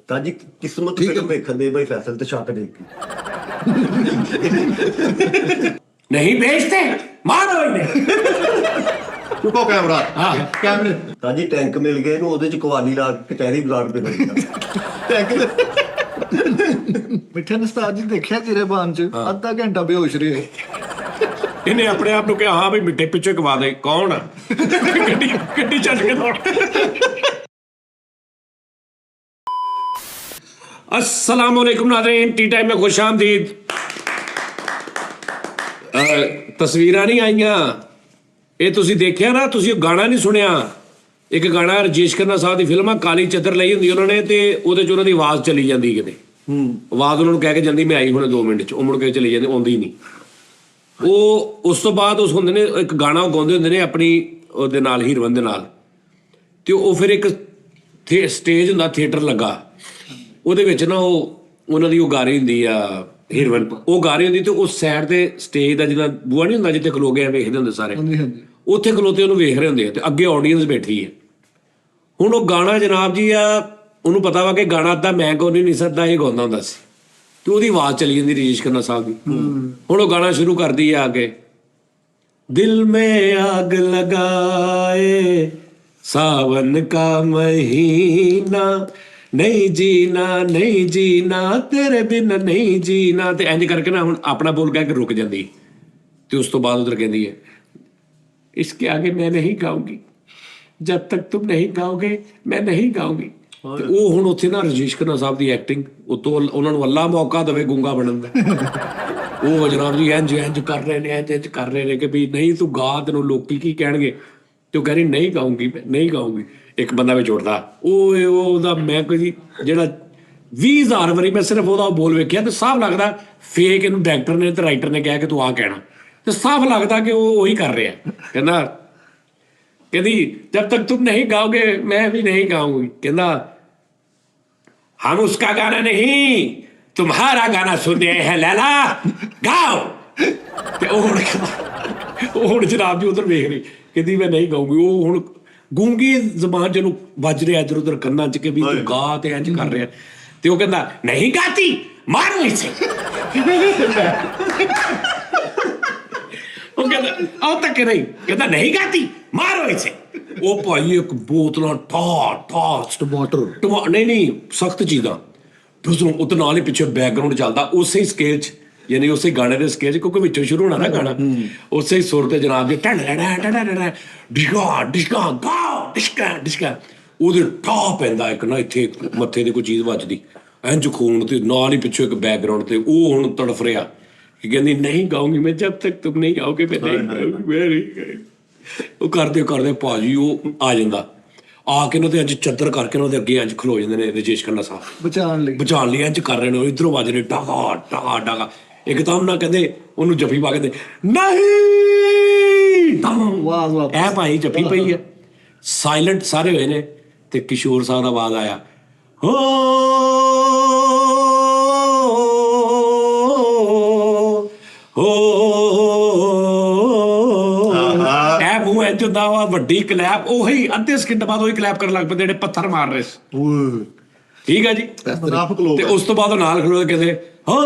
ਤਾਂ ਜੀ ਕਿਸਮਤ ਫਿਲਮ ਵੇਖਣ ਦੇ ਬਈ ਫੈਸਲ ਤੇ ਸ਼ੱਕ ਦੇ नहीं बेचते मारो इन्हें। ਚੁੱਕੋ ਕੈਮਰਾ। ਕੈਮਰੇ ਤਾਂ ਜੀ ਟੈਂਕ ਮਿਲ ਗਏ ਇਹਨੂੰ, ਉਹਦੇ ਚ ਕਵਾਲੀ ਲਾ ਕੇ ਕਚਹਿਰੀ ਬਲਾਟ ਤੇ ਲੱਗੀ ਮਿੱਠੇ ਨੇ ਉਸਤਾਦ ਜੀ ਦੇਖਿਆ ਗਿਰੇਬਾਨ ਚ ਅੱਧਾ ਘੰਟਾ ਬੇਹੋਸ਼ ਰਹੇ। इन्हें अपने आप को कहा हाँ भाई मिठे पिछे कमा दे कौन गड्डी गड्डी चल के दौड़। अस्सलाम वालेकुम नाज़रीन, टी टाइम में खुश आमदीद। तस्वीरां नहीं आईयां, ਇਹ ਤੁਸੀਂ ਦੇਖਿਆ ਨਾ, ਤੁਸੀਂ ਗਾਣਾ ਨਹੀਂ ਸੁਣਿਆ। ਇੱਕ ਗਾਣਾ ਰਜੇਸ਼ ਖੰਨਾ ਸਾਹਿਬ ਦੀ ਫਿਲਮ ਆ, ਕਾਲੀ ਚੱਦਰ ਲਈ ਹੁੰਦੀ ਉਹਨਾਂ ਨੇ, ਤੇ ਉਹਦੇ 'ਚ ਉਹਨਾਂ ਦੀ ਆਵਾਜ਼ ਚਲੀ ਜਾਂਦੀ ਕਿਤੇ, ਆਵਾਜ਼ ਉਹਨਾਂ ਨੂੰ ਕਹਿ ਕੇ ਜਾਂਦੀ ਮੈਂ ਆਈ ਹੁਣ 2 ਮਿੰਟ 'ਚ, ਉਹ ਮੁੜ ਕੇ ਚਲੀ ਜਾਂਦੀ, ਆਉਂਦੀ ਨਹੀਂ ਉਹ। ਉਸ ਤੋਂ ਬਾਅਦ ਉਸ ਹੁੰਦੇ ਨੇ ਇੱਕ ਗਾਣਾ ਉਹ ਗਾਉਂਦੇ ਹੁੰਦੇ ਨੇ ਆਪਣੀ ਉਹਦੇ ਨਾਲ, ਹੀਰੋਇਨ ਦੇ ਨਾਲ, ਤੇ ਉਹ ਫਿਰ ਇੱਕ ਸਟੇਜ ਹੁੰਦਾ, ਥੀਏਟਰ ਲੱਗਾ, ਉਹਦੇ ਵਿੱਚ ਨਾ ਉਹਨਾਂ ਦੀ ਉਹ ਗਾ ਰਹੀ ਹੁੰਦੀ ਆ ਹੀਰੋਇਨ, ਉਹ ਗਾ ਰਹੀ ਹੁੰਦੀ, ਤੇ ਉਸ ਸਾਈਡ ਤੇ ਸਟੇਜ ਦਾ ਜਿੱਦਾਂ ਬੂਹਾ ਨਹੀਂ ਹੁੰਦਾ ਜਿੱਥੇ ਖਲੋ ਕੇ ਵੇਖਦੇ ਹੁੰਦੇ ਸਾਰੇ, ਉੱਥੇ ਖਲੋਤੇ ਉਹਨੂੰ ਵੇਖ ਰਹੇ ਹੁੰਦੇ ਆ, ਤੇ ਅੱਗੇ ਆਡੀਅנס ਬੈਠੀ ਹੈ। ਹੁਣ ਉਹ ਗਾਣਾ ਜਨਾਬ ਜੀ ਆ, ਉਹਨੂੰ ਪਤਾ ਵਾ ਕਿ ਗਾਣਾ ਅੱਧਾ ਮੈਂ ਗਾਉਂਦੀ ਨਹੀਂ ਸਕਦਾ, ਇਹ ਗਾਉਂਦਾ ਹੁੰਦਾ ਸੀ, ਤੇ ਉਹਦੀ ਆਵਾਜ਼ ਚਲੀ ਜਾਂਦੀ ਰਜੇਸ਼ ਖੰਨਾ ਸਾਹਿਬ ਦੀ। ਹੁਣ ਉਹ ਗਾਣਾ ਸ਼ੁਰੂ ਕਰਦੀ ਆ ਕੇ, ਦਿਲ ਮੇ ਆਗ ਲਗਾਏ ਸਾਵਨ ਕਾ ਮਹੀਨਾ, ਨਹੀਂ ਜੀਣਾ ਨਹੀਂ ਜੀਣਾ ਤੇਰੇ ਬਿਨ ਨਹੀਂ ਜੀਣਾ, ਤੇ ਇੰਜ ਕਰਕੇ ਨਾ ਹੁਣ ਆਪਣਾ ਬੋਲ ਕਹਿ ਕੇ ਰੁਕ ਜਾਂਦੀ, ਤੇ ਉਸ ਤੋਂ ਬਾਅਦ ਉਧਰ ਕਹਿੰਦੀ ਹੈ इसके आगे मैं नहीं गाऊंगी, जब तक तुम नहीं गाओगे मैं नहीं गाऊंगी। ਤੇ ਉਹ ਹੁਣ ਉੱਥੇ ਨਾ ਰਜੇਸ਼ ਖੰਨਾ ਸਾਹਿਬ ਦੀ ਐਕਟਿੰਗ ਉਤੋਂ ਉਹਨਾਂ ਨੂੰ ਅੱਲਾ ਮੌਕਾ ਦੇਵੇ ਗੂੰਗਾ ਬਣਨ ਦਾ, ਉਹ ਜਨਾਬ ਜੀ ਇੰਜ ਇੰਜ ਕਰ ਰਹੇ ਨੇ, ਇੰਜ ਕਰ ਰਹੇ ਨੇ ਕਿ ਵੀ ਨਹੀਂ ਤੂੰ ਗਾ, ਤੈਨੂੰ ਲੋਕੀ ਕੀ ਕਹਿਣਗੇ, ਤੇ ਉਹ ਕਹਿ ਰਹੀ ਨਹੀਂ ਗਾਊਂਗੀ ਮੈਂ ਨਹੀਂ ਗਾਊਂਗੀ। ਇੱਕ ਬੰਦਾ ਵਿੱਚ ਉੱਠਦਾ, ਉਹਦਾ ਮੈਂ ਕੋਈ ਜਿਹੜਾ 20,000 ਵਾਰੀ ਮੈਂ ਸਿਰਫ ਉਹਦਾ ਬੋਲ ਵੇਖਿਆ, ਤੇ ਸਾਫ਼ ਲੱਗਦਾ ਫੇਕ ਇਹਨੂੰ ਡਾਇਰੈਕਟਰ ਨੇ ਤੇ ਰਾਈਟਰ ਨੇ ਕਿਹਾ ਕਿ ਤੂੰ ਆਹ ਕਹਿਣਾ, ਤੇ ਸਾਫ਼ ਲੱਗਦਾ ਕਿ ਉਹ ਉਹੀ ਕਰ ਰਿਹਾ। ਕਹਿੰਦੀ ਜਬ ਤੱਕ ਤੁਮ ਨਹੀਂ ਗਾਓਗੇ ਮੈਂ ਵੀ ਨਹੀਂ ਗਾਊਂਗੀ, ਕਹਿੰਦਾ हम उसका गाना नहीं तुम्हारा गाना सुन रहे हैं लैला गाओ। ਤੇ ਉਹ ਹੁਣ ਜਨਾਬ ਜੀ ਉਧਰ ਵੇਖ ਰਹੀ, ਕਹਿੰਦੀ ਮੈਂ ਨਹੀਂ ਗਾਊਂਗੀ। ਉਹ ਹੁਣ ਗੂੰਗੀ ਜ਼ਬਾਨ ਜਿਹਨੂੰ ਵੱਜ ਰਿਹਾ ਇੱਧਰ ਉੱਧਰ ਕੰਨਾਂ 'ਚ ਕਿ ਵੀ ਤੂੰ ਗਾ, ਤੇ ਇੰਝ ਕਰ ਰਿਹਾ, ਤੇ ਉਹ ਕਹਿੰਦਾ ਨਹੀਂ ਗਾਤੀ ਮਾਰੋ ਇਸੇ। ਉਹ ਕਹਿੰਦਾ ਆਹ ਤੱਕ ਨਹੀਂ, ਕਹਿੰਦਾ ਨਹੀਂ ਗਾਤੀ ਮਾਰੋ ਇਸੇ। ਉਹ ਭਾਈ ਇੱਕ ਬੋਤਲਾਂ ਟਮਾਟਰ ਨਹੀਂ ਸਖਤ ਚੀਜ਼ਾਂ, ਉਹਦੇ ਨਾਲ ਹੀ ਪਿੱਛੇ ਬੈਕਗਰਾਊਂਡ ਚੱਲਦਾ ਉਸੇ ਸਕੇਲ 'ਚ, ਯਾਨੀ ਉਸੇ ਗਾਣੇ ਦੇ ਸਕੇਲ 'ਚ, ਕਿਉਂਕਿ ਵਿੱਚੋਂ ਸ਼ੁਰੂ ਹੋਣਾ ਨਾ ਗਾਣਾ, ਉਸੇ ਸੁਰ ਤੇ ਜਨਾਬ ਜੀ ਡਿਸ਼ਕਾ ਡਿਸ਼ਕਾ ਗਾ ਡਿਸ਼ਕਾ ਡਿਸ਼ਕਾ, ਉਹਦੇ ਟਾਪ ਪੈਂਦਾ ਇੱਕ ਨਾ ਇੱਥੇ ਮੱਥੇ ਤੇ ਕੋਈ ਚੀਜ਼ ਵੱਜਦੀ ਇੰਝ ਖੂਨ, ਤੇ ਨਾਲ ਹੀ ਪਿੱਛੋਂ ਇੱਕ ਬੈਕਗਰਾਊਂਡ ਤੇ ਉਹ ਹੁਣ ਤੜਫ ਰਿਹਾ ਕਿ ਕਹਿੰਦੀ ਨਹੀਂ ਗਾਊਂਗੀ ਮੈਂ, ਜਬ ਤੱਕ ਤੁਮ ਨਹੀਂ ਗਾਓਗੇ ਮੈਂ ਨਹੀਂ ਗਾਊਂਗੀ। ਉਹ ਕਰਦੇ ਕਰਦੇ ਭਾਜੀ ਉਹ ਆ ਜਾਂਦਾ, ਆ ਕੇ ਨਾ ਤੇ ਅੱਜ ਚੱਦਰ ਕਰਕੇ ਉਹਨਾਂ ਦੇ ਅੱਗੇ ਇੰਝ ਖਲੋ ਜਾਂਦੇ ਨੇ ਰਜੇਸ਼ ਖੰਨਾ ਸਾਹਿਬ ਬਚਾਉਣ ਲਈ ਇੰਝ ਕਰ ਰਹੇ ਨੇ, ਇੱਧਰੋਂ ਵੱਜ ਰਹੇ ਡਾਗਾ ਡਾਗਾ ਡਾਗਾ, ਇੱਕਦਮ ਨਾ ਕਹਿੰਦੇ ਉਹਨੂੰ ਜੱਫੀ ਪਾ ਕਹਿੰਦੇ ਨਹੀਂ, ਇਹ ਭਾਈ ਜੱਫੀ ਪਈ ਹੈ, ਸਾਇਲੈਂਟ ਸਾਰੇ ਹੋਏ ਨੇ, ਤੇ ਕਿਸ਼ੋਰ ਸਾਹਿਬ ਦਾ ਆਵਾਜ਼ ਆਇਆ ਹੋ ਹੁੰਦਾ ਵਾ ਵੱਡੀ ਕਲੈਪ, ਉਹੀ ਅੱਧੇ ਸਕਿੰਟ ਬਾਅਦ ਉਹੀ ਕਲੈਪ ਕਰਨ ਲੱਗ ਪੈਂਦੇ ਜਿਹੜੇ ਪੱਥਰ ਮਾਰ ਰਹੇ ਸੀ, ਠੀਕ ਹੈ ਜੀ। ਤੇ ਉਸ ਤੋਂ ਬਾਅਦ ਉਹ ਨਾਲ ਖਲੋ ਕੇ ਕਹਿੰਦੇ ਹੋ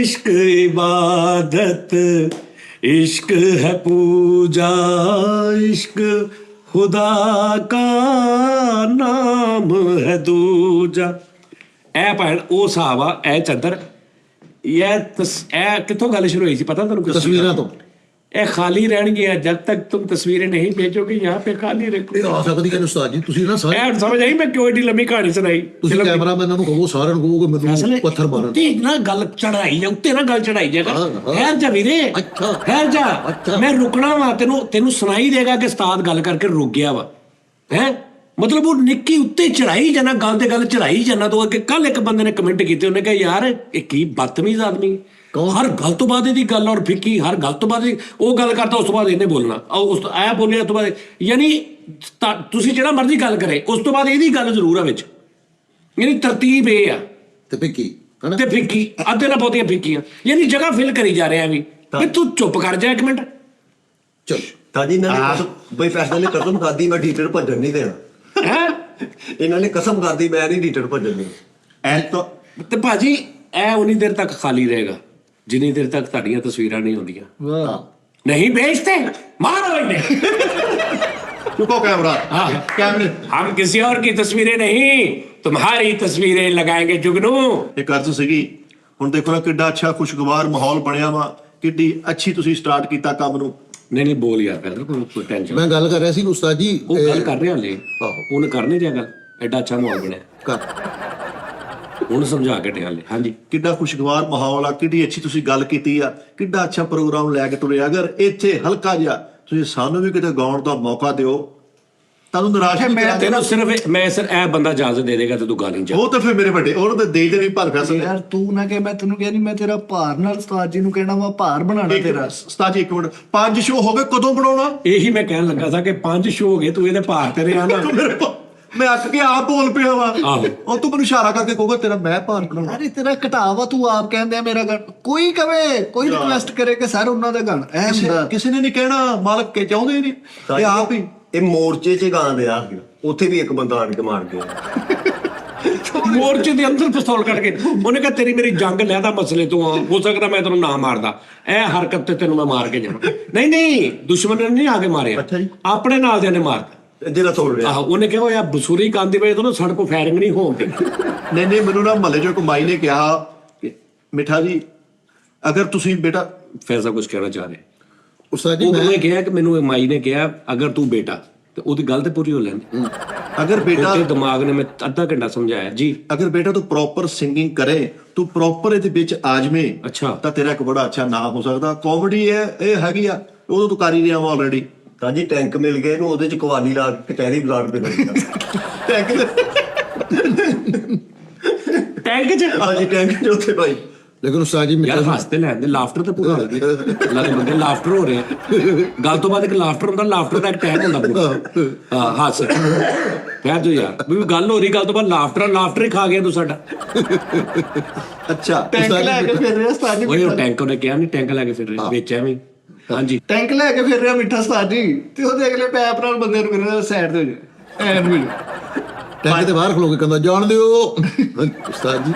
ਇਸ਼ਕ ਇਬਾਦਤ इश्क है पूजा इश्क खुदा का नाम है दूजा। ਇਹ ਭੈਣ ਉਹ ਹਿਸਾਬ ਆ, ਇਹ ਚਾਦਰ ਇਹ ਕਿੱਥੋਂ ਗੱਲ ਸ਼ੁਰੂ ਹੋਈ ਸੀ ਪਤਾ ਤੁਹਾਨੂੰ? ਤਸਵੀਰਾਂ ਤੋਂ। ਇਹ ਖਾਲੀ ਰਹਿਣਗੀਆਂ ਜਦ ਤੱਕ ਤੁਮ ਤਸਵੀरें नहीं भेजोगे यहाँ पे खाली रखो। ਇਹ ਆ ਸਕਦੀ ਹੈ ਉਸਤਾਦ ਜੀ, ਤੁਸੀਂ ਨਾ ਸਾਰੇ ਇਹ ਸਮਝ ਆਈ ਮੈਂ ਕਿਉਂ ਏਡੀ ਲੰਮੀ ਕਹਾਣੀ ਸੁਣਾਈ? ਤੁਸੀਂ ਕੈਮਰਾਮੈਨਾਂ ਨੂੰ ਕਹੋ, ਸਾਰਿਆਂ ਨੂੰ ਕਹੋ ਕਿ ਮੈਨੂੰ ਪੱਥਰ ਮਾਰਨ ਤੇ ਨਾ ਗੱਲ ਚੜਾਈ ਜਾ ਉੱਤੇ, ਨਾ ਗੱਲ ਚੜਾਈ ਜਾ ਹੈਰ ਜਾ ਵੀਰੇ, ਹੈਰ ਜਾ, ਮੈਂ ਰੁਕਣਾ ਵਾ, ਤੈਨੂੰ ਸੁਣਾਈ ਦੇਗਾ ਕਿ ਉਸਤਾਦ ਗੱਲ ਕਰਕੇ ਰੁਕ ਗਿਆ ਵਾ, ਹੈ ਮਤਲਬ ਉਹ ਨਿੱਕੀ ਉੱਤੇ ਚੜਾਈ ਜਾਣਾ, ਗੱਲ ਤੇ ਗੱਲ ਚੜਾਈ ਜਾਣਾ। ਤੋਂ ਅੱਗੇ ਕੱਲ ਇੱਕ ਬੰਦੇ ਨੇ ਕਮੈਂਟ ਕੀਤੇ, ਉਹਨੇ ਕਿਹਾ ਯਾਰ ਇਹ ਕੀ ਬਦਤਮੀਜ਼ ਆਦਮੀ, ਹਰ ਗੱਲ ਤੋਂ ਬਾਅਦ ਇਹਦੀ ਗੱਲ, ਔਰ ਫਿੱਕੀ ਹਰ ਗੱਲ ਤੋਂ ਬਾਅਦ ਉਹ ਗੱਲ ਕਰਦਾ, ਉਸ ਤੋਂ ਬਾਅਦ ਇਹਨੇ ਬੋਲਣਾ, ਉਸ ਤੋਂ ਇਹ ਬੋਲਿਆ, ਉਸ ਤੋਂ ਬਾਅਦ ਯਾਨੀ ਤੁਸੀਂ ਜਿਹੜਾ ਮਰਜ਼ੀ ਗੱਲ ਕਰੇ ਉਸ ਤੋਂ ਬਾਅਦ ਇਹਦੀ ਗੱਲ ਜ਼ਰੂਰ ਆ ਵਿੱਚ, ਯਾਨੀ ਤਰਤੀਬ ਇਹ ਆ। ਤੇ ਫਿੱਕੀ ਤੇ ਫਿੱਕੀ ਅੱਧੇ ਨਾਲ ਬਹੁਤੀਆਂ ਫਿੱਕੀਆਂ, ਯਾਨੀ ਜਗ੍ਹਾ ਫਿਲ ਕਰੀ ਜਾ ਰਿਹਾ ਵੀ ਤੂੰ ਚੁੱਪ ਕਰ ਜਾ ਇੱਕ ਮਿੰਟ। ਚਲ ਤਾਜੀ ਨਾ ਬਈ ਫੈਸਲਾ ਨੇ ਕਸਮ ਖਾਦੀ ਮੈਂ ਥੀਏਟਰ ਭੱਜਣ ਨਹੀਂ ਦੇਣਾ। ਇਹਨਾਂ ਨੇ ਕਸਮ ਕਰਦੀ ਮੈਂ ਨਹੀਂ ਰੀਟਰ ਭੱਜਣ ਦੀ ਐਂ ਤਾਂ ਤੇ ਭਾਜੀ ਇਹ ਉਨੀ ਦੇਰ ਤੱਕ ਖਾਲੀ ਰਹੇਗਾ ਜਿੰਨੀ ਦੇਰ ਤੱਕ ਤੁਹਾਡੀਆਂ ਤਸਵੀਰਾਂ ਨਹੀਂ ਹੁੰਦੀਆਂ। ਵਾਹ नहीं बेचते मारो इन्हें। ਚੁੱਕੋ ਕੈਮਰਾ हाँ ਕੈਮਰੇ हम किसी और की तस्वीरें नहीं तुम्हारी तस्वीरें लगाएंगे जुगनू। ਇਹ ਕਰਜ਼ ਸੀਗੀ। ਹੁਣ ਦੇਖੋ ਨਾ ਕਿੱਡਾ ਅੱਛਾ ਖੁਸ਼ਗਵਾਰ ਮਾਹੌਲ ਬਣਿਆ ਵਾ, ਕਿੱਡੀ ਅੱਛੀ ਤੁਸੀਂ ਸਟਾਰਟ ਕੀਤਾ ਕੰਮ ਨੂੰ। नहीं नहीं बोल यार पहले कोई टेंशन ਮੈਂ ਗੱਲ ਕਰ ਰਿਹਾ ਸੀ ਉਸਤਾਦ ਜੀ वो गल कर रहे हाले ਆਹੋ उन्हें करने दिया गल एडा अच्छा माहौल बनया ਕਰ ਹੁਣ ਸਮਝਾ ਕੇ ਟਿਆਲੇ। ਹਾਂਜੀ ਕਿੱਡਾ ਖੁਸ਼ਗਵਾਰ ਮਾਹੌਲ ਆ, ਕਿੱਡੀ ਅੱਛੀ ਤੁਸੀਂ ਗੱਲ ਕੀਤੀ ਆ, ਕਿੱਡਾ ਅੱਛਾ ਪ੍ਰੋਗਰਾਮ ਲੈ ਕੇ ਤੁਰੇ। ਅਗਰ ਇੱਥੇ ਹਲਕਾ ਜਿਹਾ ਤੁਸੀਂ ਸਾਨੂੰ ਵੀ ਕਿਤੇ ਗਾਉਣ ਦਾ ਮੌਕਾ ਦਿਓ, ਤੁਹਾਨੂੰ ਨਿਰਾਸ਼ ਨਹੀਂ ਕਰਾਂਗੇ। ਤੈਨੂੰ ਸਿਰਫ ਮੈਂ ਸਰ ਇਹ ਬੰਦਾ ਇਜਾਜ਼ਤ ਦੇ ਦੇਗਾ ਤੇ ਤੂੰ ਗਾ ਨਹੀਂ ਜਾ। ਉਹ ਤਾਂ ਫਿਰ ਮੇਰੇ ਵੱਡੇ ਉਹਨੂੰ ਤਾਂ ਦੇ ਦੇ ਵੀ ਭਰ ਫੈਸਲ ਯਾਰ ਤੂੰ ਨਾ ਕਿ ਮੈਂ ਤੈਨੂੰ ਕਿਹਾ ਨਹੀਂ, ਮੈਂ ਤੇਰਾ ਭਾਰ ਨਾਲ ਉਸਤਾਦ ਜੀ ਨੂੰ ਕਹਿਣਾ ਵਾ ਭਾਰ ਬਣਾਣਾ ਤੇਰਾ। ਉਸਤਾਦ ਜੀ ਇੱਕ ਮਿੰਟ, 5 ਸ਼ੋ ਹੋ ਗਏ, ਕਦੋਂ ਬਣਾਉਣਾ? ਇਹੀ ਮੈਂ ਕਹਿਣ ਲੱਗਾ ਸੀ ਕਿ 5 ਸ਼ੋ ਹੋ ਗਏ ਤੂੰ ਇਹਦੇ ਭਾਰ ਤੇ ਰਿਹਾ ਨਾ। ਮੈਂ ਅੱਕ ਕੇ ਆਪ ਬੋਲ ਪਿਆ ਵਾ। ਆਹੋ। ਉਹ ਤੂੰ ਮੈਨੂੰ ਇਸ਼ਾਰਾ ਕਰਕੇ ਕਹੂਗਾ ਤੇਰਾ ਮੈਂ ਭਾਰ ਬਣਾਉਣਾ। ਅਰੇ ਤੇਰਾ ਘਟਾਵਾ ਤੂੰ ਆਪ ਕਹਿੰਦੇ ਆ ਮੇਰਾ ਗਾਣਾ ਕੋਈ ਕਵੇ, ਕੋਈ ਰਿਕਵੈਸਟ ਕਰੇ ਕਿ ਸਰ ਉਹਨਾਂ ਦਾ ਗਾਣਾ ਐ ਹੁੰਦਾ। ਕਿਸੇ ਨੇ ਨਹੀਂ ਕਹਿਣਾ, ਮਾਲਕ ਕੇ ਚਾਹੁੰਦੇ ਹੀ ਨਹੀਂ, ਇਹ ਆਪ ਹੀ। ਇਹ ਮੋਰਚੇ 'ਚ ਗਾਣ ਰਿਹਾ ਸੀ, ਉੱਥੇ ਵੀ ਇੱਕ ਬੰਦਾ ਆਣ ਕੇ ਮਾਰ ਗਿਆ। ਮੋਰਚੇ ਦੇ ਅੰਦਰ ਪਿਸਤੌਲ ਕੱਢ ਕੇ ਉਹਨੇ ਕਿਹਾ ਤੇਰੀ ਮੇਰੀ ਜੰਗ ਲੈਦਾ ਮਸਲੇ ਤੋਂ ਆ, ਹੋ ਸਕਦਾ ਮੈਂ ਤੈਨੂੰ ਨਾ ਮਾਰਦਾ, ਇਹ ਹਰਕਤ ਤੇ ਤੈਨੂੰ ਮੈਂ ਮਾਰ ਕੇ ਜਾਵਾਂ। ਨਹੀਂ ਨਹੀਂ ਦੁਸ਼ਮਣ ਨੇ ਨਹੀਂ ਆ ਕੇ ਮਾਰਿਆ, ਅੱਛਾ ਜੀ। ਆਪਣੇ ਨਾਲ ਦੇ ਨੇ ਮਾਰਤਾ। ਜਿਹੜਾ ਤੋੜ ਰਿਹਾ ਆਹੋ ਉਹਨੇ ਕਿਹਾ ਯਾਰ ਬਸੂਰੀ ਕਾਂਦੀ ਪਈ ਤੋਂ ਸਾਡੇ ਕੋਲ ਫਾਇਰਿੰਗ ਨਹੀਂ ਹੋਣ ਦੀ। ਨਹੀਂ ਨਹੀਂ ਮੈਨੂੰ ਨਾ ਮਹੱਲੇ ਚੋਂ ਇੱਕ ਮਾਈ ਨੇ ਕਿਹਾ ਕਿ ਮਿੱਠਾ ਜੀ ਅਗਰ ਤੁਸੀਂ ਬੇਟਾ ਫੈਸਲਾ ਕੁਝ ਕਹਿਣਾ ਚਾਹ ਰਿਹਾ। ਉਸਤਾਦ ਉਹਨੇ ਕਿਹਾ ਕਿ ਮੈਨੂੰ ਇਹ ਮਾਈ ਨੇ ਕਿਹਾ ਅਗਰ ਤੂੰ ਬੇਟਾ ਤੇ ਉਹਦੀ ਗੱਲ ਤੇ ਪੂਰੀ ਹੋ ਲੈਂਦੀ। ਅਗਰ ਬੇਟਾ ਉਹਦੇ ਦਿਮਾਗ ਨੇ ਮੈਂ ਅੱਧਾ ਘੰਟਾ ਸਮਝਾਇਆ ਜੀ। ਅਗਰ ਬੇਟਾ ਤੂੰ ਪ੍ਰੋਪਰ ਸਿੰਗਿੰਗ ਕਰੇ, ਤੂੰ ਪ੍ਰੋਪਰ ਇਹਦੇ ਵਿੱਚ ਆ ਜਾਵੇਂ, ਅੱਛਾ ਤਾਂ ਤੇਰਾ ਇੱਕ ਬੜਾ ਅੱਛਾ ਨਾਮ ਹੋ ਸਕਦਾ। ਕਾਮੇਡੀ ਹੈ ਇਹ ਹੈਗੀ ਆ, ਉਦੋਂ ਤੂੰ ਕਰ ਹੀ ਰਿਹਾ ਵਾ ਆਲਰੇਡੀ। ਤਾਂ ਜੀ ਟੈਂਕ ਮਿਲ ਗਏ ਨੂੰ, ਉਹਦੇ 'ਚ ਕਵਾਲੀ ਲਾ ਕੇ ਕਚਹਿਰੀ ਬਾਜ਼ਾਰ ਤੇ ਲੱਗਿਆ। ਟੈਂਕ ਚ ਹਾਂਜੀ ਟੈਂਕ 'ਚ ਉੱਥੇ ਭਾਈ। ਲੇਕਿਨ ਉਸਤਾਦ ਜੀ ਯਾਰ ਹੱਸਦੇ ਲੈਂਦੇ ਲਾਫਟਰ ਤੇ ਪੂਰਾ ਹੋ ਗਿਆ। ਲਾਲੇ ਬੰਦੇ ਲਾਫਟਰ ਹੋ ਰਿਹਾ। ਗੱਲ ਤੋਂ ਬਾਅਦ ਇੱਕ ਲਾਫਟਰ ਹੁੰਦਾ, ਲਾਫਟਰ ਦਾ ਇੱਕ ਟੈਗ ਹੁੰਦਾ ਪੂਰਾ। ਹਾਂ ਹੱਸ ਕਹਿ ਜੋ ਯਾਰ ਵੀ ਗੱਲ ਹੋ ਰਹੀ, ਗੱਲ ਤੋਂ ਬਾਅਦ ਲਾਫਟਰ ਹੀ ਖਾ ਗਿਆ ਤੂੰ ਸਾਡਾ। ਅੱਛਾ ਟੈਂਕ ਲੈ ਕੇ ਫਿਰ ਰਿਹਾ ਉਸਤਾਦ ਓਏ ਜੀ, ਉਹ ਟੈਂਕ ਉਹਨੇ ਕਿਹਾ ਨਹੀਂ ਟੈਂਕ ਲੈ ਕੇ ਫਿਰ ਰਿਹਾ ਵਿੱਚ ਐਵੇਂ। ਹਾਂਜੀ ਟੈਂਕ ਲੈ ਕੇ ਫਿਰ ਰਿਹਾ ਮਿੱਠਾ ਉਸਤਾਦ ਜੀ, ਤੇ ਉਹਦੇ ਅਗਲੇ ਪੈਪ ਨਾਲ ਬੰਦੇ ਨੂੰ ਕਹਿੰਦਾ ਸਾਈਡ ਤੇ ਹੋ ਜਾ ਐਨ ਮਿਲ। ਟੈਂਕ ਦੇ ਬਾਹਰ ਖਲੋ ਕੇ ਕਹਿੰਦਾ ਜਾਣ ਦਿਓ ਉਸਤਾਦ ਜੀ।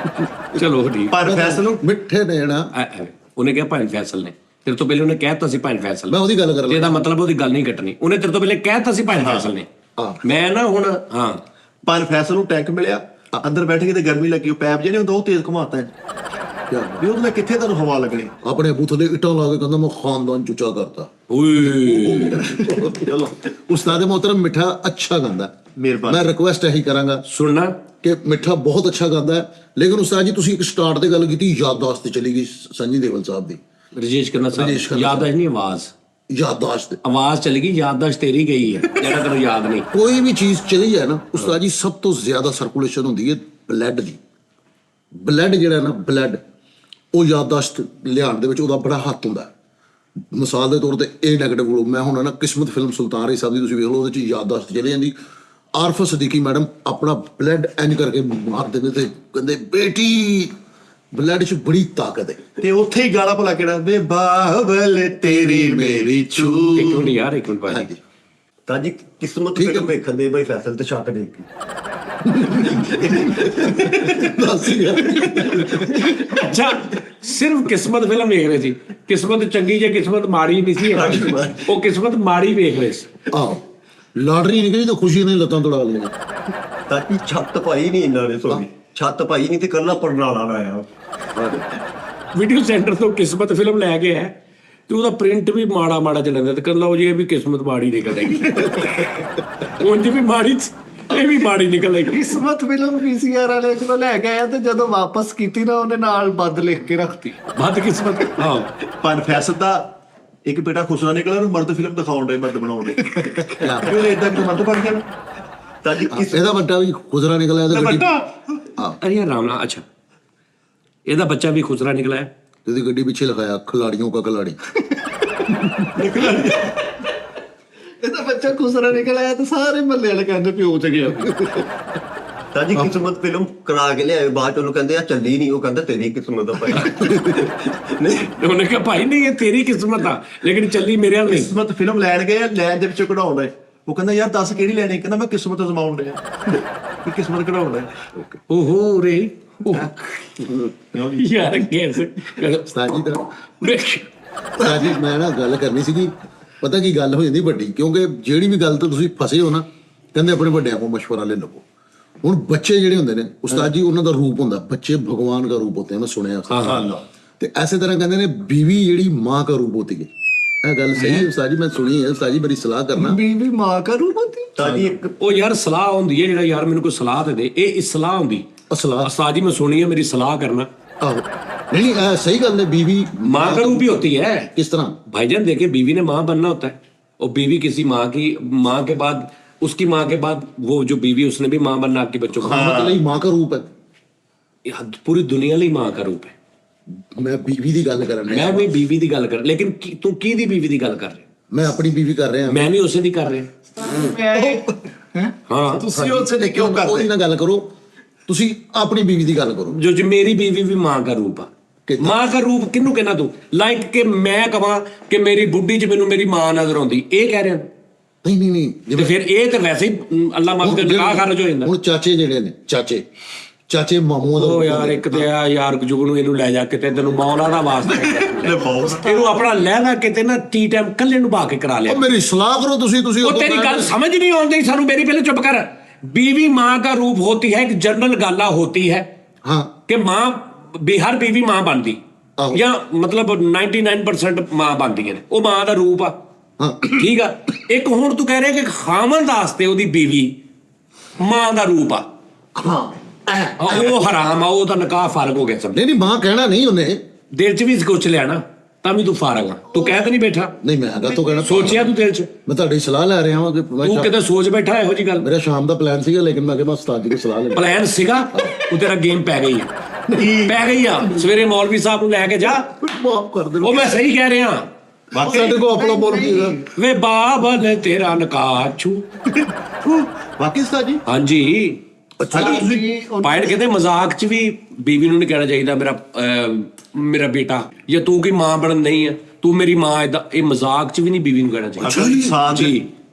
ਚਲੋ ਠੀਕ। ਪਰ ਫੈਸਲ ਨੂੰ ਮਿੱਠੇ ਦੇਣਾ। ਉਹਨੇ ਕਿਹਾ ਭਾਈ ਫੈਸਲ ਨੇ ਤੇਰੇ ਤੋਂ ਪਹਿਲੇ ਉਹਨੇ ਕਹਿਤਾ ਸੀ ਭਾਈ ਫੈਸਲ ਮੈਂ ਉਹਦੀ ਗੱਲ ਕਰ ਤੇ ਇਹਦਾ ਮਤਲਬ ਉਹਦੀ ਗੱਲ ਨਹੀਂ ਕੱਟਣੀ। ਉਹਨੇ ਤੇਰੇ ਤੋਂ ਪਹਿਲੇ ਕਹਿਤਾ ਸੀ ਭਾਈ ਫੈਸਲ ਨੇ। ਮੈਂ ਨਾ ਹੁਣ ਹਾਂ ਪਰ ਫੈਸਲ ਨੂੰ ਟੈਂਕ ਮਿਲਿਆ, ਅੰਦਰ ਬੈਠ ਕੇ ਤੇ ਗਰਮੀ ਲੱਗੀ, ਉਹ ਪੈਪ ਜਿਹੜੇ ਹੁੰਦਾ ਉਹ ਤੇਜ਼ ਘੁਮਾਤਾ ਹੈ ਵੀ ਉਹਦੇ ਨਾਲ ਕਿੱਥੇ ਤੁਹਾਨੂੰ ਹਵਾ ਲੱਗਣੀ। ਆਪਣੇ ਬੂਥ ਦੇ ਇੱਟਾਂ ਲਾ ਕੇ ਕਹਿੰਦਾ ਮੈਂ ਖਾਨਦਾਨ ਚੁੱਚਾ ਕਰਤਾ। ਓਏ ਚਲੋ ਉਸਤਾਦ ਮੁਹਤਰਮ ਮਿੱਠਾ ਅੱਛਾ ਗਾਉਂਦਾ। ਮਿਹਰਬਾਨੀ। ਮੈਂ ਰਿਕੁਐਸਟ ਇਹੀ ਕਰਾਂਗਾ ਸੁਣਨਾ ਕਿ ਮਿੱਠਾ ਬਹੁਤ ਅੱਛਾ ਗਾਉਂਦਾ ਹੈ, ਲੇਕਿਨ ਉਸਤਾਦ ਜੀ ਤੁਸੀਂ ਇੱਕ ਸਟਾਰਟ ਤੇ ਗੱਲ ਕੀਤੀ, ਯਾਦਦਾਸ਼ਤ ਤੇ ਚਲੀ ਗਈ ਸੰਜੀ ਦੇਵਲ ਸਾਹਿਬ ਦੀ। ਰਜੇਸ਼ ਖੰਨਾ ਸਾਹਿਬ ਯਾਦਦਾਸ਼ਤ ਨਹੀਂ ਆਵਾਜ਼ ਯਾਦਦਾਸ਼ਤ ਆਵਾਜ਼ ਚਲੀ ਗਈ, ਯਾਦਦਾਸ਼ਤ ਤੇਰੀ ਗਈ ਹੈ ਜਿਹੜਾ ਤੈਨੂੰ ਯਾਦ ਨਹੀਂ। ਕੋਈ ਵੀ ਚੀਜ਼ ਚਲੀ ਹੈ ਨਾ ਉਸਤਾਦ ਜੀ, ਸਭ ਤੋਂ ਜ਼ਿਆਦਾ ਸਰਕੂਲੇਸ਼ਨ ਹੁੰਦੀ ਹੈ ਬਲੱਡ ਦੀ। ਬਲੱਡ ਜਿਹੜਾ ਨਾ ਬਲੱਡ ਉਹ ਯਾਦਦਾਸ਼ਤ ਲਿਆਉਣ ਦੇ ਵਿੱਚ ਉਹਦਾ ਬੜਾ ਹੱਥ ਹੁੰਦਾ। ਮਿਸਾਲ ਦੇ ਤੌਰ ਤੇ ਇਹ ਨੈਗੇਟਿਵ ਗਰੁੱਪ ਮੈਂ ਹੁਣ ਨਾ ਕਿਸਮਤ ਫਿਲਮ ਸੁਲਤਾਨ ਰਾਏ ਸਾਹਿਬ ਦੀ ਤੁਸੀਂ ਵੇਖ ਲਓ, ਉਹਦੇ ਚ ਯਾਦਦਾਸ਼ਤ ਚਲੀ ਜਾਂਦੀ। ਆਰਫਾ ਸਦੀਕੀ ਮੈਡਮ ਆਪਣਾ ਬਲੱਡ ਇੰਜ ਕਰਕੇ ਮਾਰਦੇ ਨੇ ਤੇ ਕਹਿੰਦੇ ਬੇਟੀ ਬਲੱਡ 'ਚ ਬੜੀ ਤਾਕਤ ਹੈ। ਤੇ ਉੱਥੇ ਹੀ ਗਾਣਾ ਭਲਾ ਕਿਹੜਾ ਵੇ ਬਾਬਲ ਤੇਰੀ ਮੇਰੀ ਛੂ। ਇੱਕ ਮਿੰਟ ਯਾਰ ਇੱਕ ਮਿੰਟ ਭਾਜੀ। ਤਾਂ ਜੀ ਕਿਸਮਤ ਫਿਲਮ ਵੇਖਣ ਦੇ ਬਈ ਫੈਸਲ ਤੇ ਛੱਕ ਦੇ ਕੇ ਅੱਛਾ ਸਿਰਫ ਕਿਸਮਤ ਫਿਲਮ ਵੇਖ ਰਹੇ ਸੀ। ਕਿਸਮਤ ਚੰਗੀ ਜਾਂ ਕਿਸਮਤ ਮਾੜੀ ਨਹੀਂ ਸੀ, ਉਹ ਕਿਸਮਤ ਮਾੜੀ ਵੇਖ ਰਹੇ ਸੀ। ਆਹ ਲਾਟਰੀ ਨਿਕਲੀ ਤਾਂ ਖੁਸ਼ੀ ਨੇ ਲੱਤਾਂ ਤੋੜਾ ਲਈਆਂ। ਤਾਂ ਜੀ ਛੱਤ ਪਾਈ ਨਹੀਂ ਇਹਨਾਂ ਨੇ, ਸੋਰੀ ਛੱਤ ਪਾਈ ਨਹੀਂ ਤੇ ਕੱਲਾ ਪਰਨਾਲਾ ਲਾਇਆ। ਵੀਡੀਓ ਸੈਂਟਰ ਤੋਂ ਕਿਸਮਤ ਫਿਲਮ ਲੈ ਕੇ ਆਇਆ ਤੇ ਉਹਦਾ ਪ੍ਰਿੰਟ ਵੀ ਮਾੜਾ ਚੱਲਦਾ ਤੇ ਕਹਿੰਦਾ ਲਓ ਜੀ ਇਹ ਵੀ ਕਿਸਮਤ ਮਾੜੀ ਨਿਕਲੇਗੀ। ਉਂਝ ਵੀ ਮਾੜੀ ਇਹ ਵੀ ਮਾੜੀ ਨਿਕਲੇਗੀ। ਕਿਸਮਤ ਫਿਲਮ ਪੀਸੀਆਰ ਵਾਲੇ ਕੋਲ ਲੈ ਕੇ ਆਇਆ ਤੇ ਜਦੋਂ ਵਾਪਸ ਕੀਤੀ ਨਾ ਉਹਨੇ ਨਾਲ ਬੰਦ ਲਿਖ ਕੇ ਰੱਖਤੀ। ਵੱਧ ਕਿਸਮਤ ਹਾਂ। ਪਰ ਫੈਸਲ ਦਾ ਇੱਕ ਬੇਟਾ ਖੁਸਰਾ ਨਿਕਲਿਆ, ਉਹਨੂੰ ਮਰਦ ਫਿਲਮ ਦਿਖਾਉਣ ਦੇ ਮਰਦ ਬਣਾਉਣ ਦੇ ਉਹਨੇ ਇਦਾਂ ਕਿ ਮਰਦ ਬਣ ਗਿਆ। ਤਾਂ ਜੀ ਇਹਦਾ ਵੱਡਾ ਵੀ ਖੁਸਰਾ ਨਿਕਲਿਆ ਤੇ ਗੱਡੀ ਅਰੇ ਯਾਰ ਰਾਮ ਨਾਲ ਅੱਛਾ ਇਹਦਾ ਬੱਚਾ ਵੀ ਖੁਸਰਾ ਨਿਕਲਾ ਹੈ। ਇਹਦੀ ਗੱਡੀ ਪਿੱਛੇ ਲਿਖਾਇਆ ਖਿਲਾੜੀਆਂ ਕਾ ਖਿਲਾੜੀ। ਇਹਦਾ ਬੱਚਾ ਖੁਸਰਾ ਨਿਕਲ ਆਇਆ ਤੇ ਸਾਰੇ ਮਹੱਲੇ ਵਾਲੇ ਕਹਿੰਦੇ ਪਿਓ ਚ ਗਿਆ। ਤਾਂ ਜੀ ਕਿਸਮਤ ਫਿਲਮ ਕਰਾ ਕੇ ਲਿਆਏ, ਬਾਅਦ ਚ ਉਹਨੂੰ ਕਹਿੰਦੇ ਆ ਚੱਲੀ ਨਹੀਂ, ਉਹ ਕਹਿੰਦਾ ਤੇਰੀ ਕਿਸਮਤ ਦਾ ਭਾਈ। ਨਹੀਂ ਉਹਨੇ ਕਿਹਾ ਭਾਈ ਨਹੀਂ ਇਹ ਤੇਰੀ ਕਿਸਮਤ ਆ ਲੇਕਿਨ ਚੱਲੀ ਮੇਰੇ ਨਾਲ ਨਹੀਂ। ਕਿਸਮਤ ਫਿਲਮ ਲੈਣ ਗਏ, ਲੈਣ ਦੇ ਵਿੱਚੋਂ ਕਢਾਉਣ ਦੇ ਉਹ ਕਹਿੰਦਾ ਯਾਰ ਦੱਸ ਕਿਹੜੀ ਲੈਣੀ, ਕਹਿੰਦਾ ਮੈਂ ਕਿਸਮਤ ਅਜ਼ਮਾਉਣ ਡਿਆ ਕਿ ਕਿਸਮਤ ਕਢਾਉਣ ਡਿਆ। ਓਹੋ ਰੇ ਯਾਰ ਗੈਸ ਉਸਤਾਦ ਜੀ ਦਾ ਉਸਤਾਦ ਜੀ ਮੈਂ ਨਾ ਗੱਲ ਕਰਨੀ ਸੀਗੀ, ਪਤਾ ਕੀ ਗੱਲ ਹੋ ਜਾਂਦੀ ਵੱਡੀ, ਕਿਉਂਕਿ ਜਿਹੜੀ ਵੀ ਗੱਲ ਤੋਂ ਤੁਸੀਂ ਫਸੇ ਹੋ ਨਾ, ਕਹਿੰਦੇ ਆਪਣੇ ਵੱਡਿਆਂ ਕੋਲ ਮਸ਼ਵਰਾ ਲੈ ਲਵੋ। ਹੁਣ ਬੱਚੇ ਜਿਹੜੇ ਹੁੰਦੇ ਨੇ ਉਸਤਾਦ ਜੀ, ਉਹਨਾਂ ਦਾ ਰੂਪ ਹੁੰਦਾ, ਬੱਚੇ ਭਗਵਾਨ ਦਾ ਰੂਪ ਹੋਤੇ हैं, मैं सुने ਤੇ ਐਸੇ ਤਰ੍ਹਾਂ ਕਹਿੰਦੇ ਨੇ बीवी ਜਿਹੜੀ ਮਾਂ का रूप होती है। ਇਹ ਗੱਲ ਸਹੀ ਹੈ ਉਸਤਾਦ ਜੀ, ਮੈਂ ਸੁਣੀ ਹੈ ਉਸਤਾਦ ਜੀ, ਮੇਰੀ ਸਲਾਹ ਕਰਨਾ। बीवी माँ का रूप होती। ਤਾਜੀ ਇੱਕ ਉਹ ਯਾਰ ਸਲਾਹ ਹੁੰਦੀ ਹੈ, ਜਿਹੜਾ ਯਾਰ ਮੈਨੂੰ ਕੋਈ ਸਲਾਹ ਤੇ ਦੇ, ਇਹ ਸਲਾਹ ਹੁੰਦੀ। ਸਲਾਹ ਉਸਤਾਦ ਜੀ ਮੈਂ ਸੁਣੀ है मेरी सलाह करना। ਆਹੋ नहीं नहीं सही गल है, बीवी माँ का रूप ही होती है। किस तरह? भाईजान देखिए, बीवी ने माँ बनना होता है, और बीवी किसी माँ के बाद उसकी माँ के बाद वो जो बीवी उसने भी माँ बनना आपके बच्चों को। मतलब ये माँ का रूप है। पूरी दुनिया ਲਈ माँ का रूप है। मैं बीवी ਦੀ ਗੱਲ ਕਰ ਰਿਹਾ, मैं भी बीवी ਦੀ ਗੱਲ ਕਰ, लेकिन तू की दी बीवी ਦੀ ਗੱਲ ਕਰ ਰਿਹਾ? मैं अपनी बीवी कर रहा। मैं भी उसे ਦੀ ਕਰ ਰਿਹਾ। हाँ ਤੁਸੀਂ ਉੱਥੇ ਨੇ ਕਿਉਂ ਉਹਦੀ ਕਰਦੇ? ਨਾਲ ਗੱਲ ਕਰੋ, ਤੁਸੀਂ ਆਪਣੀ बीवी ਦੀ ਗੱਲ ਕਰੋ। जो मेरी बीवी भी माँ का रूप आ। माँ का रूप किन्नू कहना तू? लाइक कि मैं कहां कि मेरी बुढ़ी च मैनू मेरी माँ नजर आउंदी, ये कह रहे नहीं नहीं नहीं ਤੇ ਫਿਰ ਇਹ ਤਾਂ ਵੈਸੇ ਹੀ ਅੱਲਾ ਮਾਫ ਕਰ ਨਿਕਾਹ ਖਾਰਜ ਹੋ ਜਾਂਦਾ। ਹੁਣ ਚਾਚੇ ਜਿਹੜੇ ਨੇ, ਚਾਚੇ ਮਾਮੂਆਂ ਦਾ ਉਹ ਯਾਰ ਇੱਕ ਤੇ ਆ ਯਾਰ ਜੁਗਨੂ ਇਹਨੂੰ ਲੈ ਜਾ ਕਿਤੇ, ਤੈਨੂੰ ਮੌਲਾ ਦਾ ਵਾਸਤਾ ਇਹਨੂੰ ਆਪਣਾ ਲੈਣਾ ਕਿਤੇ ਨਾ ਟੀ ਟਾਈਮ ਕੱਲੇ ਨੂੰ ਭਾ ਕੇ ਕਰਾ ਲਿਆ। ਉਹ ਮੇਰੀ ਸਲਾਹ ਕਰੋ ਤੁਸੀਂ ਉਹ ਤੇਰੀ ਗੱਲ ਸਮਝ ਨਹੀਂ ਆਉਂਦੀ ਸਾਨੂੰ ਮੇਰੀ, ਪਹਿਲੇ ਚੁੱਪ ਕਰ। बीवी माँ का रूप होती है, एक जनरल गाला होती है हाँ कि माँ हर बीवी माँ बनती, या मतलब 99% माँ बनती है, वो माँ का रूप आ। ठीक है, एक हुण तू कह रहे कि खामन वास्ते ओदी बीवी माँ का रूप आ, वो हराम आ, वो तो निकाह फारग हो गया। नहीं नहीं माँ कहना नहीं उन्हें, दिल च भी कुछ लिया ना, ਤਾਂ ਵੀ ਤੂੰ ਫਾਰਗ ਆ, ਤੂੰ ਕਹਿ ਤਾਂ ਨਹੀਂ ਬੈਠਾ? नहीं मैं आगा तो कहना ਸੋਚਿਆ ਤੂੰ ਦਿਲ ਚ? मैं ਤੁਹਾਡੀ ਸਲਾਹ ਲੈ ਰਿਹਾ ਹਾਂ ਕਿ ਤੂੰ ਕਿਤੇ ਸੋਚ ਬੈਠਾ ਇਹੋ ਜੀ ਗੱਲ? ਮੇਰਾ ਸ਼ਾਮ ਦਾ ਪਲਾਨ ਸੀਗਾ, ਲੇਕਿਨ ਮੈਂ ਕਿਹਾ ਮੈਂ ਉਸਤਾਦ ਜੀ ਦੀ ਸਲਾਹ ਲੈ। ਪਲਾਨ ਸੀਗਾ, ਉਹ ਤੇਰਾ ਗੇਮ ਪੈ ਗਈ ਆ, ਪੈ ਗਈ ਆ। ਸਵੇਰੇ ਮੌਲਵੀ ਸਾਹਿਬ ਨੂੰ ਲੈ ਕੇ ਜਾ, ਮਾਫ ਕਰ ਦੇ। ਉਹ ਮੈਂ ਸਹੀ ਕਹਿ ਰਿਹਾ। ਸਾਡੇ ਕੋਲ ਆਪਣਾ ਬੋਲ ਪੀਗਾ। ਵੇ ਬਾਬਾ ਨੇ ਤੇਰਾ ਨਿਕਾਹ ਛੂ। ਵਾਕਈ ਉਸਤਾਦ ਜੀ? ਹਾਂਜੀ, ਅੱਛਾ ਜੀ। ਪਾਇਲ ਕਹਿੰਦੇ ਮਜ਼ਾਕ ਚ ਵੀ ਬੀਵੀ ਨੂੰ ਨਹੀਂ ਕਹਿਣਾ ਚਾਹੀਦਾ ਮੇਰਾ ਬੇਟਾ, ਜਾਂ ਤੂੰ ਕੀ ਮਾਂ ਬਣਨ ਨਹੀਂ ਆ, ਤੂੰ ਮੇਰੀ ਮਾਂ ਏਦਾਂ, ਇਹ ਮਜ਼ਾਕ ਚ ਵੀ ਨਹੀਂ ਬੀਵੀ ਨੂੰ ਕਹਿਣਾ ਚਾਹੀਦਾ ਜੀ,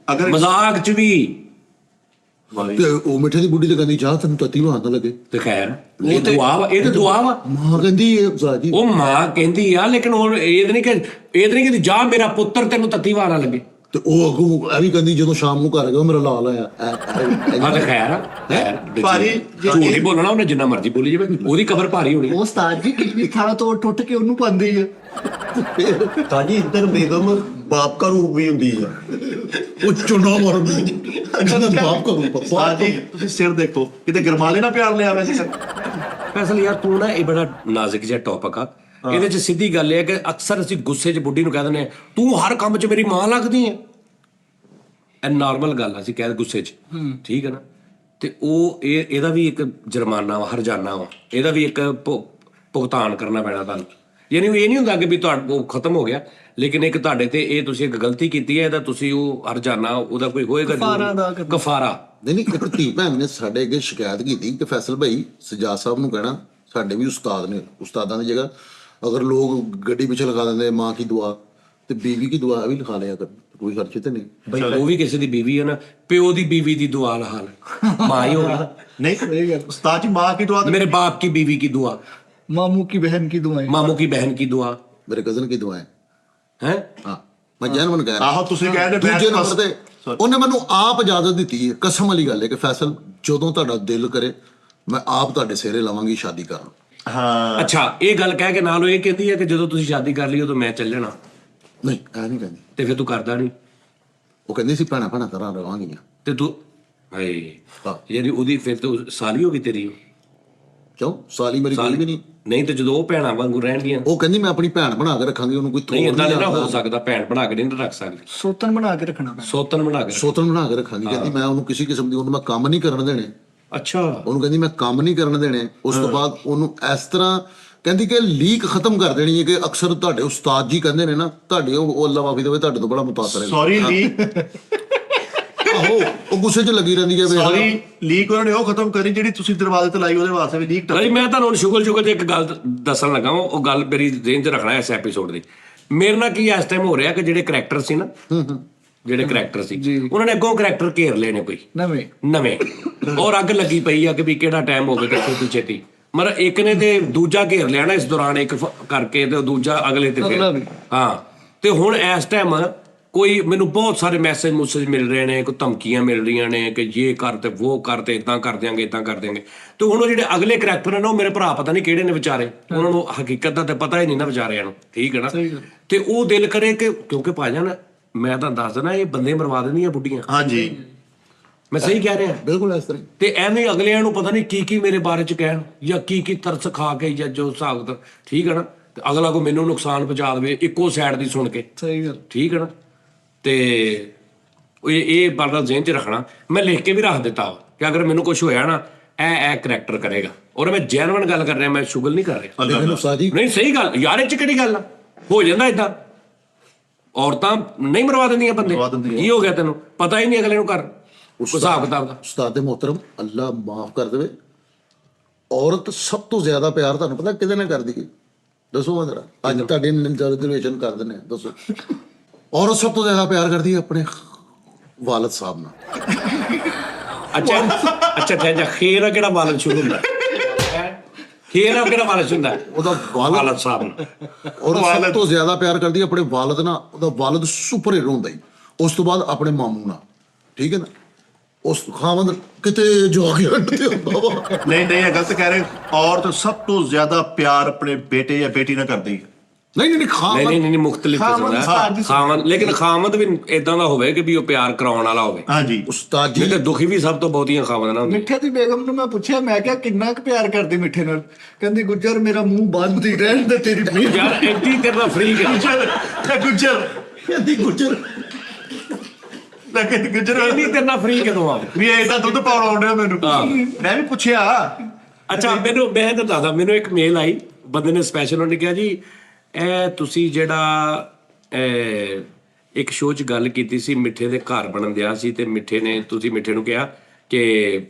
ਮਜ਼ਾਕ ਚ ਵੀ। ਤੇ ਉਹ ਮਿੱਠੇ ਦੀ ਬੁੱਢੀ ਤੇ ਕਹਿੰਦੀ ਚਾਹ ਤੈਨੂੰ ਤੱਤੀ ਨੂੰ ਹੱਥ ਨਾ ਲੱਗੇ। ਤੇ ਖੈਰ ਇਹ ਦੁਆ ਵਾ, ਇਹ ਤੇ ਦੁਆ ਵਾ। ਮਾਂ ਕਹਿੰਦੀ ਇਹ ਉਸਤਾਦ ਜੀ, ਉਹ ਮਾਂ ਕਹਿੰਦੀ ਆ, ਲੇਕਿਨ ਉਹ ਇਹ ਤਾਂ ਨਹੀਂ ਕਹਿੰਦੀ ਜਾ ਮੇਰਾ ਪੁੱਤਰ ਤੈਨੂੰ ਤੱਤੀ ਵਾਰਾ ਲੱਗੇ। ਤੇ ਉਹ ਅੱਗੋਂ ਇਹ ਵੀ ਕਹਿੰਦੀ ਜਦੋਂ ਸ਼ਾਮ ਨੂੰ ਘਰ ਗਿਆ ਮੇਰਾ ਲਾਲ ਆਇਆ। ਹਾਂ ਤੇ ਖੈਰ ਭਾਰੀ ਝੂਠ ਨਹੀਂ ਬੋਲਣਾ, ਉਹਨੇ ਜਿੰਨਾ ਮਰਜ਼ੀ ਬੋਲੀ ਜਾਵੇ, ਉਹਦੀ ਕਬਰ ਭਾਰੀ ਹੋਣੀ। ਉਹ ਉਸਤਾਦ ਜੀ ਕਿੰਨੀ ਥਾਂ ਤੋਂ ਟੁੱਟ ਕੇ ਉਹਨੂੰ ਪਾਉਂਦੀ ਆ। ਤਾਜੀ ਇੱਧਰ ਬੇਗਮ ਬਾਪ ਦਾ ਰੂਪ ਵੀ ਹੁੰਦੀ ਹੈ। ਉਹ ਚੁਣਾ ਮਾਰਦੀ ਕਹਿੰਦਾ ਬਾਪ ਕਰੂ ਪਪਾ। ਉਸਤਾਦ ਜੀ ਤੁਸੀਂ ਸਿਰ ਦੇਖੋ, ਕਿਤੇ ਗਰਮਾਲੇ ਨਾ ਪਿਆਰ ਲਿਆ ਵੈਸੇ। ਫੈਸਲ ਯਾਰ ਤੂੰ ਨਾ, ਇਹ ਬੜਾ ਨਾਜ਼ੁਕ ਜਿਹਾ ਟੌਪਿਕ ਆ, ਇਹਦੇ ਚ ਸਿੱਧੀ ਗੱਲ ਇਹ ਹੈ ਕਿ ਅਕਸਰ ਅਸੀਂ ਗੁੱਸੇ ਚ ਬੁੱਢੀ ਨੂੰ ਕਹਿ ਦਿੰਦੇ ਆ ਤੂੰ ਹਰ ਕੰਮ ਚ ਮੇਰੀ ਮਾਂ ਲੱਗਦੀ ਹੈ। ਇਹ ਨਾਰਮਲ ਗੱਲ ਆ, ਅਸੀਂ ਕਹਿ ਗੁੱਸੇ ਚ, ਠੀਕ ਹੈ ਨਾ। ਤੇ ਉਹ ਇਹਦਾ ਵੀ ਇੱਕ ਜੁਰਮਾਨਾ ਵਾ, ਹਰਜਾਨਾ ਵਾ, ਇਹਦਾ ਵੀ ਇੱਕ ਭੁਗਤਾਨ ਕਰਨਾ ਪੈਣਾ ਤੁਹਾਨੂੰ। ਯਾਨੀ ਇਹ ਨਹੀਂ ਹੁੰਦਾ ਕਿ ਵੀ ਤੁਹਾਡਾ ਉਹ ਖਤਮ ਹੋ ਗਿਆ, ਲੇਕਿਨ ਇੱਕ ਤੁਹਾਡੇ ਤੇ ਇਹ ਤੁਸੀਂ ਇੱਕ ਗਲਤੀ ਕੀਤੀ ਹੈ, ਇਹਦਾ ਤੁਸੀਂ ਉਹ ਹਰਜਾਨਾ ਉਹਦਾ ਕੋਈ ਹੋਏਗਾ ਕਫਾਰਾ। ਨਹੀਂ ਇੱਕ ਧੀ ਭੈਣ ਨੇ ਸਾਡੇ ਅੱਗੇ ਸ਼ਿਕਾਇਤ ਕੀਤੀ ਕਿ ਫੈਸਲ ਭਾਈ ਸਜਾਦ ਸਾਹਿਬ ਨੂੰ ਕਹਿਣਾ, ਸਾਡੇ ਵੀ ਉਸਤਾਦ ਨੇ, ਉਸਤਾਦਾਂ ਦੀ ਜਗ੍ਹਾ ਅਗਰ ਲੋਕ ਗੱਡੀ ਪਿੱਛੇ ਲਗਾ ਦਿੰਦੇ ਮਾਂ ਕੀ ਦੁਆ ਤੇ ਬੀਵੀ ਕੀ ਦੁਆ ਵੀ ਲਿਖਾ ਲਿਆ ਕਰ, ਕੋਈ ਖਰਚ ਤੇ ਨਹੀਂ। ਬਈ ਉਹ ਵੀ ਕਿਸੇ ਦੀ ਬੀਵੀ ਹੈ ਨਾ, ਪਿਓ ਦੀ ਬੀਵੀ ਦੀ ਦੁਆ ਲਹਾਲ ਮਾਂ ਹੀ ਹੋਗੀ। ਨਹੀਂ ਉਸਤਾਦ ਜੀ, ਮਾਂ ਕੀ ਦੁਆ? मेरे बाप की बीवी की दुआ, मामू की बहन की दुआएं, मामू की बहन की दुआ ਮੇਰੇ ਕਜ਼ਨ ਕੀ ਦੁਆ ਹੈ। है। ਹਾਂ ਮੈਂ ਜੈਨੂਨ ਕਹਿ ਰਿਹਾ। ਆਹੋ ਤੁਸੀਂ ਕਹਿ ਰਹੇ ਦੂਜੇ ਨੰਬਰ ਤੇ ਉਹਨੇ ਮੈਨੂੰ ਆਪ ਇਜਾਜ਼ਤ ਦਿੱਤੀ ਹੈ, ਕਸਮ ਵਾਲੀ ਗੱਲ ਹੈ ਕਿ ਫੈਸਲ ਜਦੋਂ ਤੁਹਾਡਾ ਦਿਲ ਕਰੇ ਮੈਂ ਆਪ ਤੁਹਾਡੇ ਸਿਹਰੇ ਲਾਵਾਂਗੀ ਸ਼ਾਦੀ ਕਰਨ। ਹਾਂ अच्छा ये गल कह के नाल ये कहती है कि ਜਦੋਂ ਤੁਸੀਂ ਸ਼ਾਦੀ ਕਰ ਲਈ ਉਦੋਂ ਮੈਂ ਚੱਲ ਜਾਣਾ, ਨਹੀਂ ਐ ਨਹੀਂ ਕਹਿੰਦੀ, ਤੇ ਫਿਰ ਤੂੰ ਕਰਦਾ ਨਹੀਂ, ਉਹ ਕਹਿੰਦੀ ਸੀ ਭੈਣਾਂ ਭੈਣਾਂ ਤਰ੍ਹਾਂ ਰਵਾਂਗੀਆਂ। ਤੇ ਤੂੰ ਹਾਏ ਹਾਂ। ਯਾਨੀ ਉਹਦੀ ਫਿਰ ਤੂੰ ਸਾਲੀ ਹੋ ਗਈ ਤੇਰੀ, ਕਿਉਂ ਸਾਲੀ ਮੇਰੀ ਕੋਈ ਵੀ ਨਹੀਂ। ਨਹੀਂ ਤੇ ਜਦੋਂ ਉਹ ਭੈਣਾਂ ਵਾਂਗੂ ਰਹਿਣਗੀਆਂ, ਉਹ ਕਹਿੰਦੀ ਮੈਂ ਆਪਣੀ ਭੈਣ ਬਣਾ ਕੇ ਰੱਖਾਂਗੀ, ਉਹਨੂੰ ਕੋਈ ਨਹੀਂ ਤੋੜ ਇਦਾਂ ਨਹੀਂ ਨਹੀਂ ਨਾ ਹੋ ਲੱਗਦਾ। ਸਕਦਾ, ਭੈਣ ਬਣਾ ਕੇ ਨਹੀਂ ਰੱਖ ਸਕਦੀ, सोतन बना के रखना पैना। ਸੋਤਨ ਬਣਾ ਕੇ। ਸੋਤਨ ਬਣਾ ਕੇ ਰੱਖਾਂਗੀ, ਕਹਿੰਦੀ ਮੈਂ ਉਹਨੂੰ ਕਿਸੇ ਕਿਸਮ ਦੀ ਉਹਨੂੰ ਮੈਂ ਕੰਮ ਨਹੀਂ ਕਰਨ ਦੇਣੇ। ਅੱਛਾ ਉਹਨੂੰ ਕਹਿੰਦੀ ਮੈਂ ਕੰਮ ਨਹੀਂ ਕਰਨ ਦੇਣੇ। ਉਸ ਤੋਂ ਬਾਅਦ ਉਹਨੂੰ ਇਸ ਤਰ੍ਹਾਂ ਕਹਿੰਦੀ ਕਿ ਲੀਕ ਖਤਮ ਕਰ ਦੇਣੀ ਹੈ ਕਿ ਅਕਸਰ ਤੁਹਾਡੇ ਉਸਤਾਦ ਜੀ ਕਹਿੰਦੇ ਨੇ ਨਾ, ਤੁਹਾਡੇ ਉਹ ਅੱਲਾ ਮਾਫੀ ਦੇਵੇ ਤੁਹਾਡੇ ਤੋਂ ਬੜਾ ਮੁਤਾਸਰ ਹੈ। ਸੌਰੀ ਲੀਕ, ਆਹੋ ਉਹ ਗੁੱਸੇ 'ਚ ਲੱਗੀ ਰਹਿੰਦੀ ਹੈ ਵੀ ਸੌਰੀ ਲੀਕ ਉਹਨਾਂ ਨੇ ਉਹ ਖਤਮ ਕਰੀ ਜਿਹੜੀ ਤੁਸੀਂ ਦਰਵਾਜ਼ੇ ਤੇ ਲਾਈ, ਉਹਦੇ ਵਾਸਤੇ ਵੀ ਲੀਕ ਨਹੀਂ ਮੈਂ ਤੁਹਾਨੂੰ ਹੁਣ ਸ਼ੁਗਲ ਤੇ ਇੱਕ ਗੱਲ ਦੱਸਣ ਲੱਗਾ ਵਾਂ, ਉਹ ਗੱਲ ਮੇਰੀ ਜ਼ਿਹਨ 'ਚ ਰੱਖਣਾ ਇਸ ਐਪੀਸੋਡ ਦੀ। ਮੇਰੇ ਨਾਲ ਕੀ ਇਸ ਟਾਈਮ ਹੋ ਰਿਹਾ ਕਿ ਜਿਹੜੇ ਕਰੈਕਟਰ ਸੀ ਨਾ, ਜਿਹੜੇ ਕਰੈਕਟਰ ਸੀ ਉਹਨਾਂ ਨੇ ਅੱਗੋਂ ਕਰੈਕਟਰ ਘੇਰ ਲਏ ਨੇ ਕੋਈ ਨਵੇਂ ਔਰ ਅੱਗ ਲੱਗੀ ਪਈ ਆ ਕਿ ਵੀ ਕਿਹੜਾ ਟਾਈਮ ਹੋਵੇਗਾ ਛੇਤੀ ਛੇਤੀ ਮਤਲਬ ਇੱਕ ਨੇ ਤੇ ਦੂਜਾ ਘੇਰ ਲਿਆ ਨਾ ਇਸ ਦੌਰਾਨ ਇੱਕ ਕਰਕੇ ਤੇ ਦੂਜਾ ਅਗਲੇ ਤੇ ਫਿਰ ਹਾਂ ਤੇ ਹੁਣ ਇਸ ਟਾਈਮ ਕੋਈ ਮੈਨੂੰ ਬਹੁਤ ਸਾਰੇ ਮੈਸੇਜ ਮਿਲ ਰਹੇ ਨੇ ਕੋਈ ਧਮਕੀਆਂ ਮਿਲ ਰਹੀਆਂ ਨੇ ਕਿ ਇਹ ਕਰ ਤੇ ਉਹ ਕਰ ਤੇ ਇਦਾਂ ਕਰ ਦਿਆਂਗੇ ਤੇ ਹੁਣ ਉਹ ਜਿਹੜੇ ਅਗਲੇ ਕਰੈਕਟਰ ਨੇ ਉਹ ਮੇਰੇ ਭਰਾ ਪਤਾ ਨਹੀਂ ਕਿਹੜੇ ਨੇ ਵਿਚਾਰੇ ਉਹਨਾਂ ਨੂੰ ਹਕੀਕਤ ਦਾ ਤੇ ਪਤਾ ਹੀ ਨਹੀਂ ਨਾ ਵਿਚਾਰਿਆਂ ਨੂੰ ਠੀਕ ਹੈ ਨਾ ਤੇ ਉਹ ਦਿਲ ਕਰੇ ਕਿ ਕਿਉਂਕਿ ਭਾਜਨ ਮੈਂ ਤਾਂ ਦੱਸ ਦਿੰਦਾ ਇਹ ਬੰਦੇ ਮਰਵਾ ਦਿੰਦੀਆਂ ਬੁੱਢੀਆਂ ਹਾਂਜੀ ਮੈਂ ਸਹੀ ਕਹਿ ਰਿਹਾ ਬਿਲਕੁਲ ਇਸ ਤਰ੍ਹਾਂ ਤੇ ਐਵੇਂ ਅਗਲਿਆਂ ਨੂੰ ਪਤਾ ਨਹੀਂ ਕੀ ਮੇਰੇ ਬਾਰੇ ਚ ਕਹਿਣ ਜਾਂ ਕੀ ਤਰਸ ਖਾ ਕੇ ਜਾਂ ਜੋ ਹਿਸਾਬ ਠੀਕ ਹੈ ਨਾ ਤੇ ਅਗਲਾ ਕੋ ਮੈਨੂੰ ਨੁਕਸਾਨ ਪਹੁੰਚਾ ਦੇਵੇ ਇੱਕੋ ਸਾਈਡ ਦੀ ਸੁਣ ਕੇ ਸਹੀ ਗੱਲ ਠੀਕ ਹੈ ਨਾ ਤੇ ਇਹ ਬਾਰੇ ਜ਼ਿਹਨ 'ਚ ਰੱਖਣਾ ਮੈਂ ਲਿਖ ਕੇ ਵੀ ਰੱਖ ਦਿੱਤਾ ਕਿ ਅਗਰ ਮੈਨੂੰ ਕੁਝ ਹੋਇਆ ਨਾ ਇਹ ਕਰੈਕਟਰ ਕਰੇਗਾ ਔਰ ਮੈਂ ਜੈਨੂਇਨ ਗੱਲ ਕਰ ਰਿਹਾ ਮੈਂ ਸ਼ੁਗਲ ਨਹੀਂ ਕਰ ਰਿਹਾ ਲੇਕਿਨ ਉਸਤਾਦ ਜੀ ਨਹੀਂ ਸਹੀ ਗੱਲ ਯਾਰ ਇਹ 'ਚ ਕਿਹੜੀ ਗੱਲ ਆ ਹੋ ਜਾਂਦਾ ਇਦਾਂ ਔਰਤਾਂ ਨਹੀਂ ਮਰਵਾ ਦਿੰਦੀਆਂ ਬੰਦੇ ਕੀ ਹੋ ਗਿਆ ਤੈਨੂੰ ਪਤਾ ਹੀ ਨਹੀਂ ਅਗਲੇ ਨੂੰ ਕਰ ਹਿਸਾਬ ਕਿਤਾਬ ਦਾ ਉਸਤਾਦ ਮੁਹਤਰਮ ਅੱਲਾ ਮਾਫ ਕਰ ਦੇਵੇ ਔਰਤ ਸਭ ਤੋਂ ਜ਼ਿਆਦਾ ਪਿਆਰ ਤੁਹਾਨੂੰ ਪਤਾ ਕਿਹਦੇ ਨਾਲ ਕਰਦੀ ਹੈ ਦੱਸੋ ਮੈਂ ਜਰਾ ਅੱਜ ਤੁਹਾਡੇ ਰਿਜ਼ਰਵੇਸ਼ਨ ਕਰ ਦਿੰਦੇ ਆ ਦੱਸੋ ਔਰਤ ਸਭ ਤੋਂ ਜ਼ਿਆਦਾ ਪਿਆਰ ਕਰਦੀ ਹੈ ਆਪਣੇ ਵਾਲਦ ਸਾਹਿਬ ਨਾਲ ਅੱਛਾ ਖੇਰ ਕਿਹੜਾ ਵਾਲਦ ਸ਼ੁਰੂ ਹੁੰਦਾ ਖੇਰ ਕਿਹੜਾ ਵਾਲਦ ਹੁੰਦਾ ਉਹਦਾ ਵਾਲਦ ਸਾਹਿਬ ਨਾਲ ਔਰ ਸਭ ਤੋਂ ਜ਼ਿਆਦਾ ਪਿਆਰ ਕਰਦੀ ਹੈ ਆਪਣੇ ਵਾਲਦ ਨਾਲ ਉਹਦਾ ਵਾਲਦ ਸੁਪਰ ਹੀਰੋ ਹੁੰਦਾ ਹੀ ਉਸ ਤੋਂ ਬਾਅਦ ਆਪਣੇ ਮਾਮੂ ਨਾਲ ਠੀਕ ਹੈ ਨਾ ਉਸ ਖਾਵੰਦ ਕਿਤੇ ਜਾ ਕੇ ਹੱਟਦੇ ਹੁੰਦਾ ਵਾ ਨਹੀਂ ਇਹ ਗਲਤ ਕਹਿ ਰਹੇ ਔਰਤ ਸਭ ਤੋਂ ਜ਼ਿਆਦਾ ਪਿਆਰ ਆਪਣੇ ਬੇਟੇ ਜਾਂ ਬੇਟੀ ਨਾਲ ਕਰਦੀ ਹੈ ਨਹੀਂ ਖਾਵੰਦ ਨਹੀਂ ਮੁਖਤਲਿਫ ਕਿਸਮ ਦਾ ਖਾਵੰਦ ਲੇਕਿਨ ਖਾਵੰਦ ਵੀ ਇਦਾਂ ਦਾ ਹੋਵੇ ਕਿ ਵੀ ਉਹ ਪਿਆਰ ਕਰਾਉਣ ਵਾਲਾ ਹੋਵੇ ਹਾਂਜੀ ਉਸਤਾਦ ਜੀ ਨਹੀਂ ਤੇ ਦੁਖੀ ਵੀ ਸਭ ਤੋਂ ਬਹੁਤੀਆਂ ਖਾਵੰਦ ਨਾ ਹੁੰਦੀ ਮਿੱਠੇ ਦੀ ਬੇਗਮ ਨੂੰ ਮੈਂ ਪੁੱਛਿਆ ਮੈਂ ਕਿਹਾ ਕਿੰਨਾ ਕੁ ਪਿਆਰ ਕਰਦੀ ਮਿੱਠੇ ਨਾਲ ਕਹਿੰਦੀ ਗੁੱਜਰ ਮੇਰਾ ਮੂੰਹ ਬੰਦ ਹੀ ਰਹਿਣ ਦੇ ਤੇਰੀ ਮੀਂਹ ਯਾਰ ਐਂਟੀ ਕਰਨਾ ਫਰੀਕ ਹੈ ਗੁੱਜਰ ਕਹਿੰਦੀ ਗੁੱਜਰ ਐਂਟੀ ਕਰਨਾ ਫਰੀ ਕਦੋਂ ਆ ਵੀ ਇਹ ਤਾਂ ਦੁੱਧ ਪਾਉਣ ਆਉਂਦੇ ਮੈਨੂੰ ਮੈਂ ਵੀ ਪੁੱਛਿਆ ਅੱਛਾ ਮੈਂ ਤਾਂ ਦੱਸਦਾ ਮੈਨੂੰ ਇੱਕ ਮੇਲ ਆਈ ਬੰਦੇ ਨੇ ਸਪੈਸ਼ਲ ਉਹਨੇ ਕਿਹਾ ਜੀ ਇਹ ਤੁਸੀਂ ਜਿਹੜਾ ਇੱਕ ਸ਼ੋਅ 'ਚ ਗੱਲ ਕੀਤੀ ਸੀ ਮਿੱਠੇ ਦੇ ਘਰ ਬਣਨ ਦਿਆ ਸੀ ਤੇ ਤੁਸੀਂ ਮਿੱਠੇ ਨੂੰ ਕਿਹਾ ਕਿ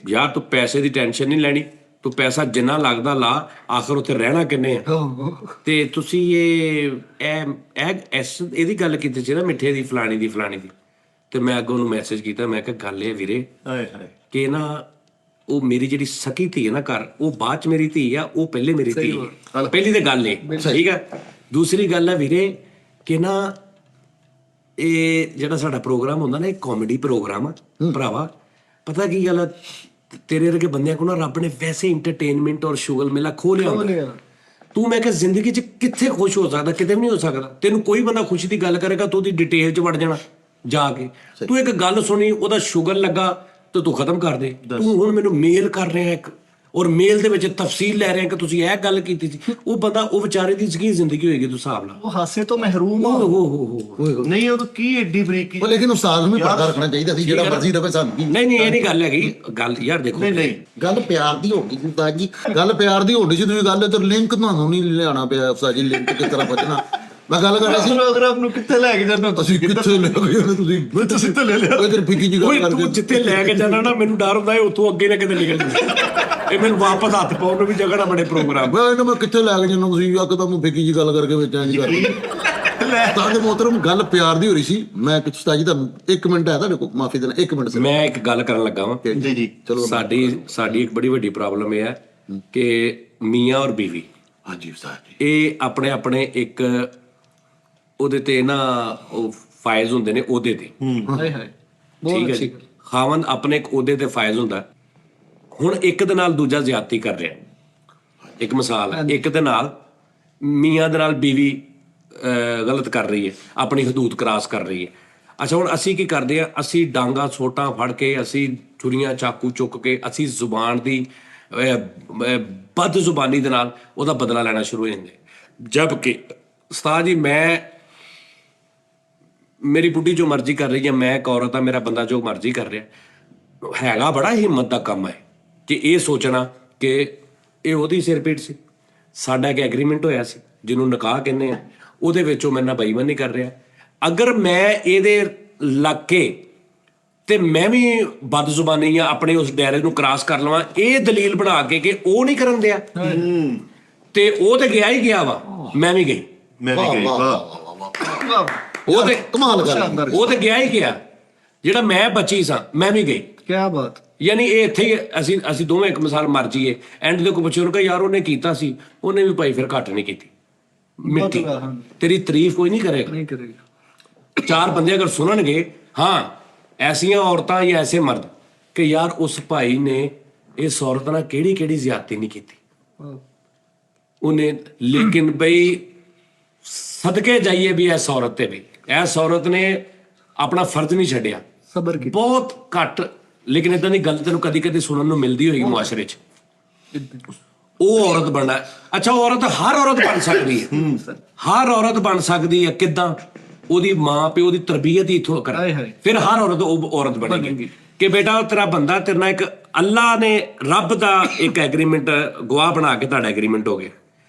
ਯਾਰ ਤੂੰ ਪੈਸੇ ਦੀ ਟੈਨਸ਼ਨ ਨਹੀਂ ਲੈਣੀ ਤੂੰ ਪੈਸਾ ਜਿੰਨਾ ਲੱਗਦਾ ਲਾ ਆਖਰ ਉੱਥੇ ਰਹਿਣਾ ਕਿੰਨੇ ਆ ਤੇ ਤੁਸੀਂ ਇਹਦੀ ਗੱਲ ਕੀਤੀ ਸੀ ਨਾ ਮਿੱਠੇ ਦੀ ਫਲਾਣੀ ਦੀ ਤੇ ਮੈਂ ਅੱਗੋਂ ਉਹਨੂੰ ਮੈਸੇਜ ਕੀਤਾ ਮੈਂ ਕਿਹਾ ਗੱਲ ਇਹ ਵੀਰੇ ਕਿ ਨਾ ਉਹ ਮੇਰੀ ਜਿਹੜੀ ਸਕੀ ਧੀ ਹੈ ਨਾ ਘਰ ਉਹ ਬਾਅਦ ਚ ਮੇਰੀ ਧੀ ਆ ਉਹ ਪਹਿਲੇ ਮੇਰੀ ਧੀ ਹੈ ਪਹਿਲੀ ਤੇ ਗੱਲ ਇਹ ਠੀਕ ਹੈ ਦੂਸਰੀ ਗੱਲ ਹੈ ਵੀਰੇ ਕਿ ਨਾ ਇਹ ਜਿਹੜਾ ਸਾਡਾ ਪ੍ਰੋਗਰਾਮ ਹੁੰਦਾ ਨਾ ਇਹ ਕਾਮੇਡੀ ਪ੍ਰੋਗਰਾਮ ਆ ਭਰਾਵਾ ਪਤਾ ਕੀ ਗੱਲ ਤੇਰੇ ਵਰਗੇ ਬੰਦਿਆਂ ਕੋਲ ਨਾ ਰੱਬ ਨੇ ਵੈਸੇ ਇੰਟਰਟੇਨਮੈਂਟ ਔਰ ਸ਼ੁਗਲ ਮੇਲਾ ਖੋਲਿਆ ਹੁੰਦਾ ਤੂੰ ਮੈਂ ਕਿਹਾ ਜ਼ਿੰਦਗੀ 'ਚ ਕਿੱਥੇ ਖੁਸ਼ ਹੋ ਸਕਦਾ ਕਿਤੇ ਵੀ ਨਹੀਂ ਹੋ ਸਕਦਾ ਤੈਨੂੰ ਕੋਈ ਬੰਦਾ ਖੁਸ਼ੀ ਦੀ ਗੱਲ ਕਰੇਗਾ ਤੂੰ ਉਹਦੀ ਡਿਟੇਲ 'ਚ ਵੜ ਜਾਣਾ ਜਾ ਕੇ ਤੂੰ ਇੱਕ ਗੱਲ ਸੁਣੀ ਉਹਦਾ ਸ਼ੁਗਲ ਲੱਗਾ ਤੇ ਤੂੰ ਖਤਮ ਕਰ ਦੇ ਤੂੰ ਹੁਣ ਮੈਨੂੰ ਮੇਲ ਕਰ ਰਿਹਾ ਇੱਕ ਔਰ ਮੇਲ ਦੇ ਵਿੱਚ ਤਫਸੀਲ ਲੈ ਰਿਹਾ ਕਿ ਤੁਸੀਂ ਇਹ ਗੱਲ ਕੀਤੀ ਸੀ ਉਹ ਬੰਦਾ ਉਹ ਵਿਚਾਰੇ ਦੀ ਕੀ ਜ਼ਿੰਦਗੀ ਹੋਏਗੀ ਤੂੰ ਹਿਸਾਬ ਲਾ ਉਹ ਹਾਸੇ ਤੋਂ ਮਹਿਰੂਮ ਆ ਨਹੀਂ ਉਹ ਕੀ ਐਡੀ ਬਰੀਕੀ ਲੇਕਿਨ ਉਸਤਾਦ ਨੂੰ ਵੀ ਪਤਾ ਰੱਖਣਾ ਚਾਹੀਦਾ ਸੀ ਜਿਹੜਾ ਮਰਜ਼ੀ ਰਵੇ ਸਾਨੂੰ ਨਹੀਂ ਇਹ ਨਹੀਂ ਗੱਲ ਹੈਗੀ ਗੱਲ ਯਾਰ ਦੇਖੋ ਨਹੀਂ ਗੱਲ ਪਿਆਰ ਦੀ ਹੋ ਗਈ ਉਸਤਾਦ ਜੀ ਗੱਲ ਪਿਆਰ ਦੀ ਹੋਣੀ ਸੀ ਤੁਸੀਂ ਗੱਲ ਇੱਧਰ ਲਿੰਕ ਤੁਹਾਨੂੰ ਨਹੀਂ ਲਿਆਉਣਾ ਪਿਆ ਉਸਤਾਦ ਜੀ ਲਿੰਕ ਕਿਸ ਤਰ੍ਹਾਂ ਬਚਣਾ ਮੈਂ ਗੱਲ ਕਰ ਰਿਹਾ ਸੀ ਪ੍ਰੋਗਰਾਮ ਨੂੰ ਕਿੱਥੇ ਲੈ ਕੇ ਜਾਣਾ ਅਸੀਂ ਕਿੱਥੇ ਲੈ ਗਏ ਉਹਨੇ ਤੁਸੀਂ ਤਾਂ ਲੈ ਲਿਆ ਇਧਰ ਫਿੱਕੀ ਜੀ ਗੱਲ ਕਰਕੇ ਤੂੰ ਜਿੱਥੇ ਲੈ ਕੇ ਜਾਣਾ ਨਾ ਮੈਨੂੰ ਡਰ ਹੁੰਦਾ ਉੱਥੋਂ ਅੱਗੇ ਨਾ ਕਿਤੇ ਨਿਕਲ ਜਾਏ ਇਹ ਮੈਨੂੰ ਵਾਪਸ ਹੱਥ ਪਾਉਣ ਨੂੰ ਵੀ ਜਗ੍ਹਾ ਨਾ ਬੜੇ ਪ੍ਰੋਗਰਾਮ ਮੈਂ ਕਿੱਥੇ ਲੈ ਕੇ ਜਾਣਾ ਤੁਸੀਂ ਇੱਕਦਮ ਫਿੱਕੀ ਜੀ ਗੱਲ ਕਰਕੇ ਵਿੱਚ ਇੰਜ ਕਰ ਤਾਂ ਦੇ ਮੋਹਤਰਮ ਗੱਲ ਪਿਆਰ ਦੀ ਹੋ ਰਹੀ ਸੀ ਮੈਂ ਉਸਤਾਦ ਜੀ ਤੁਹਾਨੂੰ 1 ਮਿੰਟ ਹੈ ਤੁਹਾਡੇ ਕੋਲ ਮਾਫੀ ਦੇਣਾ 1 ਮਿੰਟ ਮੈਂ ਇੱਕ ਗੱਲ ਕਰਨ ਲੱਗਾ ਵਾਂ ਜੀ ਚਲੋ ਸਾਡੀ ਇੱਕ ਬੜੀ ਵੱਡੀ ਪ੍ਰੋਬਲਮ ਇਹ ਹੈ ਕਿ ਮੀਆਂ ਔਰ ਬੀਵੀ ਹਾਂਜੀ ਉਸਤਾਦ ਜੀ ਇਹ ਆਪਣੇ ਇੱਕ ਉਹਦੇ ਤੇ ਨਾ ਉਹ ਫਾਇਜ਼ ਹੁੰਦੇ ਨੇ ਉਹਦੇ ਤੇ ਹਾਏ ਹਾਏ ਠੀਕ ਹੈ ਜੀ ਖਾਵੰਦ ਆਪਣੇ ਇੱਕ ਉਹਦੇ ਤੇ ਫਾਇਜ਼ ਹੁੰਦਾ ਹੁਣ ਇੱਕ ਦੇ ਨਾਲ ਦੂਜਾ ਜ਼ਿਆਦਤੀ ਕਰ ਰਿਹਾ ਇੱਕ ਮਿਸਾਲ ਹੈ ਇੱਕ ਦੇ ਨਾਲ ਮੀਆਂ ਦੇ ਨਾਲ ਬੀਵੀ ਗਲਤ ਕਰ ਰਹੀ ਹੈ ਆਪਣੀ ਹਦੂਦ ਕ੍ਰਾਸ ਕਰ ਰਹੀ ਹੈ ਅੱਛਾ ਹੁਣ ਅਸੀਂ ਕੀ ਕਰਦੇ ਆ ਅਸੀਂ ਡਾਂਗਾ ਸੋਟਾਂ ਫੜ ਕੇ ਅਸੀਂ ਛੁਰੀਆਂ ਚਾਕੂ ਚੁੱਕ ਕੇ ਅਸੀਂ ਜ਼ੁਬਾਨ ਦੀ ਬਦ ਜ਼ੁਬਾਨੀ ਦੇ ਨਾਲ ਉਹਦਾ ਬਦਲਾ ਲੈਣਾ ਸ਼ੁਰੂ ਹੋ ਜਾਂਦੇ ਜਦਕਿ ਉਸਤਾਦ ਜੀ ਮੇਰੀ ਬੁੱਢੀ ਜੋ ਮਰਜ਼ੀ ਕਰ ਰਹੀ ਹੈ ਮੈਂ ਇੱਕ ਔਰਤ ਆ ਮੇਰਾ ਬੰਦਾ ਜੋ ਮਰਜ਼ੀ ਕਰ ਰਿਹਾ ਹੈਗਾ ਬੜਾ ਹਿੰਮਤ ਦਾ ਕੰਮ ਹੈ ਕਿ ਇਹ ਸੋਚਣਾ ਕਿ ਇਹ ਉਹਦੀ ਸਿਰਪੀਟ ਸੀ ਸਾਡਾ ਇੱਕ ਐਗਰੀਮੈਂਟ ਹੋਇਆ ਸੀ ਜਿਹਨੂੰ ਨਿਕਾਹ ਕਹਿੰਦੇ ਆ ਉਹਦੇ ਵਿੱਚ ਉਹ ਮੇਰੇ ਨਾਲ ਬੇਈਮਾਨੀ ਕਰ ਰਿਹਾ ਅਗਰ ਮੈਂ ਇਹਦੇ ਲੱਗ ਕੇ ਤੇ ਮੈਂ ਵੀ ਬਦਜ਼ੁਬਾਨੀ ਜਾਂ ਆਪਣੇ ਉਸ ਦਾਇਰੇ ਨੂੰ ਕ੍ਰਾਸ ਕਰ ਲਵਾਂ ਇਹ ਦਲੀਲ ਬਣਾ ਕੇ ਕਿ ਉਹ ਨਹੀਂ ਕਰਨ ਦਿਆ ਤੇ ਉਹ ਤੇ ਗਿਆ ਹੀ ਗਿਆ ਵਾ ਮੈਂ ਵੀ ਗਈ ਮੈਂ ਵੀ ਗਈ ਵਾਹ ਉਹ ਤੇ ਕਮਾਲ ਕਰ ਸ਼ਾਨਦਾਰ। ਉਹ ਤੇ ਗਿਆ ਹੀ ਗਿਆ। ਜਿਹੜਾ ਮੈਂ ਬਚੀ ਸਾਂ ਮੈਂ ਵੀ ਗਈ। ਕੀ ਬਾਤ। ਯਾਨੀ ਇਹ ਇੱਥੇ ਹੀ ਅਸੀਂ ਦੋਵੇਂ ਇੱਕ ਮਿਸਾਲ ਮਰ ਜਾਈਏ ਐਂਡ ਦੇ ਕੋਈ ਪੁੱਛੇ ਉਹਨੂੰ ਕਹੇ ਯਾਰ ਉਹਨੇ ਕੀਤਾ ਸੀ, ਉਹਨੇ ਵੀ ਭਾਈ ਫਿਰ ਘੱਟ ਨਹੀਂ ਕੀਤੀ ਮਿੱਟੀ। ਤੇਰੀ ਤਾਰੀਫ ਕੋਈ ਨਹੀਂ ਕਰੇਗਾ। ਨਹੀਂ ਕਰੇਗਾ। 4 ਬੰਦੇ ਅਗਰ ਸੁਣਨਗੇ ਹਾਂ ਐਸੀਆਂ ਔਰਤਾਂ ਜਾਂ ਐਸੇ ਮਰਦ ਕਿ ਯਾਰ ਉਸ ਭਾਈ ਨੇ ਇਸ ਔਰਤ ਨਾਲ ਕਿਹੜੀ ਜ਼ਿਆਦਤੀ ਨਹੀਂ ਕੀਤੀ ਉਹਨੇ, ਲੇਕਿਨ ਬਈ ਸਦਕੇ ਜਾਈਏ ਵੀ ਇਸ ਔਰਤ ਤੇ ਵੀ ਇਸ ਔਰਤ ਨੇ ਆਪਣਾ ਫਰਜ਼ ਨਹੀਂ ਛੱਡਿਆ। ਸਬਰ ਕੀਤਾ ਬਹੁਤ ਘੱਟ, ਲੇਕਿਨ ਇਦਾਂ ਦੀ ਗੱਲ ਤੈਨੂੰ ਕਦੀ ਸੁਣਨ ਨੂੰ ਮਿਲਦੀ ਹੋਏਗੀ ਮੁਆਸ਼ਰੇ 'ਚ। ਉਹ ਔਰਤ ਬਣਨਾ। ਅੱਛਾ, ਔਰਤ ਹਰ ਔਰਤ ਬਣ ਸਕਦੀ ਹੈ। ਹਰ ਔਰਤ ਬਣ ਸਕਦੀ ਹੈ। ਕਿੱਦਾਂ? ਉਹਦੀ ਮਾਂ ਪਿਓ ਦੀ ਤਰਬੀਅਤ ਹੀ ਇੱਥੋਂ ਕਰਾ, ਫਿਰ ਹਰ ਔਰਤ ਉਹ ਔਰਤ ਬਣੇਗੀ ਕਿ ਬੇਟਾ ਤੇਰਾ ਬੰਦਾ ਤੇਰੇ ਨਾਲ ਇੱਕ ਅੱਲਾ ਨੇ ਰੱਬ ਦਾ ਇੱਕ ਐਗਰੀਮੈਂਟ ਗਵਾਹ ਬਣਾ ਕੇ ਤੁਹਾਡਾ ਐਗਰੀਮੈਂਟ ਹੋ ਗਿਆ।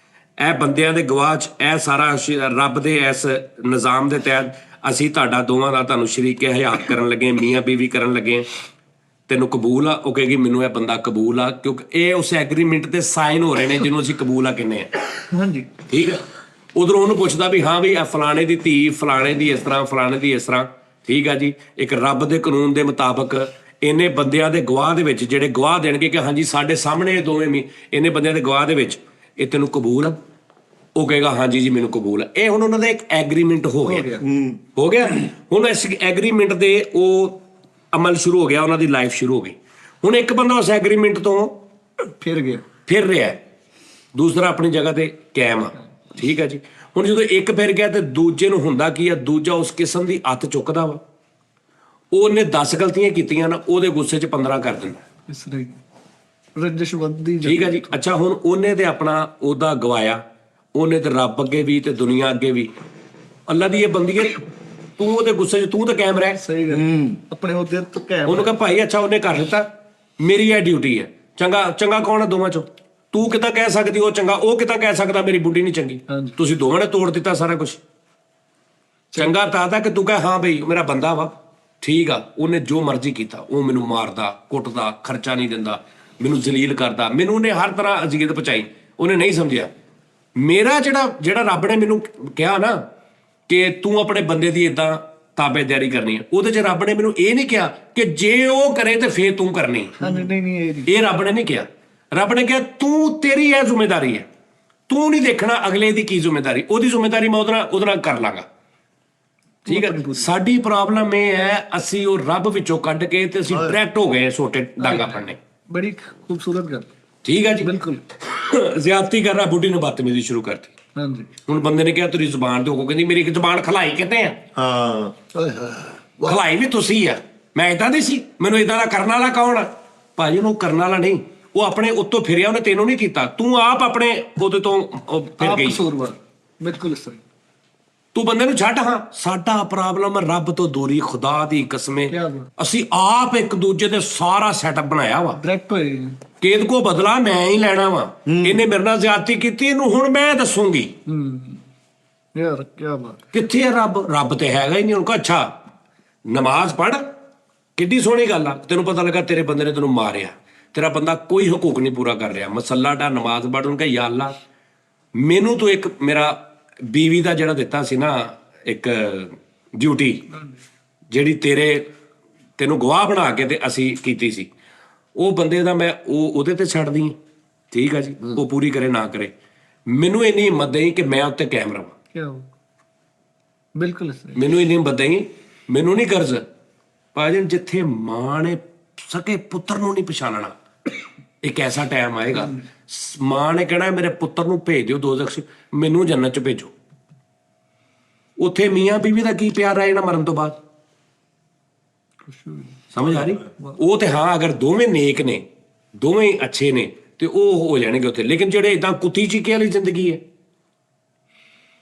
ਇਹ ਬੰਦਿਆਂ ਦੇ ਗਵਾਹ 'ਚ ਇਹ ਸਾਰਾ ਰੱਬ ਦੇ ਇਸ ਨਿਜ਼ਾਮ ਦੇ ਤਹਿਤ ਅਸੀਂ ਤੁਹਾਡਾ ਦੋਵਾਂ ਦਾ ਤੁਹਾਨੂੰ ਸ਼ਰੀਕੇ ਹਯਾਤ ਕਰਨ ਲੱਗੇ, ਮੀਆਂ ਬੀਵੀ ਕਰਨ ਲੱਗੇ। ਤੈਨੂੰ ਕਬੂਲ ਆ? ਉਹ ਕਹੇਗੀ ਮੈਨੂੰ ਇਹ ਬੰਦਾ ਕਬੂਲ ਆ, ਕਿਉਂਕਿ ਇਹ ਉਸ ਐਗਰੀਮੈਂਟ ਤੇ ਸਾਈਨ ਹੋ ਰਹੇ ਨੇ ਜਿਹਨੂੰ ਅਸੀਂ ਕਬੂਲ ਆ ਕਹਿੰਦੇ ਆ। ਹਾਂਜੀ ਠੀਕ ਹੈ। ਉਧਰੋਂ ਉਹਨੂੰ ਪੁੱਛਦਾ ਵੀ ਹਾਂ ਵੀ ਇਹ ਫਲਾਣੇ ਦੀ ਧੀ, ਫਲਾਣੇ ਦੀ ਇਸ ਤਰ੍ਹਾਂ, ਫਲਾਣੇ ਦੀ ਇਸ ਤਰ੍ਹਾਂ। ਠੀਕ ਆ ਜੀ। ਇੱਕ ਰੱਬ ਦੇ ਕਾਨੂੰਨ ਦੇ ਮੁਤਾਬਕ ਇਹਨੇ ਬੰਦਿਆਂ ਦੇ ਗਵਾਹ ਦੇ ਵਿੱਚ ਜਿਹੜੇ ਗਵਾਹ ਦੇਣਗੇ ਕਿ ਹਾਂਜੀ ਸਾਡੇ ਸਾਹਮਣੇ ਇਹ ਦੋਵੇਂ ਵੀ ਇਹਨੇ ਬੰਦਿਆਂ ਦੇ ਗਵਾਹ ਦੇ ਵਿੱਚ ਇਹ ਤੈਨੂੰ ਕਬੂਲ ਆ? ਉਹ ਕਹੇਗਾ ਹਾਂਜੀ ਜੀ ਮੈਨੂੰ ਕਬੂਲ ਆ। ਇਹ ਹੁਣ ਉਹਨਾਂ ਦਾ ਇੱਕ ਐਗਰੀਮੈਂਟ ਹੋ ਗਿਆ। ਹੁਣ ਇਸ ਐਗਰੀਮੈਂਟ ਦੇ ਉਹ ਅਮਲ ਸ਼ੁਰੂ ਹੋ ਗਿਆ, ਉਹਨਾਂ ਦੀ ਲਾਈਫ ਸ਼ੁਰੂ ਹੋ ਗਈ। ਹੁਣ ਇੱਕ ਬੰਦਾ ਉਸ ਐਗਰੀਮੈਂਟ ਤੋਂ ਫਿਰ ਰਿਹਾ, ਦੂਸਰਾ ਆਪਣੀ ਜਗ੍ਹਾ ਤੇ ਕਾਇਮ ਆ। ਠੀਕ ਹੈ ਜੀ। ਹੁਣ ਜਦੋਂ ਇੱਕ ਫਿਰ ਗਿਆ ਤੇ ਦੂਜੇ ਨੂੰ ਹੁੰਦਾ ਕੀ ਆ, ਦੂਜਾ ਉਸ ਕਿਸਮ ਦੀ ਅੱਤ ਚੁੱਕਦਾ ਵਾ। ਉਹਨੇ 10 ਗਲਤੀਆਂ ਕੀਤੀਆਂ ਨਾ, ਉਹਦੇ ਗੁੱਸੇ 'ਚ 15 ਕਰ ਦਿੰਦਾ। ਇਸ ਲਈ ਰੰਜਿਸ਼ ਵੱਧਦੀ। ਠੀਕ ਹੈ ਜੀ। ਅੱਛਾ, ਹੁਣ ਉਹਨੇ ਤੇ ਆਪਣਾ ਉਹਦਾ ਗਵਾਇਆ, ਉਹਨੇ ਤੇ ਰੱਬ ਅੱਗੇ ਵੀ ਤੇ ਦੁਨੀਆ ਅੱਗੇ ਵੀ। ਅੱਲਾ ਦੀ ਇਹ ਬੰਦੀਏ, ਤੂੰ ਉਹਦੇ ਗੁੱਸੇ 'ਚ ਤੂੰ ਤਾਂ ਕਾਇਮ ਰਹਿ। ਸਹੀ ਗੱਲ। ਆਪਣੇ ਉਹਦੇ ਤੋਂ ਕਾਇਮ। ਉਹਨੂੰ ਕਹ ਭਾਈ ਅੱਛਾ ਉਹਨੇ ਕਰ ਦਿੱਤਾ, ਮੇਰੀ ਇਹ ਡਿਊਟੀ ਹੈ। ਚੰਗਾ ਕੌਣ ਹੈ ਦੋਵਾਂ 'ਚੋਂ? ਤੂੰ ਕਿੱਦਾਂ ਕਹਿ ਸਕਦੀ ਉਹ ਚੰਗਾ, ਉਹ ਕਿੱਦਾਂ ਕਹਿ ਸਕਦਾ ਮੇਰੀ ਬੁੱਢੀ ਨਹੀਂ ਚੰਗੀ? ਤੁਸੀਂ ਦੋਵਾਂ ਨੇ ਤੋੜ ਦਿੱਤਾ ਸਾਰਾ ਕੁਝ। ਚੰਗਾ ਤਾਂ ਕਿ ਤੂੰ ਕਹੇ ਹਾਂ ਬਈ ਮੇਰਾ ਬੰਦਾ ਵਾ, ਠੀਕ ਆ, ਉਹਨੇ ਜੋ ਮਰਜ਼ੀ ਕੀਤਾ, ਉਹ ਮੈਨੂੰ ਮਾਰਦਾ, ਕੁੱਟਦਾ, ਖਰਚਾ ਨਹੀਂ ਦਿੰਦਾ, ਮੈਨੂੰ ਜ਼ਲੀਲ ਕਰਦਾ, ਮੈਨੂੰ ਉਹਨੇ ਹਰ ਤਰ੍ਹਾਂ ਅਜ਼ੀਅਤ ਪਹੁੰਚਾਈ। ਉਹਨੇ ਨਹੀਂ ਸਮਝਿਆ ਮੇਰਾ ਜਿਹੜਾ ਰੱਬ ਨੇ ਮੈਨੂੰ ਕਿਹਾ ਨਾ ਕਿ ਤੂੰ ਆਪਣੇ ਬੰਦੇ ਦੀ ਇਦਾਂ ਤਾਬੇਦਾਰੀ ਕਰਨੀ ਹੈ, ਉਹਦੇ 'ਚ ਰੱਬ ਨੇ ਮੈਨੂੰ ਇਹ ਨਹੀਂ ਕਿਹਾ ਕਿ ਜੇ ਉਹ ਕਰੇ ਤੇ ਫੇਰ ਤੂੰ ਕਰਨੀ। ਨਹੀਂ, ਇਹ ਰੱਬ ਨੇ ਨਹੀਂ ਕਿਹਾ। ਰੱਬ ਨੇ ਕਿਹਾ ਤੂੰ, ਤੇਰੀ ਇਹ ਜ਼ਿੰਮੇਵਾਰੀ ਹੈ, ਤੂੰ ਨਹੀਂ ਦੇਖਣਾ ਅਗਲੇ ਦੀ ਕੀ ਜ਼ਿੰਮੇਵਾਰੀ, ਉਹਦੀ ਜ਼ਿੰਮੇਵਾਰੀ ਮੈਂ ਉਹਦੇ ਨਾਲ ਕਰ ਲਾਂਗਾ। ਠੀਕ ਹੈ। ਸਾਡੀ ਪ੍ਰੋਬਲਮ ਇਹ ਹੈ ਅਸੀਂ ਉਹ ਰੱਬ ਵਿੱਚੋਂ ਕੱਢ ਕੇ ਤੇ ਅਸੀਂ ਡਾਇਰੈਕਟ ਹੋ ਗਏ ਛੋਟੇ ਡਾਂਗਾ ਫੜਨੇ। ਬੜੀ ਖੂਬਸੂਰਤ ਗੱਲ। ਠੀਕ ਹੈ ਜੀ। ਬਿਲਕੁਲ। ਜ਼ਿਆਦਤੀ ਕਰ ਰਿਹਾ, ਬੁੱਢੀ ਨੇ ਬਦਤਮੀਜ਼ੀ ਸ਼ੁਰੂ ਕਰਤੀ। ਹਾਂਜੀ। ਹੁਣ ਬੰਦੇ ਨੇ ਕਿਹਾ ਤੇਰੀ ਜ਼ੁਬਾਨ ਤੇ ਉਹ ਕਹਿੰਦੀ ਮੇਰੀ ਜ਼ੁਬਾਨ ਖਲਾਈ ਕਿਤੇ ਆ? ਹਾਂ, ਖਲਾਈ ਵੀ ਤੁਸੀਂ ਆ, ਮੈਂ ਇਦਾਂ ਦੀ ਸੀ, ਮੈਨੂੰ ਇਦਾਂ ਦਾ ਕਰਨ ਵਾਲਾ ਕੌਣ ਆ? ਭਾਜੀ ਉਹਨੂੰ ਕਰਨ ਵਾਲਾ ਨਹੀਂ, ਉਹ ਆਪਣੇ ਉੱਤੋਂ ਫਿਰਿਆ, ਉਹਨੇ ਤੈਨੂੰ ਨਹੀਂ ਕੀਤਾ, ਤੂੰ ਆਪ ਆਪਣੇ ਉਹਦੇ ਤੋਂ ਫਿਰ ਗਈ। ਬਿਲਕੁਲ ਸਹੀ। ਤੂੰ ਬੰਦੇ ਨੂੰ ਛੱਡ। ਹਾਂ, ਸਾਡਾ ਪ੍ਰੋਬਲਮ ਰੱਬ ਤੋਂ ਦੂਰੀ, ਖੁਦਾ ਦੀ ਕਸਮੇ। ਅਸੀਂ ਆਪ ਇੱਕ ਦੂਜੇ ਦੇ ਸਾਰਾ ਸੈਟਅਪ ਬਣਾਇਆ ਵਾ। ਡਾਇਰੈਕਟ ਹੋਏ। ਕੇਦ ਕੋ ਬਦਲਾ ਮੈਂ ਹੀ ਲੈਣਾ ਵਾ, ਇਹਨੇ ਮੇਰੇ ਨਾਲ ਜ਼ਿਆਦਤੀ ਕੀਤੀ, ਇਹਨੂੰ ਹੁਣ ਮੈਂ ਦੱਸੂਗੀ। ਯਾਰ ਕੀ ਬਾਤ। ਕਿੱਥੇ ਹੈ ਰੱਬ ਤੇ ਹੈਗਾ ਹੀ ਨਹੀਂ। ਹੁਣ ਕੋ ਅੱਛਾ ਨਮਾਜ਼ ਪੜ੍ਹ, ਕਿੱਡੀ ਸੋਹਣੀ ਗੱਲ ਆ, ਤੈਨੂੰ ਪਤਾ ਲੱਗਾ ਤੇਰੇ ਬੰਦੇ ਨੇ ਤੈਨੂੰ ਮਾਰਿਆ, ਤੇਰਾ ਬੰਦਾ ਕੋਈ ਹਕੂਕ ਨਹੀਂ ਪੂਰਾ ਕਰ ਰਿਹਾ, ਮਸੱਲਾ ਡਾ ਨਮਾਜ਼ ਪੜ੍ਹ। ਉਹਨੂੰ ਕਹੇ ਯਾ ਅੱਲਾ ਮੈਨੂੰ ਤੂੰ ਇੱਕ ਮੇਰਾ ਬੀਵੀ ਦਾ ਜਿਹੜਾ ਦਿੱਤਾ ਸੀ ਨਾ ਇੱਕ ਡਿਊਟੀ, ਜਿਹੜੀ ਤੈਨੂੰ ਗਵਾਹ ਬਣਾ ਕੇ ਤੇ ਅਸੀਂ ਕੀਤੀ ਸੀ, ਉਹ ਬੰਦੇ ਦਾ ਮੈਂ ਉਹਦੇ ਤੇ ਛੱਡਦੀ। ਠੀਕ ਆ ਜੀ। ਉਹ ਪੂਰੀ ਕਰੇ ਨਾ ਕਰੇ, ਮੈਨੂੰ ਇੰਨੀ ਹਿੰਮਤ ਦੇਈ ਕਿ ਮੈਂ ਉੱਤੇ ਕਾਇਮ ਰਹਾਂ। ਬਿਲਕੁਲ। ਮੈਨੂੰ ਇੰਨੀ ਹਿੰਮਤ ਦੇਈ, ਮੈਨੂੰ ਨਹੀਂ ਗਰਜ਼ ਭਾਜੀ ਜਿੱਥੇ ਮਾਂ ਨੇ ਸਕੇ ਪੁੱਤਰ ਨੂੰ ਨਹੀਂ ਪਛਾਣਨਾ। ਇੱਕ ਐਸਾ ਟਾਈਮ ਆਏਗਾ ਮਾਂ ਨੇ ਕਹਿਣਾ ਮੇਰੇ ਪੁੱਤਰ ਨੂੰ ਭੇਜ ਦਿਓ ਦੋਜ਼ਖ 'ਚ, ਮੈਨੂੰ ਜੰਨਤ 'ਚ ਭੇਜੋ। ਉੱਥੇ ਮੀਆਂ ਬੀਵੀ ਦਾ ਕੀ ਪਿਆਰ ਆ ਜਿਹੜਾ ਮਰਨ ਤੋਂ ਬਾਅਦ? ਸਮਝ ਆ ਰਹੀ? ਉਹ ਤੇ ਹਾਂ ਅਗਰ ਦੋਵੇਂ ਨੇਕ ਨੇ, ਦੋਵੇਂ ਅੱਛੇ ਨੇ ਤੇ ਉਹ ਹੋ ਜਾਣਗੇ ਉੱਥੇ। ਲੇਕਿਨ ਜਿਹੜੇ ਇਦਾਂ ਕੁੱਤੀ ਚੀਕੇ ਵਾਲੀ ਜ਼ਿੰਦਗੀ ਹੈ,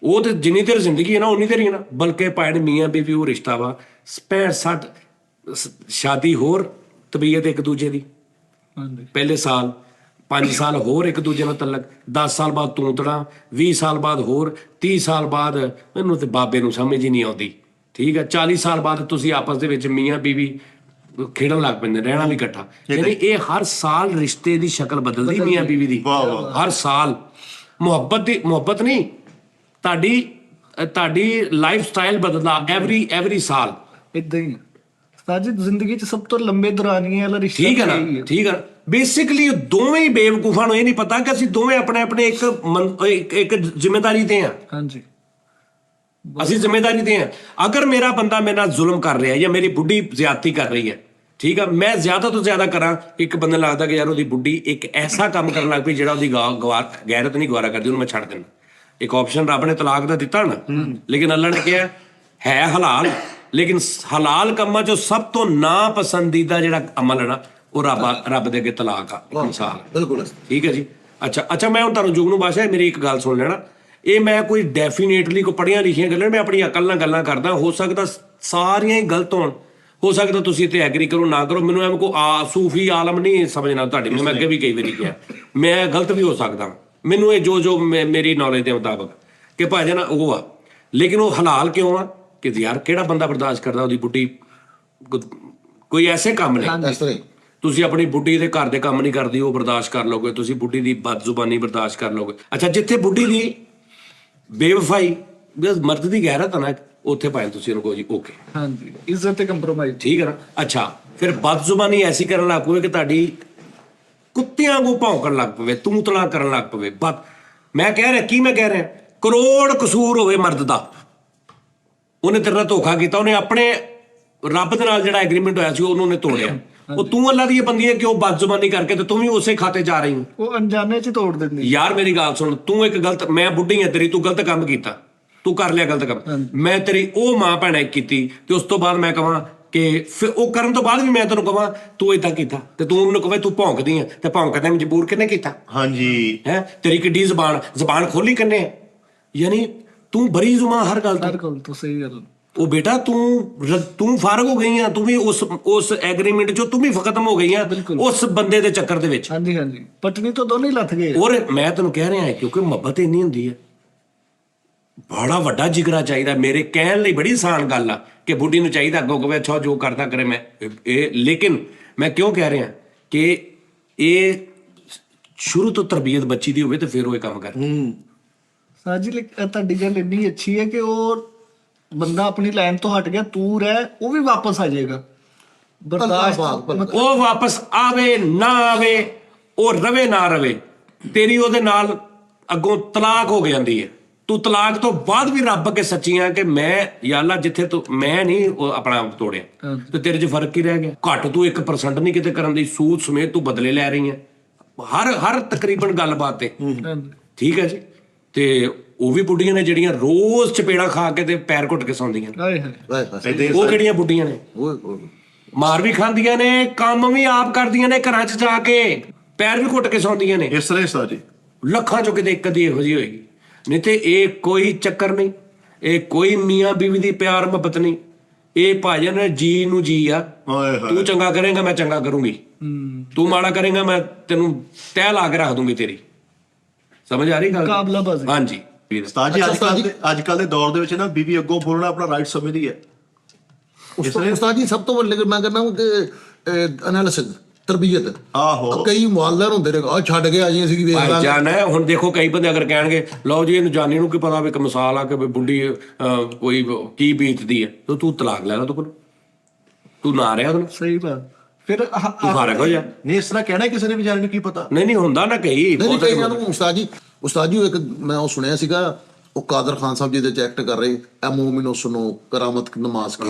ਉਹ ਤੇ ਜਿੰਨੀ ਦੇਰ ਜ਼ਿੰਦਗੀ ਹੈ ਨਾ ਉਨੀ ਦੇਰ ਹੀ ਨਾ। ਬਲਕਿ ਭਾਵੇਂ ਮੀਆਂ ਬੀਵੀ ਉਹ ਰਿਸ਼ਤਾ ਵਾ 65-60 ਸ਼ਾਦੀ ਹੋਰ ਤਬੀਅਤ ਇੱਕ ਦੂਜੇ ਦੀ, ਪਹਿਲੇ ਸਾਲ 5 ਸਾਲ ਹੋਰ ਇੱਕ ਦੂਜੇ ਨਾਲ ਤਲਕ, 10 ਸਾਲ ਬਾਅਦ ਤੂੰ ਤੜਾ, 20 ਸਾਲ ਬਾਅਦ ਹੋਰ, 30 ਸਾਲ ਬਾਅਦ ਮੈਨੂੰ ਤੇ ਬਾਬੇ ਨੂੰ ਸਮਝ ਹੀ ਨਹੀਂ ਆਉਂਦੀ। ਠੀਕ ਹੈ। 40 ਸਾਲ ਬਾਅਦ ਤੁਸੀਂ ਆਪਸ ਦੇ ਵਿੱਚ ਮੀਆਂ ਬੀਵੀ ਖੇਡਣ ਲੱਗ ਪੈਂਦੇ, ਰਹਿਣਾ ਵੀ ਇਕੱਠਾ। ਯਾਨੀ ਇਹ ਹਰ ਸਾਲ ਰਿਸ਼ਤੇ ਦੀ ਸ਼ਕਲ ਬਦਲਦੀ ਮੀਆਂ ਬੀਵੀ ਦੀ। ਹਰ ਸਾਲ ਮੁਹੱਬਤ ਨਹੀਂ, ਤੁਹਾਡੀ ਤੁਹਾਡੀ ਲਾਈਫ ਸਟਾਈਲ ਬਦਲਦਾ ਐਵਰੀ ਸਾਲ। ਇਦਾਂ ਹੀ ਉਸਤਾਦ ਜੀ ਜ਼ਿੰਦਗੀ 'ਚ ਸਭ ਤੋਂ ਲੰਬੇ ਦੌਰਾਨੀਆਂ ਵਾਲਾ ਰਿਸ਼ਤਾ ਠੀਕ ਹੈ ਨਾ, ਇਹੀ ਠੀਕ ਹੈ। ਬੇਸਿਕਲੀ ਦੋਵੇਂ ਹੀ ਬੇਵਕੂਫਾਂ ਨੂੰ ਇਹ ਨਹੀਂ ਪਤਾ ਕਿ ਅਸੀਂ ਦੋਵੇਂ ਆਪਣੇ ਆਪਣੇ ਇੱਕ ਜ਼ਿੰਮੇਵਾਰੀ ਤੇ ਆ। ਹਾਂਜੀ ਅਸੀਂ ਜ਼ਿੰਮੇਵਾਰੀ ਤੇ ਆ। ਅਗਰ ਮੇਰਾ ਬੰਦਾ ਮੇਰੇ ਨਾਲ ਜ਼ੁਲਮ ਕਰ ਰਿਹਾ ਜਾਂ ਮੇਰੀ ਬੁੱਢੀ ਜ਼ਿਆਦਤੀ ਕਰ ਰਹੀ ਹੈ, ਠੀਕ ਆ, ਮੈਂ ਜ਼ਿਆਦਾ ਤੋਂ ਜ਼ਿਆਦਾ ਕਰਾਂ, ਇੱਕ ਬੰਦੇ ਨੂੰ ਲੱਗਦਾ ਕਿ ਯਾਰ ਉਹਦੀ ਬੁੱਢੀ ਇੱਕ ਐਸਾ ਕੰਮ ਕਰਨ ਲੱਗ ਪਈ ਜਿਹੜਾ ਉਹਦੀ ਗੈਰਤ ਨਹੀਂ ਗਵਾਰਾ ਕਰਦੀ, ਉਹਨੂੰ ਮੈਂ ਛੱਡ ਦੇਣਾ। ਇੱਕ ਆਪਸ਼ਨ ਰੱਬ ਨੇ ਤਲਾਕ ਦਾ ਦਿੱਤਾ ਨਾ, ਲੇਕਿਨ ਅੱਲਾ ਨੇ ਕਿਹਾ ਹੈ ਹਲਾਲ, ਲੇਕਿਨ ਹਲਾਲ ਕੰਮਾਂ ਚੋਂ ਸਭ ਤੋਂ ਨਾ ਪਸੰਦੀਦਾ ਜਿਹੜਾ ਅਮਲ ਹੈ ਨਾ, ਉਹ ਰੱਬ ਦੇ ਅੱਗੇ ਤਲਾਕ ਆ। ਮਿਸਾਲ ਬਿਲਕੁਲ ਠੀਕ ਹੈ ਜੀ। ਅੱਛਾ ਮੈਂ ਹੁਣ ਤੁਹਾਨੂੰ ਜੁਗਨੂ ਬਾਸ਼ਾ ਮੇਰੀ ਇੱਕ ਗੱਲ ਸੁਣ ਲੈਣਾ। ਇਹ ਮੈਂ ਕੋਈ ਡੈਫੀਨੇਟਲੀ ਕੋਈ ਪੜ੍ਹੀਆਂ ਲਿਖੀਆਂ ਗੱਲਾਂ, ਮੈਂ ਆਪਣੀ ਅਕਲ ਨਾਲ ਗੱਲਾਂ ਕਰਦਾ। ਹੋ ਸਕਦਾ ਸਾਰੀਆਂ ਹੀ ਗਲਤ ਹੋਣ, ਹੋ ਸਕਦਾ ਤੁਸੀਂ ਇੱਥੇ ਐਗਰੀ ਕਰੋ ਨਾ ਕਰੋ, ਮੈਨੂੰ ਐਵੇਂ ਕੋ ਸੂਫੀ ਆਲਮ ਨਹੀਂ ਸਮਝਣਾ ਤੁਹਾਡੀ। ਮੈਂ ਅੱਗੇ ਵੀ ਕਈ ਵਾਰੀ ਕਿਹਾ ਮੈਂ ਗਲਤ ਵੀ ਹੋ ਸਕਦਾ। ਮੈਨੂੰ ਇਹ ਜੋ ਮੇਰੀ ਨੌਲੇਜ ਦੇ ਮੁਤਾਬਕ ਕਿ ਭਾਜਨ ਉਹ ਆ, ਲੇਕਿਨ ਉਹ ਹਲਾਲ ਕਿਉਂ ਆ ਕਿ ਯਾਰ ਕਿਹੜਾ ਬੰਦਾ ਬਰਦਾਸ਼ਤ ਕਰਦਾ ਉਹਦੀ ਬੁੱਢੀ ਕੋਈ ਐਸੇ ਕੰਮ ਨੇ। ਇਸ ਤਰ੍ਹਾਂ ਹੀ ਤੁਸੀਂ ਆਪਣੀ ਬੁੱਢੀ ਦੇ ਘਰ ਦੇ ਕੰਮ ਨਹੀਂ ਕਰਦੀ, ਉਹ ਬਰਦਾਸ਼ਤ ਕਰ ਲਓਗੇ। ਤੁਸੀਂ ਬੁੱਢੀ ਦੀ ਬਦਜ਼ੁਬਾਨੀ ਬਰਦਾਸ਼ਤ ਕਰ ਲਓਗੇ। ਅੱਛਾ, ਜਿੱਥੇ ਬੁੱਢੀ ਦੀ ਬੇਵਫਾਈ ਮਰਦ ਦੀ ਗੈਰਤ ਆ ਨਾ, ਉੱਥੇ ਭਾਵੇਂ ਤੁਸੀਂ ਉਹਨੂੰ ਕਹੋ ਜੀ ਓਕੇ, ਹਾਂਜੀ, ਇੱਜ਼ਤ ਤੇ ਕੰਪਰੋਮਾਈਜ਼। ਠੀਕ ਹੈ ਨਾ। ਅੱਛਾ, ਫਿਰ ਬਦਜ਼ੁਬਾਨੀ ਐਸੀ ਕਰਨ ਲੱਗ ਪਵੇ ਕਿ ਤੁਹਾਡੀ ਕੁੱਤਿਆਂ ਵਾਂਗੂ ਭੌਂਕਣ ਲੱਗ ਪਵੇ, ਤੂੰ ਤਲਾ ਕਰਨ ਲੱਗ ਪਵੇ। ਮੈਂ ਕਹਿ ਰਿਹਾ ਕਰੋੜ ਕਸੂਰ ਹੋਵੇ ਮਰਦ ਦਾ, ਉਹਨੇ ਤੇਰੇ ਨਾਲ ਧੋਖਾ ਕੀਤਾ, ਉਹਨੇ ਆਪਣੇ ਰੱਬ ਦੇ ਨਾਲ ਜਿਹੜਾ ਐਗਰੀਮੈਂਟ ਹੋਇਆ ਸੀ ਉਹਨੇ ਤੋੜਿਆ। ਉਹ ਤੂੰ ਅੱਲਾ ਦੀ ਬੰਦੀ ਹੈ ਕਿ ਉਹ ਬਦਜ਼ੁਬਾਨੀ ਕਰਕੇ ਤੇ ਤੂੰ ਵੀ ਉਸੇ ਖਾਤੇ ਜਾ ਰਹੀ ਹੈ। ਉਹ ਅਣਜਾਣੇ 'ਚ ਤੋੜ ਦਿੰਦੀ। ਯਾਰ ਮੇਰੀ ਗੱਲ ਸੁਣ, ਤੂੰ ਇੱਕ ਗਲਤ, ਮੈਂ ਬੁੱਢੀ ਹਾਂ ਤੇਰੀ, ਤੂੰ ਗਲਤ ਕੰਮ ਕੀਤਾ, ਤੂੰ ਕਰ ਲਿਆ ਗਲਤ ਕੰਮ, ਮੈਂ ਤੇਰੀ ਉਹ ਮਾਂ ਭੈਣ ਇੱਕ ਕੀਤੀ, ਤੇ ਉਸ ਤੋਂ ਬਾਅਦ ਮੈਂ ਕਹਾਂ ਕਿ ਫਿਰ ਉਹ ਕਰਨ ਤੋਂ ਬਾਅਦ ਵੀ ਮੈਂ ਤੈਨੂੰ ਕਹਾਂ ਤੂੰ ਏਦਾਂ ਕੀਤਾ, ਤੇ ਤੂੰ ਮੈਨੂੰ ਕਹੇ ਤੂੰ ਭੌਂਕਦੀ ਆ, ਤੇ ਭੌਂਕਦਾ ਮਜਬੂਰ ਕਿਹਨੇ ਕੀਤਾ? ਹਾਂਜੀ ਹੈ ਤੇਰੀ ਕਿੱਡੀ ਜ਼ਬਾਨ ਖੋਲੀ ਕਿੰਨੇ? ਯਾਨੀ ਤੂੰ ਬੜੀ ਜ਼ੁਬਾਨ ਹਰ ਗੱਲ ਤੋਂ ਸਹੀ ਗੱਲ। ਉਹ ਬੇਟਾ ਤੂੰ ਫਾਰਗ ਹੋ ਗਈ ਆ, ਤੂੰ ਵੀ ਉਸ ਐਗਰੀਮੈਂਟ ਚੋਂ ਤੂੰ ਵੀ ਖਤਮ ਹੋ ਗਈ ਆ ਉਸ ਬੰਦੇ ਦੇ ਚੱਕਰ ਦੇ ਵਿੱਚ। ਹਾਂਜੀ ਹਾਂਜੀ, ਪਟਨੀ ਤੋਂ ਦੋਨੇ ਲੱਥ ਗਏ। ਔਰ ਮੈਂ ਤੈਨੂੰ ਕਹਿ ਰਿਹਾ ਕਿਉਂਕਿ ਮੁਹੱਬਤ ਇੰਨੀ ਹੁੰਦੀ ਹੈ, ਬੜਾ ਵੱਡਾ ਜਿਗਰਾ ਚਾਹੀਦਾ। ਮੇਰੇ ਕਹਿਣ ਲਈ ਬੜੀ ਆਸਾਨ ਗੱਲ ਆ ਕਿ ਬੁੱਢੀ ਨੂੰ ਚਾਹੀਦਾ ਅੱਗੋਂ ਕਵੇ ਅੱਛਾ ਜੋ ਕਰਦਾ ਕਰੇ ਮੈਂ ਇਹ, ਲੇਕਿਨ ਮੈਂ ਕਿਉਂ ਕਹਿ ਰਿਹਾ ਕਿ ਇਹ ਸ਼ੁਰੂ ਤੋਂ ਤਰਬੀਅਤ ਬੱਚੀ ਦੀ ਹੋਵੇ ਤੇ ਫਿਰ ਉਹ ਇਹ ਕੰਮ ਕਰੇ। ਸਾਜੀ ਤੁਹਾਡੀ ਗੱਲ ਇੰਨੀ ਅੱਛੀ ਹੈ ਕਿ ਉਹ ਬੰਦਾ ਆਪਣੀ ਲਾਈਨ ਤੋਂ ਹਟ ਗਿਆ, ਤੂੰ ਰਹਿ, ਉਹ ਵੀ ਵਾਪਸ ਆ ਜਾਏਗਾ। ਬਰਦਾਸ਼ਤ ਉਹ ਵਾਪਸ ਆਵੇ ਨਾ ਆਵੇ, ਉਹ ਰਵੇ ਨਾ ਰਵੇ, ਤੇਰੀ ਉਹਦੇ ਨਾਲ ਅੱਗੋਂ ਤਲਾਕ ਹੋ ਜਾਂਦੀ ਹੈ। ਤੂੰ ਤਲਾਕ ਤੋਂ ਬਾਅਦ ਵੀ ਰੱਬ ਅੱਗੇ ਸੱਚੀਆਂ ਕਿ ਮੈਂ ਯਾ ਅੱਲਾ ਜਿੱਥੇ ਤੂੰ ਮੈਂ ਨਹੀਂ ਉਹ ਆਪਣਾ ਤੋੜਿਆ ਤੇ ਤੇਰੇ 'ਚ ਫਰਕ ਕੀ ਰਹਿ ਗਿਆ? ਘੱਟ ਤੂੰ 1% ਨਹੀਂ ਕਿਤੇ ਕਰਨ ਦੀ, ਸੂਦ ਸਮੇਤ ਤੂੰ ਬਦਲੇ ਲੈ ਰਹੀ ਹੈ ਹਰ ਤਕਰੀਬਨ ਗੱਲਬਾਤ ਤੇ। ਠੀਕ ਹੈ ਜੀ। ਤੇ ਉਹ ਵੀ ਬੁੱਢੀਆਂ ਨੇ ਜਿਹੜੀਆਂ ਰੋਜ਼ ਚਪੇੜਾ ਖਾ ਕੇ ਤੇ ਪੈਰ ਘੁੱਟ ਕੇ ਸੌਂਦੀਆਂ ਨੇ। ਉਹ ਕਿਹੜੀਆਂ ਬੁੱਢੀਆਂ ਨੇ? ਮਾਰ ਵੀ ਖਾਂਦੀਆਂ ਨੇ, ਕੰਮ ਵੀ ਆਪ ਕਰਦੀਆਂ ਨੇ, ਘਰਾਂ 'ਚ ਜਾ ਕੇ ਪੈਰ ਵੀ ਘੁੱਟ ਕੇ ਸੌਂਦੀਆਂ ਨੇ। ਇਸ ਤਰ੍ਹਾਂ ਸਾਜੀ ਲੱਖਾਂ ਚੋਂ ਕਿਤੇ ਇੱਕ ਅੱਧੀ ਇਹੋ ਜਿਹੀ ਹੋਏਗੀ, ਨਹੀਂ ਤੇ ਇਹ ਕੋਈ ਚੱਕਰ ਨਹੀਂ। ਇਹ ਕੋਈ ਮੀਆਂ ਬੀਵੀ ਦੀ ਪਿਆਰ ਮੁਹੱਬਤ ਨਹੀਂ। ਇਹ ਭਾਜਨ ਜੀ ਨੂੰ ਜੀ ਆ। ਤੂੰ ਚੰਗਾ ਕਰੇਗਾ ਮੈਂ ਚੰਗਾ ਕਰੂੰਗੀ, ਤੂੰ ਮਾੜਾ ਕਰੇਗਾ ਮੈਂ ਤੈਨੂੰ ਤਹਿ ਲਾ ਕੇ ਰੱਖ ਦੂੰਗੀ ਤੇਰੀ। ਸਮਝ ਆ ਰਹੀ ਗੱਲ? ਹਾਂਜੀ ਉਸਤਾਦ ਜੀ, ਅੱਜ ਕੱਲ ਦੇ ਦੌਰ ਦੇ ਵਿੱਚ ਨਾ ਬੀਬੀ ਅੱਗੋਂ ਬੋਲਣਾ ਆਪਣਾ ਰਾਈਟ ਸਮਝਦੀ ਹੈ। ਉਸਤਾਦ ਜੀ ਸਭ ਤੋਂ ਵੱਡੇ ਮੈਂ ਕਹਿੰਦਾ ਕਿ ਐਨਾਲਿਸਿਸ ਤਰਬੀਅਤ। ਆਹੋ, ਕਈ ਮੁਅੱਲਰ ਹੁੰਦੇ ਨੇ ਆ ਛੱਡ ਕੇ ਆ ਜੀ ਅਸੀਂ ਵੇਖ ਲਾਂਗੇ। ਜਾਣਾ ਹੁਣ ਦੇਖੋ ਕਈ ਬੰਦੇ ਅਗਰ ਕਹਿਣਗੇ ਲਓ ਜੀ ਇਹਨੂੰ ਜਾਨੀ ਨੂੰ ਕੀ ਪਤਾ ਵੀ ਇੱਕ ਮਿਸਾਲ ਆ ਕਿ ਬੁੱਢੀ ਕੋਈ ਕੀ ਬੀਤਦੀ ਹੈ, ਤੂੰ ਤਲਾਕ ਲੈ ਲਾ, ਤੂੰ ਨਾ ਰਿਹਾ ਉਹਨੂੰ। ਸਹੀ ਬਾਤ। ਫਿਰ ਤੂੰ ਫਾਰਗ ਹੋ ਜਾ। ਨਹੀਂ ਇਸ ਤਰ੍ਹਾਂ ਕਹਿਣਾ ਕਿਸੇ ਨੇ ਵਿਚਾਰੇ ਨੂੰ ਕੀ ਪਤਾ। ਨਹੀਂ ਹੁੰਦਾ ਨਾ ਕਈ ਕਈਆਂ ਨੂੰ। ਉਸਤਾਦ ਜੀ ਇੱਕ ਮੈਂ ਉਹ ਸੁਣਿਆ ਸੀਗਾ, ਉਹ ਕਾਦਰ ਖਾਨ ਸਾਹਿਬ ਜਿਹਦੇ ਚ ਐਕਟ ਕਰ ਰਹੇ ਐ ਮੋਮਿਨੋ ਸੁਨੋ ਕਰਾਮਤ ਨਮਾਜ਼ ਕੀ,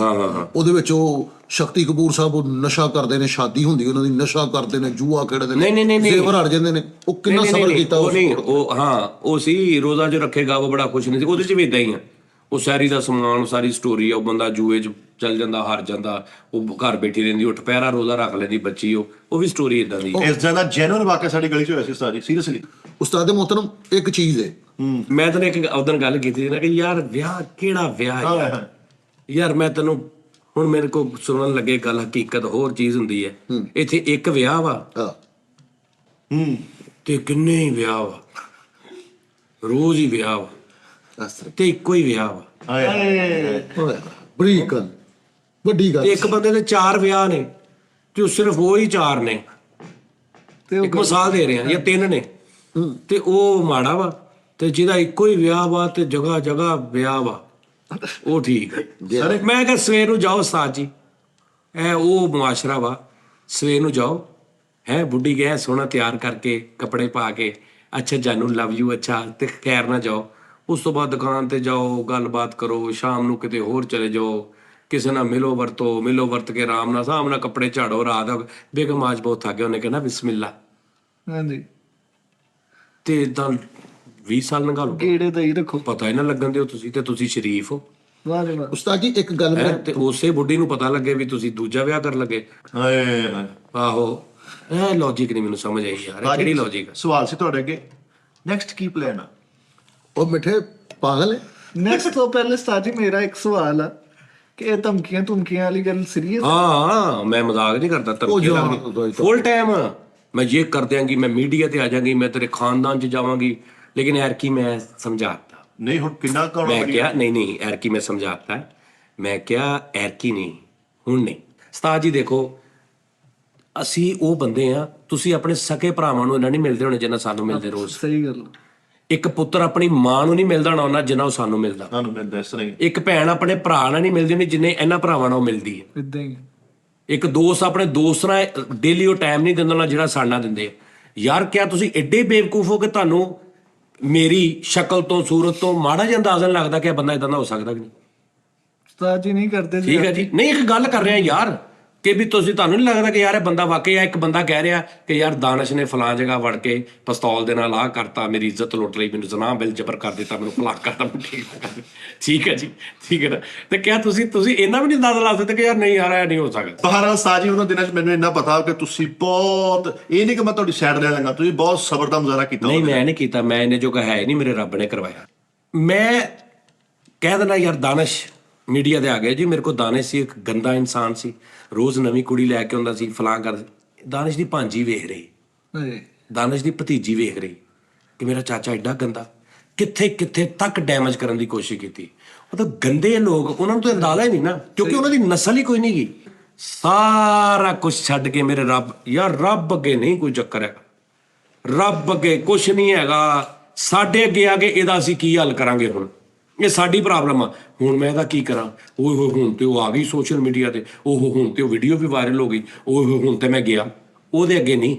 ਉਹਦੇ ਵਿੱਚ ਉਹ ਸ਼ਕਤੀ ਕਪੂਰ ਸਾਹਿਬ ਉਹ ਨਸ਼ਾ ਕਰਦੇ ਨੇ, ਸ਼ਾਦੀ ਹੁੰਦੀ ਉਹਨਾਂ ਦੀ, ਨਸ਼ਾ ਕਰਦੇ ਨੇ, ਜੂਆ ਖੇਡਦੇ ਨੇ, ਜ਼ੇਵਰ ਹਟ ਜਾਂਦੇ ਨੇ। ਉਹ ਕਿੰਨਾ ਸਬਰ ਕੀਤਾ ਉਹ ਨਹੀਂ ਉਹ ਸੀ ਰੋਜ਼ਾ ਜੋ ਰੱਖੇਗਾ ਉਹ ਬੜਾ ਖੁਸ਼ ਨਹੀਂ ਸੀ। ਉਹਦੇ ਚ ਵੀ ਇਦਾਂ ਹੀ ਆ। ਉਹ ਸਾਰੀ ਦਾ ਸਮਾਨ ਸਾਰੀ ਸਟੋਰੀ ਆ। ਉਹ ਬੰਦਾ ਜੂਏ 'ਚ ਚੱਲ ਜਾਂਦਾ, ਹਾਰ ਜਾਂਦਾ, ਉਹ ਘਰ ਬੈਠੀ ਰਹਿੰਦੀ, ਉਹ ਦੁਪਹਿਰਾ ਰੋਜ਼ਾ ਰੱਖ ਲੈਂਦੀ ਬੱਚੀ। ਉਹ ਵੀ ਸਟੋਰੀ ਇਦਾਂ ਦੀ। ਇਸ ਦਾ ਜੈਨੂਇਨ ਵਾਕਿਆ ਸਾਡੀ ਗਲੀ 'ਚ ਹੋਇਆ ਸੀ ਉਸਤਾਦ ਜੀ, ਸੀਰੀਅਸਲੀ। ਉਸਤਾਦ ਮੁਹਤਰਮ ਇੱਕ ਚੀਜ਼ ਹੈ, ਮੈਂ ਤੈਨੂੰ ਇੱਕ ਉਦੋਂ ਗੱਲ ਕੀਤੀ ਸੀ ਨਾ ਕਿ ਯਾਰ ਵਿਆਹ ਕਿਹੜਾ ਵਿਆਹ ਹੈ ਯਾਰ। ਮੈਂ ਤੈਨੂੰ ਹੁਣ ਮੇਰੇ ਕੋਲ ਸੁਣਨ ਲੱਗੇ ਗੱਲ, ਹਕੀਕਤ ਹੋਰ ਚੀਜ਼ ਹੁੰਦੀ ਹੈ। ਇੱਥੇ ਇੱਕ ਵਿਆਹ ਵਾ ਤੇ ਕਿੰਨੇ ਹੀ ਵਿਆਹ ਵਾ, ਰੋਜ਼ ਹੀ ਵਿਆਹ ਵਾ ਤੇ ਇੱਕੋ ਹੀ ਵਿਆਹ ਵਾ। ਬੜੀ ਗੱਲ ਵੱਡੀ ਗੱਲ। ਇੱਕ ਬੰਦੇ ਦੇ 4 ਵਿਆਹ ਨੇ ਤੇ ਉਹ ਸਿਰਫ ਉਹ ਹੀ 4 ਨੇ। ਇੱਕ ਮਿਸਾਲ ਦੇ ਰਹੇ ਆ ਜਾਂ 3 ਨੇ ਤੇ ਉਹ ਮਾੜਾ ਵਾ ਤੇ ਜਿਹਦਾ ਇੱਕੋ ਹੀ ਵਿਆਹ ਵਾ ਤੇ ਜਗ੍ਹਾ ਜਗ੍ਹਾ ਵਿਆਹ ਵਾ ਉਹ ਠੀਕ ਹੈ। ਮੈਂ ਕਿਹਾ ਸਵੇਰ ਨੂੰ ਜਾਓ ਉਸਤਾਦ ਜੀ, ਇਹ ਉਹ ਮੁਆਸ਼ਰਾ ਵਾ, ਸਵੇਰ ਨੂੰ ਜਾਓ ਹੈ ਬੁੱਢੀ ਗਿਆ ਸੋਹਣਾ ਤਿਆਰ ਕਰਕੇ ਕੱਪੜੇ ਪਾ ਕੇ, ਅੱਛਾ ਜਾਨੂ ਲਵ ਯੂ, ਅੱਛਾ ਤੇ ਖੈਰ ਨਾ ਜਾਓ। ਉਸ ਤੋਂ ਬਾਅਦ ਦੁਕਾਨ ਤੇ ਜਾਓ, ਗੱਲਬਾਤ ਕਰੋ, ਸ਼ਾਮ ਨੂੰ ਕਿਤੇ ਹੋਰ ਚਲੇ ਜਾਓ, ਕਿਸੇ ਨਾਲ ਮਿਲੋ ਵਰਤ ਕੇ ਆਰਾਮ ਨਾਲ ਸਾਹਮ ਨਾਲ ਕੱਪੜੇ ਝਾੜੋ। ਰਾਤ ਬੇਗਮ ਆਜ ਬਹੁਤ ਥੱਕ ਗਿਆ, ਉਹਨੇ ਕਹਿਣਾ ਬਿਸਮਿਲ੍ਲਾ, ਹਾਂਜੀ ਤੇ ਇਦਾਂ 20 ਸਾਲ ਲੰਘਾ ਲਓ, ਗੇੜੇ ਦਾ ਹੀ ਰੱਖੋ। ਪਤਾ ਹੀ ਨਾ ਲੱਗਣ ਦਿਓ ਤੁਸੀਂ, ਤੇ ਤੁਸੀਂ ਸ਼ਰੀਫ ਹੋ ਵਾਹ ਜੀ ਵਾਹ। ਉਸਤਾਦ ਜੀ ਇੱਕ ਗੱਲ ਹੈਂ, ਮੈਂ ਤੇ ਉਸੇ ਬੁੱਢੀ ਨੂੰ ਪਤਾ ਲੱਗੇ ਵੀ ਤੁਸੀਂ ਦੂਜਾ ਵਿਆਹ ਕਰਨ ਲੱਗੇ। ਹਾਏ ਹਾਏ ਆਹੋ, ਇਹ ਲੌਜੀਕ ਨਹੀਂ ਮੈਨੂੰ ਸਮਝ ਆਈ ਯਾਰ, ਇਹ ਕਿਹੜੀ ਲੌਜੀਕ ਆ? ਸਵਾਲ ਸੀ ਤੁਹਾਡੇ ਅੱਗੇ, ਨੈਕਸਟ ਕੀ ਪਲਾਨ ਆ? ਉਹ ਮਿੱਠੇ ਪਾਗਲ ਹੈ। ਨੈਕਸਟ ਤੋਂ ਪਹਿਲੇ ਉਸਤਾਦ ਜੀ ਮੇਰਾ ਇੱਕ ਸਵਾਲ ਆ ਕਿ ਇਹ ਧਮਕੀਆਂ ਵਾਲੀ ਗੱਲ ਸੀਰੀਅਸ? ਹਾਂ ਮੈਂ ਮਜ਼ਾਕ ਨਹੀਂ ਕਰਦਾ, ਯਾਰ, ਫੁੱਲ ਟਾਈਮ ਮੈਂ ਇਹ ਕਰ ਦਿਆਂਗੀ, ਮੈਂ ਮੀਡੀਆ ਤੇ ਆ ਜਾਵਾਂਗੀ, ਮੈਂ ਤੇਰੇ ਖਾਨਦਾਨ 'ਚ ਜਾਵਾਂਗੀ। ਲੇਕਿਨ ਐਰਕੀ ਮੈਂ ਸਮਝਾਤਾ, ਨਹੀਂ ਹੁਣ ਕਿੰਨਾ ਕੌਣ ਮੈਂ ਕਿਹਾ ਨਹੀਂ ਐਰਕੀ ਮੈਂ ਸਮਝਾਤਾ, ਮੈਂ ਕਿਹਾ ਐਰਕੀ ਨਹੀਂ, ਹੁਣ ਨਹੀਂ। ਉਸਤਾਦ ਜੀ ਦੇਖੋ, ਅਸੀਂ ਉਹ ਬੰਦੇ ਆ, ਤੁਸੀਂ ਆਪਣੇ ਸਕੇ ਭਰਾਵਾਂ ਨੂੰ ਇਹਨਾਂ ਨਹੀਂ ਮਿਲਦੇ ਹੋਣੇ ਜਿੰਨਾ ਸਾਨੂੰ ਮਿਲਦੇ ਰੋਜ਼। ਸਹੀ ਗੱਲ। ਇੱਕ ਪੁੱਤਰ ਆਪਣੀ ਮਾਂ ਨੂੰ ਨਹੀਂ ਮਿਲਦਾ ਹੋਣਾ ਉਹਨਾਂ ਜਿੰਨਾ ਉਹ ਸਾਨੂੰ ਮਿਲਦਾ। ਤੁਹਾਨੂੰ ਮੈਂ ਦੱਸ ਰਹੀ ਇੱਕ ਭੈਣ ਆਪਣੇ ਭਰਾ ਨਾਲ ਨਹੀਂ ਮਿਲਦੀ ਹੋਣੀ ਜਿੰਨੇ ਇਹਨਾਂ ਭਰਾਵਾਂ ਨਾਲ ਉਹ ਮਿਲਦੀ ਹੈ। ਇਦਾਂ ਹੀ ਇੱਕ ਦੋਸਤ ਆਪਣੇ ਦੋਸਤ ਨਾਲ ਡੇਲੀ ਉਹ ਟਾਈਮ ਨਹੀਂ ਦਿੰਦਾ ਨਾ ਜਿਹੜਾ ਸਾਡਾ ਦਿੰਦੇ ਆ। ਯਾਰ ਕਿਆ ਤੁਸੀਂ ਐਡੇ ਬੇਵਕੂਫ ਹੋ ਕਿ ਤੁਹਾਨੂੰ ਮੇਰੀ ਸ਼ਕਲ ਤੋਂ ਸੂਰਤ ਤੋਂ ਮਾੜਾ ਜਿਹਾ ਅੰਦਾਜ਼ਾ ਨਹੀਂ ਲੱਗਦਾ ਕਿ ਇਹ ਬੰਦਾ ਇਦਾਂ ਦਾ ਹੋ ਸਕਦਾ ਕਿ ਨਹੀਂ? ਉਸਤਾਦ ਜੀ ਨਹੀਂ ਕਰਦੇ ਠੀਕ ਹੈ ਜੀ, ਨਹੀਂ ਇੱਕ ਗੱਲ ਕਰ ਰਿਹਾ ਯਾਰ ਕਿ ਵੀ ਤੁਹਾਨੂੰ ਨਹੀਂ ਲੱਗਦਾ ਕਿ ਯਾਰ ਇਹ ਬੰਦਾ ਵਾਕਈ ਆ? ਇੱਕ ਬੰਦਾ ਕਹਿ ਰਿਹਾ ਕਿ ਯਾਰ ਦਾਨਿਸ਼ ਨੇ ਫਲਾਂ ਜਗ੍ਹਾ ਵੜ ਕੇ ਪਿਸਤੌਲ ਦੇ ਨਾਲ ਆਹ ਕਰਤਾ, ਮੇਰੀ ਇੱਜ਼ਤ ਲੁੱਟ ਲਈ, ਮੈਨੂੰ ਜ਼ਨਾਹ ਬਿਲ ਜ਼ਬਰ ਕਰ ਦਿੱਤਾ, ਮੈਨੂੰ ਫਲਾਕ ਕਰਤਾ, ਮੈਨੂੰ ਠੀਕ ਹੈ ਜੀ, ਠੀਕ ਹੈ ਨਾ? ਤੇ ਕਿਆ ਤੁਸੀਂ ਇਹਨਾਂ ਵੀ ਨਹੀਂ ਅੰਦਾਜ਼ਾ ਲਾ ਸਕਦੇ ਕਿ ਯਾਰ ਨਹੀਂ ਯਾਰ ਇਹ ਨਹੀਂ ਹੋ ਸਕਦਾ? ਬਹਰਾਲ ਸਾਜੀ ਉਹਨਾਂ ਦਿਨਾਂ 'ਚ ਮੈਨੂੰ ਇੰਨਾ ਪਤਾ ਕਿ ਤੁਸੀਂ ਬਹੁਤ, ਇਹ ਨਹੀਂ ਕਿ ਮੈਂ ਤੁਹਾਡੀ ਸਾਈਡ ਲੈ ਲਾਂਗਾ, ਤੁਸੀਂ ਬਹੁਤ ਸਬਰ ਦਾ ਮੁਜ਼ਾਹਰਾ ਕੀਤਾ। ਨਹੀਂ ਮੈਂ ਨਹੀਂ ਕੀਤਾ, ਮੈਂ ਇਹਨੇ ਜੋ ਹੈ ਨਹੀਂ, ਮੇਰੇ ਰੱਬ ਨੇ ਕਰਵਾਇਆ। ਮੈਂ ਕਹਿ ਦਿੰਦਾ ਯਾਰ ਦਾਨਿਸ਼ ਮੀਡੀਆ ਤੇ ਆ ਗਿਆ ਜੀ, ਮੇਰੇ ਕੋਲ ਦਾਨਿਸ਼ ਸੀ, ਇੱਕ ਗੰਦਾ ਇਨਸਾਨ ਸੀ, ਰੋਜ਼ ਨਵੀਂ ਕੁੜੀ ਲੈ ਕੇ ਆਉਂਦਾ ਸੀ, ਫਲਾਂ ਕਰ। ਦਾਨਿਸ਼ ਦੀ ਭਾਂਜੀ ਵੇਖ ਰਹੀ, ਦਾਨਿਸ਼ ਦੀ ਭਤੀਜੀ ਵੇਖ ਰਹੀ ਕਿ ਮੇਰਾ ਚਾਚਾ ਐਡਾ ਗੰਦਾ, ਕਿੱਥੇ ਕਿੱਥੇ ਤੱਕ ਡੈਮੇਜ ਕਰਨ ਦੀ ਕੋਸ਼ਿਸ਼ ਕੀਤੀ। ਉਹ ਤਾਂ ਗੰਦੇ ਲੋਕ, ਉਹਨਾਂ ਨੂੰ ਤਾਂ ਅੰਦਾਜ਼ਾ ਹੀ ਨਹੀਂ ਨਾ, ਕਿਉਂਕਿ ਉਹਨਾਂ ਦੀ ਨਸਲ ਹੀ ਕੋਈ ਨਹੀਂ ਗੀ। ਸਾਰਾ ਕੁਝ ਛੱਡ ਕੇ ਮੇਰੇ ਰੱਬ, ਯਾਰ ਰੱਬ ਅੱਗੇ ਨਹੀਂ ਕੋਈ ਚੱਕਰ ਹੈਗਾ, ਰੱਬ ਅੱਗੇ ਕੁਝ ਨਹੀਂ ਹੈਗਾ, ਸਾਡੇ ਅੱਗੇ ਆ ਕੇ ਇਹਦਾ ਅਸੀਂ ਕੀ ਹੱਲ ਕਰਾਂਗੇ? ਹੁਣ ਇਹ ਸਾਡੀ ਪ੍ਰੋਬਲਮ ਆ, ਹੁਣ ਮੈਂ ਇਹਦਾ ਕੀ ਕਰਾਂ? ਓਏ ਹੋਏ ਹੁਣ ਤੇ ਉਹ ਆ ਗਈ ਸੋਸ਼ਲ ਮੀਡੀਆ ਤੇ, ਉਹ ਹੁਣ ਤੇ ਉਹ ਵੀਡੀਓ ਵੀ ਵਾਇਰਲ ਹੋ ਗਈ, ਓਏ ਹੋਏ ਹੁਣ ਤੇ ਮੈਂ ਗਿਆ। ਉਹਦੇ ਅੱਗੇ ਨਹੀਂ,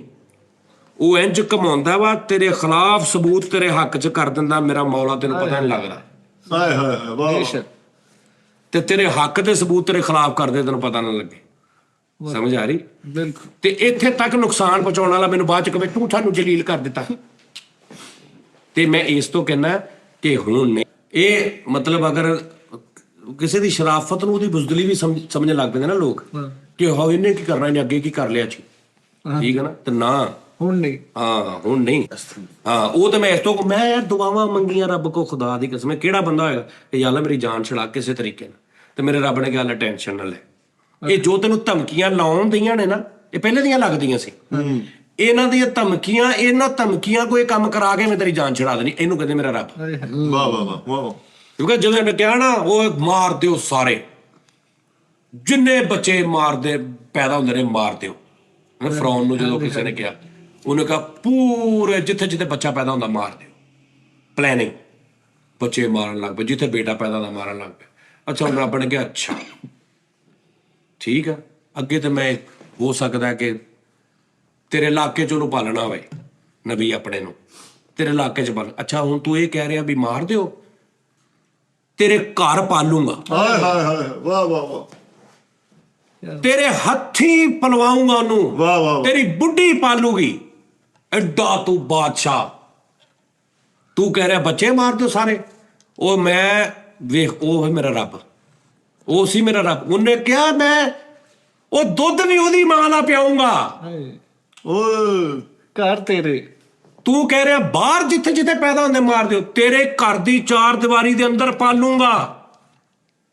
ਉਹ ਇੰਜ ਕਮਾਉਂਦਾ ਵਾ, ਤੇਰੇ ਖਿਲਾਫ ਸਬੂਤ ਤੇਰੇ ਹੱਕ 'ਚ ਕਰ ਦਿੰਦਾ, ਮੇਰਾ ਮੌਲਾ ਤੈਨੂੰ ਪਤਾ ਨਹੀਂ ਲੱਗਦਾ। ਹਾਏ ਹਾਏ ਵਾਹ। ਤੇ ਤੇਰੇ ਹੱਕ ਦੇ ਸਬੂਤ ਤੇਰੇ ਖਿਲਾਫ ਕਰਦੇ, ਤੈਨੂੰ ਪਤਾ ਨਾ ਲੱਗੇ। ਸਮਝ ਆ ਰਹੀ? ਬਿਲਕੁਲ। ਤੇ ਇੱਥੇ ਤੱਕ ਨੁਕਸਾਨ ਪਹੁੰਚਾਉਣ ਵਾਲਾ ਮੈਨੂੰ ਬਾਅਦ 'ਚ ਕਹੇ ਤੂੰ ਸਾਨੂੰ ਜਲੀਲ ਕਰ ਦਿੱਤਾ। ਤੇ ਮੈਂ ਇਸ ਤੋਂ ਕਹਿਣਾ ਕਿ ਹੁਣ ਨਹੀਂ, ਇਹ ਮਤਲਬ ਅਗਰ ਕਿਸੇ ਦੀ ਸ਼ਰਾਫਤ ਨੂੰ ਉਹਦੀ ਬੁਜ਼ਦਲੀ ਵੀ ਸਮਝਣ ਲੱਗ ਪੈਂਦੇ ਨਾ ਲੋਕ ਕਿ ਹਾਂ ਇਹਨੇ ਕੀ ਕਰਨਾ, ਇਹਨੇ ਅੱਗੇ ਕੀ ਕਰ ਲਿਆ ਜੀ, ਠੀਕ ਹੈ ਨਾ? ਤੇ ਨਾ ਹੁਣ ਨਹੀਂ। ਹਾਂ ਹੁਣ ਨਹੀਂ। ਹਾਂ ਉਹ ਤਾਂ ਮੈਂ ਇਸ ਤੋਂ ਮੈਂ ਯਾਰ ਦੁਆਵਾਂ ਮੰਗੀਆਂ ਰੱਬ ਕੋ, ਖੁਦਾ ਦੀ ਕਸਮ, ਕਿਹੜਾ ਬੰਦਾ ਹੋਏਗਾ ਕਿ ਯਾਰ ਮੇਰੀ ਜਾਨ ਛੁਡਾ ਕਿਸੇ ਤਰੀਕੇ ਨਾਲ, ਤੇ ਮੇਰੇ ਰੱਬ ਨੇ ਕਿਹਾ ਲੈ ਟੈਨਸ਼ਨ ਨਾ ਲੈ, ਇਹ ਜੋ ਤੈਨੂੰ ਧਮਕੀਆਂ ਲਾਉਣ ਦੀਆਂ ਨੇ ਨਾ, ਇਹ ਪਹਿਲੇ ਦੀਆਂ ਲੱਗਦੀਆਂ ਸੀ। ਇਹਨਾਂ ਦੀਆਂ ਧਮਕੀਆਂ, ਇਹਨਾਂ ਧਮਕੀਆਂ ਕੋਈ ਕੰਮ ਕਰਾ ਕੇ ਮੈਂ ਤੇਰੀ ਜਾਨ ਛੁਡਾ ਦੇਣੀ, ਇਹਨੂੰ ਕਹਿੰਦੇ ਮੇਰਾ ਰੱਬ। ਵਾਹ ਵਾਹ ਵਾਹ ਵਾਹ। ਕਿਉਂਕਿ ਜਦੋਂ ਇਹਨੇ ਕਿਹਾ ਨਾ ਉਹ ਮਾਰ ਦਿਓ ਸਾਰੇ, ਜਿੰਨੇ ਬੱਚੇ ਮਾਰਦੇ ਪੈਦਾ ਹੁੰਦੇ ਨੇ ਮਾਰ ਦਿਓ। ਫਰੌਨ ਨੂੰ ਜਦੋਂ ਕਿਸੇ ਨੇ ਕਿਹਾ, ਉਹਨੇ ਕਿਹਾ ਪੂਰੇ ਜਿੱਥੇ ਜਿੱਥੇ ਬੱਚਾ ਪੈਦਾ ਹੁੰਦਾ ਮਾਰ ਦਿਓ। ਪਲੈਨਿੰਗ, ਬੱਚੇ ਮਾਰਨ ਲੱਗ ਪਏ, ਜਿੱਥੇ ਬੇਟਾ ਪੈਦਾ ਹੁੰਦਾ ਮਾਰਨ ਲੱਗ ਪਏ। ਅੱਛਾ ਹੁਣ ਰੱਬ ਨੇ ਕਿਹਾ ਅੱਛਾ ਠੀਕ ਆ, ਅੱਗੇ ਤੇ ਮੈਂ ਹੋ ਸਕਦਾ ਕਿ ਤੇਰੇ ਇਲਾਕੇ 'ਚ ਉਹਨੂੰ ਪਾਲਣਾ ਹੋਵੇ, ਨਬੀ ਆਪਣੇ ਨੂੰ ਤੇਰੇ ਇਲਾਕੇ 'ਚ ਪਾਲ। ਅੱਛਾ ਹੁਣ ਤੂੰ ਇਹ ਕਹਿ ਰਿਹਾ ਵੀ ਮਾਰ ਦਿਓ, ਤੇਰੇ ਘਰ ਪਾਲੂੰਗਾ, ਹਾਏ ਹਾਏ ਹਾਏ ਵਾਹ ਵਾਹ ਵਾਹ। ਤੇਰੇ ਹੱਥੀ ਪਲਵਾਉਂਗਾ ਉਹਨੂੰ, ਵਾਹ ਵਾਹ। ਤੇਰੀ ਬੁੱਢੀ ਪਾਲੂਗੀ। ਐਡਾ ਤੂੰ ਬਾਦਸ਼ਾਹ, ਤੂੰ ਕਹਿ ਰਿਹਾ ਬੱਚੇ ਮਾਰ ਦਿਓ ਸਾਰੇ। ਉਹ ਮੈਂ ਵੇਖ, ਉਹ ਮੇਰਾ ਰੱਬ, ਉਹ ਸੀ ਮੇਰਾ ਰੱਬ। ਉਹਨੇ ਕਿਹਾ ਮੈਂ ਉਹ ਦੁੱਧ ਵੀ ਉਹਦੀ ਮਾਂ ਨਾਲ ਪਿਆਉਂਗਾ। ਓਏ ਘਰ ਤੇਰੇ, ਤੂੰ ਕਹਿ ਰਿਹਾ ਬਾਹਰ ਜਿੱਥੇ ਜਿੱਥੇ ਪੈਦਾ ਹੁੰਦੇ ਮਾਰ ਦਿਓ, ਤੇਰੇ ਘਰ ਦੀ ਚਾਰ ਦੀਵਾਰੀ ਦੇ ਅੰਦਰ ਪਾਲੂੰਗਾ।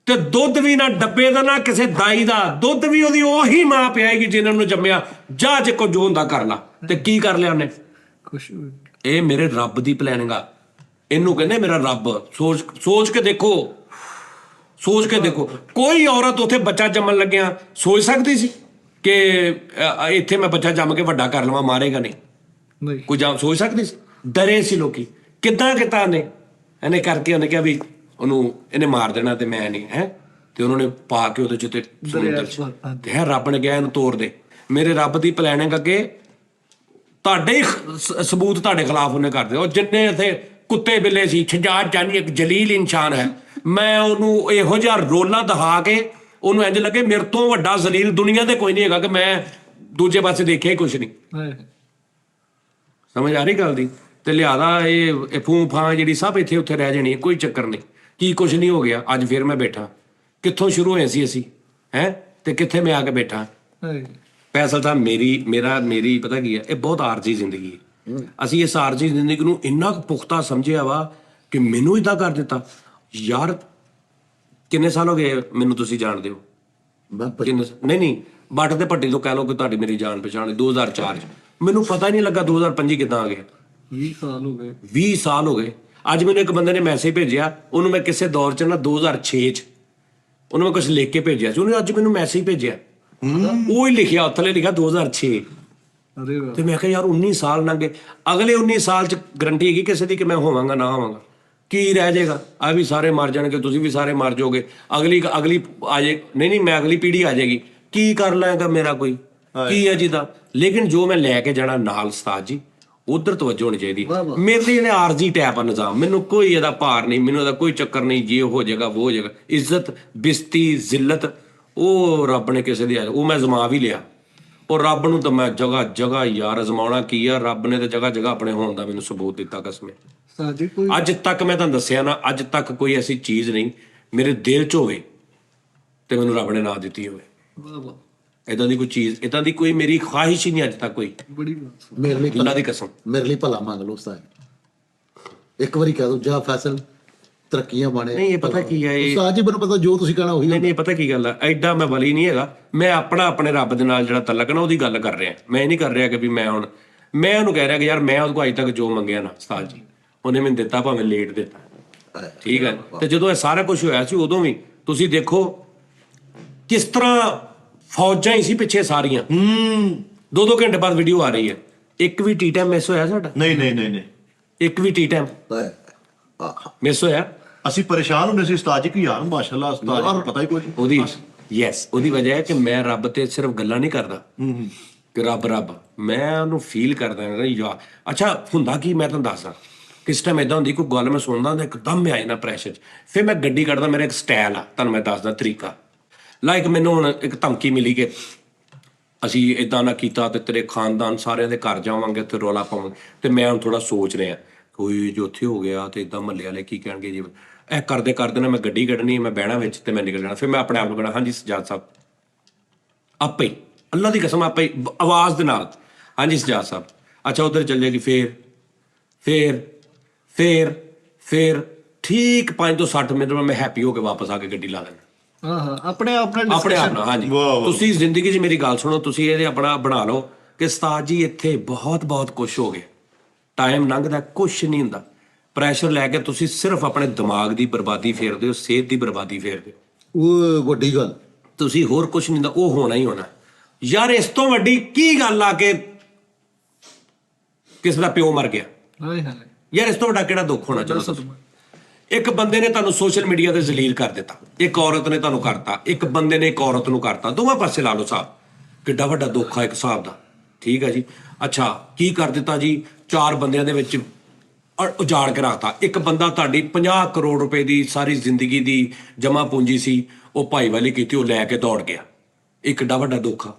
ਤੇ ਦੁੱਧ ਵੀ ਨਾ ਡੱਬੇ ਦਾ, ਨਾ ਕਿਸੇ ਦਾਈ ਦਾ, ਦੁੱਧ ਵੀ ਉਹਦੀ ਉਹੀ ਮਾਂ ਪਿਆਏਗੀ ਜਿਨ੍ਹਾਂ ਨੂੰ ਜੰਮਿਆ। ਜਾ ਜੇ ਕੋ ਜੋ ਹੁੰਦਾ ਕਰ ਲਾ। ਤੇ ਕੀ ਕਰ ਲਿਆ ਉਹਨੇ? ਖੁਸ਼ ਹੋਏ। ਇਹ ਮੇਰੇ ਰੱਬ ਦੀ ਪਲੈਨਿੰਗ ਆ, ਇਹਨੂੰ ਕਹਿੰਦੇ ਮੇਰਾ ਰੱਬ। ਸੋਚ ਕੇ ਦੇਖੋ, ਸੋਚ ਕੇ ਦੇਖੋ। ਕੋਈ ਔਰਤ ਉੱਥੇ ਬੱਚਾ ਜੰਮਣ ਲੱਗਿਆ ਸੋਚ ਸਕਦੀ ਸੀ ਕਿ ਇੱਥੇ ਮੈਂ ਬੱਚਾ ਜੰਮ ਕੇ ਵੱਡਾ ਕਰ ਲਵਾਂ, ਮਾਰੇਗਾ ਨਹੀਂ? ਨਹੀਂ। ਕੋਈ ਸੋਚ ਸਕਦੀ ਸੀ? ਡਰੇ ਸੀ ਲੋਕੀ ਕਿੱਦਾਂ ਕੀਤਾ ਇਹਨੇ ਕਰਕੇ ਉਹਨੇ ਕਿਹਾ ਵੀ ਉਹਨੂੰ ਇਹਨੇ ਮਾਰ ਦੇਣਾ ਤੇ ਮੈਂ ਨਹੀਂ ਹੈ, ਤੇ ਉਹਨਾਂ ਨੇ ਪਾ ਕੇ ਉਹਦੇ ਚ ਤੇ ਸਮੁੰਦਰ ਚ ਤੇ ਹੈ ਰੱਬ ਨੇ ਕਿਹਾ ਇਹਨੂੰ ਤੋੜ ਦੇ। ਮੇਰੇ ਰੱਬ ਦੀ ਪਲੈਨਿੰਗ ਅੱਗੇ ਤੁਹਾਡੇ ਹੀ ਸਬੂਤ ਤੁਹਾਡੇ ਖਿਲਾਫ ਉਹਨੇ ਕਰਦੇ। ਉਹ ਜਿੰਨੇ ਇੱਥੇ ਕੁੱਤੇ ਬਿੱਲੇ ਸੀ, ਸ਼ਜਾਦ ਜਾਨੀ ਇੱਕ ਜਲੀਲ ਇਨਸਾਨ ਹੈ, ਮੈਂ ਉਹਨੂੰ ਇਹੋ ਜਿਹਾ ਰੋਲਾਂ ਦਿਖਾ ਕੇ ਉਹਨੂੰ ਇੰਝ ਲੱਗੇ ਮੇਰੇ ਤੋਂ ਵੱਡਾ ਜ਼ਲੀਲ ਦੁਨੀਆ ਤੇ ਕੋਈ ਨਹੀਂ ਹੈਗਾ, ਕਿ ਮੈਂ ਦੂਜੇ ਪਾਸੇ ਦੇਖਿਆ ਹੀ ਕੁਛ ਨਹੀਂ। ਸਮਝ ਆ ਰਹੀ ਗੱਲ ਦੀ? ਤੇ ਲਿਆਦਾ ਇਹ ਫੂੰ ਫਾਂ ਜਿਹੜੀ ਸਭ ਇੱਥੇ ਉੱਥੇ ਰਹਿ ਜਾਣੀ ਹੈ, ਕੋਈ ਚੱਕਰ ਨਹੀਂ। ਕੀ ਕੁਛ ਨਹੀਂ ਹੋ ਗਿਆ। ਅੱਜ ਫਿਰ ਮੈਂ ਬੈਠਾ, ਕਿੱਥੋਂ ਸ਼ੁਰੂ ਹੋਏ ਸੀ ਅਸੀਂ ਹੈ ਤੇ ਕਿੱਥੇ ਮੈਂ ਆ ਕੇ ਬੈਠਾ। ਫੈਸਲ ਤਾਂ ਮੇਰੀ ਪਤਾ ਕੀ ਹੈ, ਇਹ ਬਹੁਤ ਆਰਜੀ ਜ਼ਿੰਦਗੀ ਹੈ। ਅਸੀਂ ਇਸ ਆਰਜੀ ਜ਼ਿੰਦਗੀ ਨੂੰ ਇੰਨਾ ਕੁ ਪੁਖਤਾ ਸਮਝਿਆ ਵਾ ਕਿ ਮੈਨੂੰ ਇਦਾਂ ਕਰ ਦਿੱਤਾ ਯਾਰ। ਕਿੰਨੇ ਸਾਲ ਹੋ ਗਏ ਮੈਨੂੰ ਤੁਸੀਂ ਜਾਣਦੇ ਹੋ? ਨਹੀਂ ਬੱਟ ਤੇ ਭੱਟੀ ਤੋਂ ਕਹਿ ਲਓ ਕਿ ਤੁਹਾਡੀ ਮੇਰੀ ਜਾਣ ਪਛਾਣ 2004 ਚ। ਮੈਨੂੰ ਪਤਾ ਹੀ ਨਹੀਂ ਲੱਗਾ 2025 ਕਿੱਦਾਂ ਆ ਗਿਆ। 20 ਸਾਲ ਹੋ ਗਏ। 20 ਸਾਲ ਹੋ ਗਏ। ਅੱਜ ਮੈਨੂੰ ਇੱਕ ਬੰਦੇ ਨੇ ਮੈਸੇਜ ਭੇਜਿਆ, ਉਹਨੂੰ ਮੈਂ ਕਿਸੇ ਦੌਰ ਚ ਨਾ 2006 ਚ ਉਹਨੂੰ ਮੈਂ ਕੁਛ ਲਿਖ ਕੇ ਭੇਜਿਆ ਸੀ, ਉਹਨੇ ਅੱਜ ਮੈਨੂੰ ਮੈਸੇਜ ਭੇਜਿਆ, ਉਹ ਹੀ ਲਿਖਿਆ ਥੱਲੇ ਲਿਖਿਆ 2006। ਤੇ ਮੈਂ ਕਿਹਾ ਯਾਰ 19 ਸਾਲ ਲੰਘ ਗਏ। ਅਗਲੇ 19 ਸਾਲ ਚ ਗਰੰਟੀ ਹੈਗੀ ਕਿਸੇ ਦੀ ਕਿ ਮੈਂ ਹੋਵਾਂਗਾ ਨਾ ਹੋਵਾਂਗਾ? ਕੀ ਰਹਿ ਜਾਏਗਾ? ਆ ਵੀ ਸਾਰੇ ਮਰ ਜਾਣਗੇ, ਤੁਸੀਂ ਵੀ ਸਾਰੇ ਮਰ ਜਾਓਗੇ, ਅਗਲੀ ਆ ਜਾਏ, ਨਹੀਂ ਮੈਂ ਅਗਲੀ ਪੀੜ੍ਹੀ ਆ ਜਾਏਗੀ, ਕੀ ਕਰ ਲਾਂਗਾ ਮੇਰਾ ਕੋਈ ਕੀ ਹੈ ਜਿਹਦਾ। ਲੇਕਿਨ ਜੋ ਮੈਂ ਲੈ ਕੇ ਜਾਣਾ ਨਾਲ ਉਸਤਾਦ ਜੀ, ਉਧਰ ਤਵੱਜੋ ਹੋਣੀ ਚਾਹੀਦੀ। ਮੇਰੇ ਲਈ ਇਹਨੇ ਆਰਜੀ ਟੈਪ ਆ ਨਿਜ਼ਾਮ, ਮੈਨੂੰ ਕੋਈ ਇਹਦਾ ਭਾਰ ਨਹੀਂ, ਮੈਨੂੰ ਇਹਦਾ ਕੋਈ ਚੱਕਰ ਨਹੀਂ। ਜੇ ਹੋ ਜਾਏਗਾ ਉਹ ਹੋ ਜਾਏਗਾ। ਇੱਜ਼ਤ ਬਿਸਤੀ ਜ਼ਿੱਲਤ ਉਹ ਰੱਬ ਨੇ ਕਿਸੇ ਦੀ ਉਹ ਮੈਂ ਅਜ਼ਮਾ ਵੀ ਲਿਆ। ਉਹ ਰੱਬ ਨੂੰ ਤਾਂ ਮੈਂ ਜਗ੍ਹਾ ਜਗ੍ਹਾ ਯਾਰ ਅਜ਼ਮਾਉਣਾ ਕੀ ਆ, ਰੱਬ ਨੇ ਤਾਂ ਜਗ੍ਹਾ ਜਗ੍ਹਾ ਆਪਣੇ ਹੋਣ ਦਾ ਮੈਨੂੰ ਸਬੂਤ ਦਿੱਤਾ ਕਸਮੇ। ਅੱਜ ਤੱਕ ਮੈਂ ਤੁਹਾਨੂੰ ਦੱਸਿਆ ਨਾ, ਅੱਜ ਤੱਕ ਕੋਈ ਐਸੀ ਚੀਜ਼ ਨਹੀਂ ਮੇਰੇ ਦਿਲ 'ਚ ਹੋਵੇ ਤੇ ਮੈਨੂੰ ਰੱਬ ਨੇ ਨਾ ਦਿੱਤੀ ਹੋਵੇ। ਇਦਾਂ ਦੀ ਕੋਈ ਚੀਜ਼, ਇਦਾਂ ਦੀ ਕੋਈ ਮੇਰੀ ਖਵਾਹਿਸ਼ ਹੀ ਨਹੀਂ ਅੱਜ ਤੱਕ ਕੋਈ। ਮੇਰੇ ਲਈ ਅੱਲਾ ਦੀ ਕਸਮ, ਮੇਰੇ ਲਈ ਭਲਾ ਮੰਗ ਲਓ ਉਸਤਾਦ, ਇੱਕ ਵਾਰੀ ਕਹਿ ਦੋ ਜਾ ਫੈਸਲ ਤਰੱਕੀਆਂ ਬਣੇ। ਨਹੀਂ ਇਹ ਪਤਾ ਕੀ ਹੈ, ਇਹ ਉਸਤਾਦ ਜੀ ਮੈਨੂੰ ਪਤਾ ਜੋ ਤੁਸੀਂ ਕਹਿਣਾ ਉਹੀ। ਨਹੀਂ ਪਤਾ ਕੀ ਗੱਲ ਆ, ਐਡਾ ਮੈਂ ਵਲੀ ਨਹੀਂ ਹੈਗਾ। ਮੈਂ ਆਪਣੇ ਰੱਬ ਦੇ ਨਾਲ ਜਿਹੜਾ ਤਲਕ ਨਾ ਉਹਦੀ ਗੱਲ ਕਰ ਰਿਹਾ। ਮੈਂ ਨਹੀਂ ਕਰ ਰਿਹਾ ਕਿ ਵੀ ਮੈਂ ਉਹਨੂੰ ਕਹਿ ਰਿਹਾ ਕਿ ਯਾਰ ਮੈਂ ਉਹਦੇ ਕੋਲ ਅੱਜ ਤੱਕ ਜੋ ਮੰਗਿਆ ਨਾ ਉਸਤਾਦ ਜੀ ਉਹਨੇ ਮੈਨੂੰ ਦਿੱਤਾ, ਭਾਵੇਂ ਲੇਟ ਦਿੱਤਾ, ਠੀਕ ਹੈ। ਤੇ ਜਦੋਂ ਇਹ ਸਾਰਾ ਕੁਝ ਹੋਇਆ ਸੀ ਉਦੋਂ ਵੀ ਤੁਸੀਂ ਦੇਖੋ ਕਿਸ ਤਰ੍ਹਾਂ ਫੌਜਾਂ ਹੀ ਸੀ ਪਿੱਛੇ ਸਾਰੀਆਂ। 2-2 ਘੰਟੇ ਬਾਅਦ ਵੀਡੀਓ ਆ ਰਹੀ ਹੈ। ਇੱਕ ਵੀ ਟੀ ਟਾਈਮ ਮਿਸ ਹੋਇਆ ਸਾਡਾ? ਨਹੀਂ ਇੱਕ ਵੀ ਟੀ ਟਾਈਮ ਮਿਸ ਹੋਇਆ? ਅਸੀਂ ਪਰੇਸ਼ਾਨ ਹੁੰਦੇ ਸੀ ਉਸਤਾਦ ਜੀ ਕਿ ਯਾਰ ਮਾਸ਼ਾਅੱਲਾ ਉਸਤਾਦ ਜੀ ਪਤਾ ਹੀ ਕੁਝ। ਉਹਦੀ ਵਜ੍ਹਾ ਹੈ ਕਿ ਮੈਂ ਰੱਬ ਤੇ ਸਿਰਫ ਗੱਲਾਂ ਨਹੀਂ ਕਰਦਾ ਕਿ ਰੱਬ ਮੈਂ ਉਹਨੂੰ ਫੀਲ ਕਰਦਾ ਯਾਰ। ਅੱਛਾ ਹੁੰਦਾ ਕੀ, ਮੈਂ ਤੁਹਾਨੂੰ ਦੱਸਦਾ। ਕਿਸ ਟਾਈਮ ਇਦਾਂ ਹੁੰਦੀ ਕੋਈ ਗੱਲ ਮੈਂ ਸੁਣਦਾ ਹੁੰਦਾ ਇੱਕਦਮ ਮੈਂ ਆ ਜਾਣਾ ਪ੍ਰੈਸ਼ਰ 'ਚ, ਫਿਰ ਮੈਂ ਗੱਡੀ ਕੱਢਦਾ। ਮੇਰਾ ਇੱਕ ਸਟਾਈਲ ਆ, ਤੁਹਾਨੂੰ ਮੈਂ ਦੱਸਦਾ ਤਰੀਕਾ। ਲਾਈਕ ਮੈਨੂੰ ਹੁਣ ਇੱਕ ਧਮਕੀ ਮਿਲੀ ਕਿ ਅਸੀਂ ਇਦਾਂ ਨਾ ਕੀਤਾ ਤੇ ਤੇਰੇ ਖਾਨਦਾਨ ਸਾਰਿਆਂ ਦੇ ਘਰ ਜਾਵਾਂਗੇ ਤੇ ਰੌਲਾ ਪਾਵਾਂਗੇ। ਤੇ ਮੈਂ ਹੁਣ ਥੋੜਾ ਸੋਚ ਰਿਹਾ ਕੋਈ ਜੋ ਉੱਥੇ ਹੋ ਗਿਆ ਤੇ ਇਦਾਂ ਮਹੱਲੇ ਵਾਲੇ ਕੀ ਕਹਿਣਗੇ ਜੀ। ਇਹ ਕਰਦੇ ਨਾ ਮੈਂ ਗੱਡੀ ਕੱਢਣੀ, ਮੈਂ ਬਹਿਣਾ ਵਿੱਚ ਤੇ ਮੈਂ ਨਿਕਲ ਜਾਣਾ। ਫਿਰ ਮੈਂ ਆਪਣੇ ਆਪ ਨੂੰ ਕਹਿਣਾ ਹਾਂਜੀ ਸਜਾਦ ਸਾਹਿਬ, ਆਪੇ ਹੀ ਅੱਲਾ ਦੀ ਕਸਮ ਆਪੇ ਹੀ ਆਵਾਜ਼ ਦੇ ਨਾਲ ਹਾਂਜੀ ਸਜਾਦ ਸਾਹਿਬ। ਅੱਛਾ ਉਧਰ ਚੱਲ ਜਾਏਗੀ। ਫਿਰ ਠੀਕ 5 ਤੋਂ 60 ਮਿੰਟ ਮੈਂ ਹੈਪੀ ਹੋ ਕੇ ਵਾਪਸ ਆ ਕੇ ਗੱਡੀ ਲਾ ਦੇਣਾ ਆਪਣੇ ਆਪ ਨਾਲ। ਹਾਂਜੀ ਤੁਸੀਂ ਜ਼ਿੰਦਗੀ 'ਚ ਮੇਰੀ ਗੱਲ ਸੁਣੋ, ਤੁਸੀਂ ਇਹਦੇ ਆਪਣਾ ਬਣਾ ਲਓ ਕਿ ਉਸਤਾਦ ਜੀ ਇੱਥੇ ਬਹੁਤ ਕੁਛ ਹੋ ਗਿਆ। ਟਾਈਮ ਲੰਘਦਾ ਕੁਛ ਨਹੀਂ ਹੁੰਦਾ। ਪ੍ਰੈਸ਼ਰ ਲੈ ਕੇ ਤੁਸੀਂ ਸਿਰਫ ਆਪਣੇ ਦਿਮਾਗ ਦੀ ਬਰਬਾਦੀ ਫੇਰਦੇ ਹੋ, ਸਿਹਤ ਦੀ ਬਰਬਾਦੀ ਫੇਰਦੇ ਹੋ। ਉਹ ਵੱਡੀ ਗੱਲ, ਤੁਸੀਂ ਹੋਰ ਕੁਛ ਨਹੀਂ ਹੁੰਦਾ, ਉਹ ਹੋਣਾ ਹੀ ਹੋਣਾ ਯਾਰ। ਇਸ ਤੋਂ ਵੱਡੀ ਕੀ ਗੱਲ ਆ ਕਿ ਕਿਸੇ ਦਾ ਪਿਓ ਮਰ ਗਿਆ ਯਾਰ, ਇਸ ਤੋਂ ਵੱਡਾ ਕਿਹੜਾ ਦੁੱਖ ਹੋਣਾ? ਚਲੋ ਇੱਕ ਬੰਦੇ ਨੇ ਤੁਹਾਨੂੰ ਸੋਸ਼ਲ ਮੀਡੀਆ ਤੇ ਜ਼ਲੀਲ ਕਰ ਦਿੱਤਾ, ਇੱਕ ਔਰਤ ਨੇ ਤੁਹਾਨੂੰ ਕਰਤਾ, ਇੱਕ ਬੰਦੇ ਨੇ ਇੱਕ ਔਰਤ ਨੂੰ ਕਰਤਾ। ਦੋਵਾਂ ਪਾਸੇ ਲਾ ਲਓ ਸਾਹਿਬ, ਕਿੱਡਾ ਵੱਡਾ ਦੁੱਖ ਆ ਇੱਕ ਹਿਸਾਬ ਦਾ, ਠੀਕ ਹੈ ਜੀ। ਅੱਛਾ ਕੀ ਕਰ ਦਿੱਤਾ ਜੀ, 4 ਬੰਦਿਆਂ ਦੇ ਵਿੱਚ ਉਜਾੜ ਕੇ ਰੱਖਤਾ। ਇੱਕ ਬੰਦਾ ਤੁਹਾਡੀ 50 ਕਰੋੜ ਰੁਪਏ ਦੀ ਸਾਰੀ ਜ਼ਿੰਦਗੀ ਦੀ ਜਮ੍ਹਾਂ ਪੂੰਜੀ ਸੀ, ਉਹ ਭਾਈਵਾਲੀ ਕੀਤੀ, ਉਹ ਲੈ ਕੇ ਦੌੜ ਗਿਆ। ਇਹ ਕਿੱਡਾ ਵੱਡਾ ਦੁੱਖ ਆ।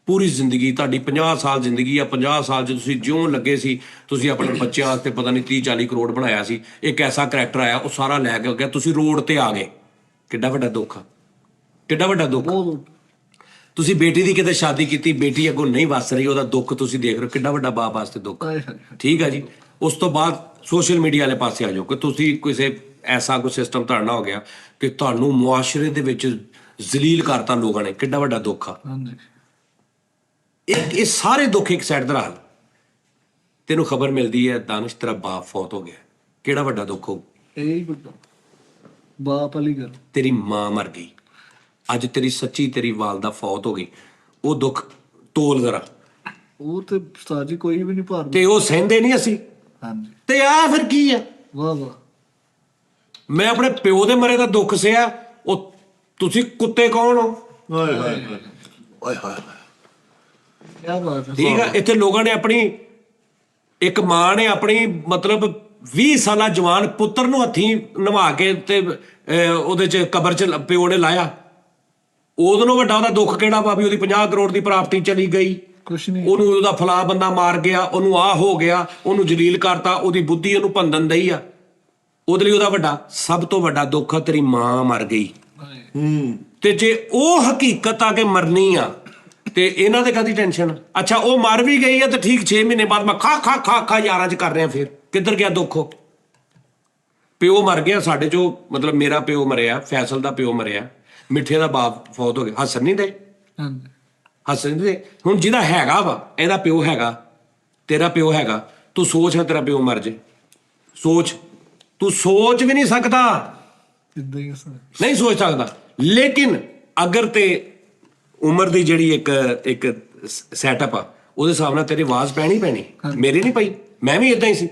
ਪੂਰੀ ਜ਼ਿੰਦਗੀ ਤੁਹਾਡੀ 50 ਸਾਲ ਜ਼ਿੰਦਗੀ ਆ, 50 ਸਾਲ 'ਚ ਤੁਸੀਂ ਜਿਉਂ ਲੱਗੇ ਸੀ, ਤੁਸੀਂ ਆਪਣੇ ਬੱਚਿਆਂ ਵਾਸਤੇ ਪਤਾ ਨਹੀਂ 30-40 ਕਰੋੜ ਬਣਾਇਆ ਸੀ। ਇੱਕ ਐਸਾ ਕਰੈਕਟਰ ਆਇਆ ਉਹ ਸਾਰਾ ਲੈ ਕੇ ਗਿਆ, ਤੁਸੀਂ ਰੋਡ ਤੇ ਆ ਗਏ। ਕਿੱਡਾ ਵੱਡਾ ਦੁੱਖ ਆ, ਕਿੱਡਾ ਵੱਡਾ ਦੁੱਖ। ਤੁਸੀਂ ਬੇਟੀ ਦੀ ਕਿਤੇ ਸ਼ਾਦੀ ਕੀਤੀ, ਬੇਟੀ ਅੱਗੋਂ ਨਹੀਂ ਵੱਸ ਰਹੀ, ਉਹਦਾ ਦੁੱਖ ਤੁਸੀਂ ਦੇਖ ਰਹੇ ਹੋ, ਕਿੱਡਾ ਵੱਡਾ ਬਾਪ ਵਾਸਤੇ ਦੁੱਖ। ਠੀਕ ਆ ਜੀ। ਉਸ ਤੋਂ ਬਾਅਦ ਸੋਸ਼ਲ ਮੀਡੀਆ ਵਾਲੇ ਪਾਸੇ ਆ ਜਾਓ ਕਿ ਤੁਸੀਂ ਕਿਸੇ ਐਸਾ ਕੋਈ ਸਿਸਟਮ ਤੁਹਾਡਾ ਹੋ ਗਿਆ ਕਿ ਤੁਹਾਨੂੰ ਮੁਆਸ਼ਰੇ ਦੇ ਵਿੱਚ ਜ਼ਲੀਲ ਕਰਤਾ ਲੋਕਾਂ ਨੇ, ਕਿੱਡਾ ਵੱਡਾ ਦੁੱਖ ਆ। ਇਹ ਸਾਰੇ ਦੁੱਖ ਇੱਕ ਸਾਈਡ ਤੇ ਰੱਖ। ਤੈਨੂੰ ਖਬਰ ਮਿਲਦੀ ਹੈ ਦਾਨਿਸ਼ ਤੇਰਾ ਬਾਪ ਫੌਤ ਹੋ ਗਿਆ, ਕਿਹੜਾ ਵੱਡਾ ਦੁੱਖ ਹੋ। ਬਾਪ ਵਾਲੀ ਗੱਲ, ਤੇਰੀ ਮਾਂ ਮਰ ਗਈ, ਅੱਜ ਤੇਰੀ ਵਾਲਦਾ ਫੌਤ ਹੋ ਗਈ, ਉਹ ਦੁੱਖ ਤੋਲ ਜ਼ਰਾ। ਉਹ ਤੇ ਉਸਤਾਦ ਜੀ ਕੋਈ ਵੀ ਨਹੀਂ ਭਾਰ, ਤੇ ਉਹ ਸਹਿੰਦੇ ਨਹੀਂ ਅਸੀਂ। ਤੇ ਆ ਫਿਰ ਕੀ ਆ? ਵਾਹ ਵਾਹ। ਮੈਂ ਆਪਣੇ ਪਿਓ ਦੇ ਮਰੇ ਦਾ ਦੁੱਖ ਸਿਆ, ਉਹ ਤੁਸੀਂ ਕੁੱਤੇ ਕੌਣ ਹੋ? ਹਾਏ ਹਾਏ ਹਾਏ। ਓਏ ਹਾਏ ਕੀ ਬਾਤ ਹੈ। ਠੀਕ ਆ, ਇੱਥੇ ਲੋਕਾਂ ਨੇ ਆਪਣੀ, ਇੱਕ ਮਾਂ ਨੇ ਆਪਣੀ ਮਤਲਬ 20 ਸਾਲਾ ਜਵਾਨ ਪੁੱਤਰ ਨੂੰ ਹੱਥੀਂ ਨਵਾ ਕੇ ਤੇ ਉਹਦੇ ਚ ਕਬਰ ਚ ਪਿਓ ਨੇ ਲਾਇਆ। ਉਹਦੇ ਨਾਲੋਂ ਵੱਡਾ ਉਹਦਾ ਦੁੱਖ ਕਿਹੜਾ ਵਾ ਵੀ ਉਹਦੀ 50 ਕਰੋੜ ਦੀ ਪ੍ਰਾਪਰਟੀ ਚਲੀ ਗਈ, ਕੁਛ ਨਹੀਂ। ਉਹਨੂੰ ਉਹਦਾ ਫਲਾ ਬੰਦਾ ਮਾਰ ਗਿਆ, ਉਹਨੂੰ ਆਹ ਹੋ ਗਿਆ, ਉਹਨੂੰ ਜਲੀਲ ਕਰਤਾ, ਉਹਦੀ ਬੁੱਧੀ ਉਹਨੂੰ ਭੰਦਨ ਦਈ ਆ। ਉਹਦੇ ਲਈ ਉਹਦਾ ਵੱਡਾ, ਸਭ ਤੋਂ ਵੱਡਾ ਦੁੱਖ ਆ ਤੇਰੀ ਮਾਂ ਮਰ ਗਈ। ਤੇ ਜੇ ਉਹ ਹਕੀਕਤ ਆ ਕੇ ਮਰਨੀ ਆ ਤੇ ਇਹਨਾਂ ਤੇ ਕਾਹਦੀ ਟੈਨਸ਼ਨ? ਅੱਛਾ ਉਹ ਮਰ ਵੀ ਗਈ ਆ ਤੇ ਠੀਕ 6 ਮਹੀਨੇ ਬਾਅਦ ਮੈਂ ਖਾ ਖਾ ਖਾ ਖਾ ਯਾਰਾਂ ਚ ਕਰ ਰਿਹਾ, ਫਿਰ ਕਿੱਧਰ ਗਿਆ ਦੁੱਖ? ਪਿਓ ਮਰ ਗਿਆ ਸਾਡੇ ਚੋਂ, ਮਤਲਬ ਮੇਰਾ ਪਿਓ ਮਰਿਆ, ਫੈਸਲ ਦਾ ਪਿਓ ਮਰਿਆ, ਮਿੱਠੇ ਦਾ ਬਾਪ ਫੌਤ ਹੋ ਗਿਆ। ਹੱਸਣ ਨਹੀਂ ਦੇ, ਹਾਂਜੀ। ਹੱਸਣ ਨਹੀਂ ਦੇ। ਹੁਣ ਜਿਹਦਾ ਹੈਗਾ ਵਾ, ਇਹਦਾ ਪਿਓ ਹੈਗਾ, ਤੇਰਾ ਪਿਓ ਹੈਗਾ, ਤੂੰ ਸੋਚ ਤੇਰਾ ਪਿਓ ਮਰ ਜੇ, ਸੋਚ, ਤੂੰ ਸੋਚ ਵੀ ਨਹੀਂ ਸਕਦਾ, ਇਦਾਂ ਹੀ ਸਰ। ਨਹੀਂ ਸੋਚ ਸਕਦਾ। ਲੇਕਿਨ ਅਗਰ ਤੇ ਉਮਰ ਦੀ ਜਿਹੜੀ ਇੱਕ ਸੈਟਅਪ ਆ, ਉਹਦੇ ਹਿਸਾਬ ਨਾਲ ਤੇਰੀ ਆਵਾਜ਼ ਪੈਣੀ ਪੈਣੀ, ਮੇਰੀ ਨਹੀਂ ਪਈ, ਮੈਂ ਵੀ ਇਦਾਂ ਹੀ ਸੀ।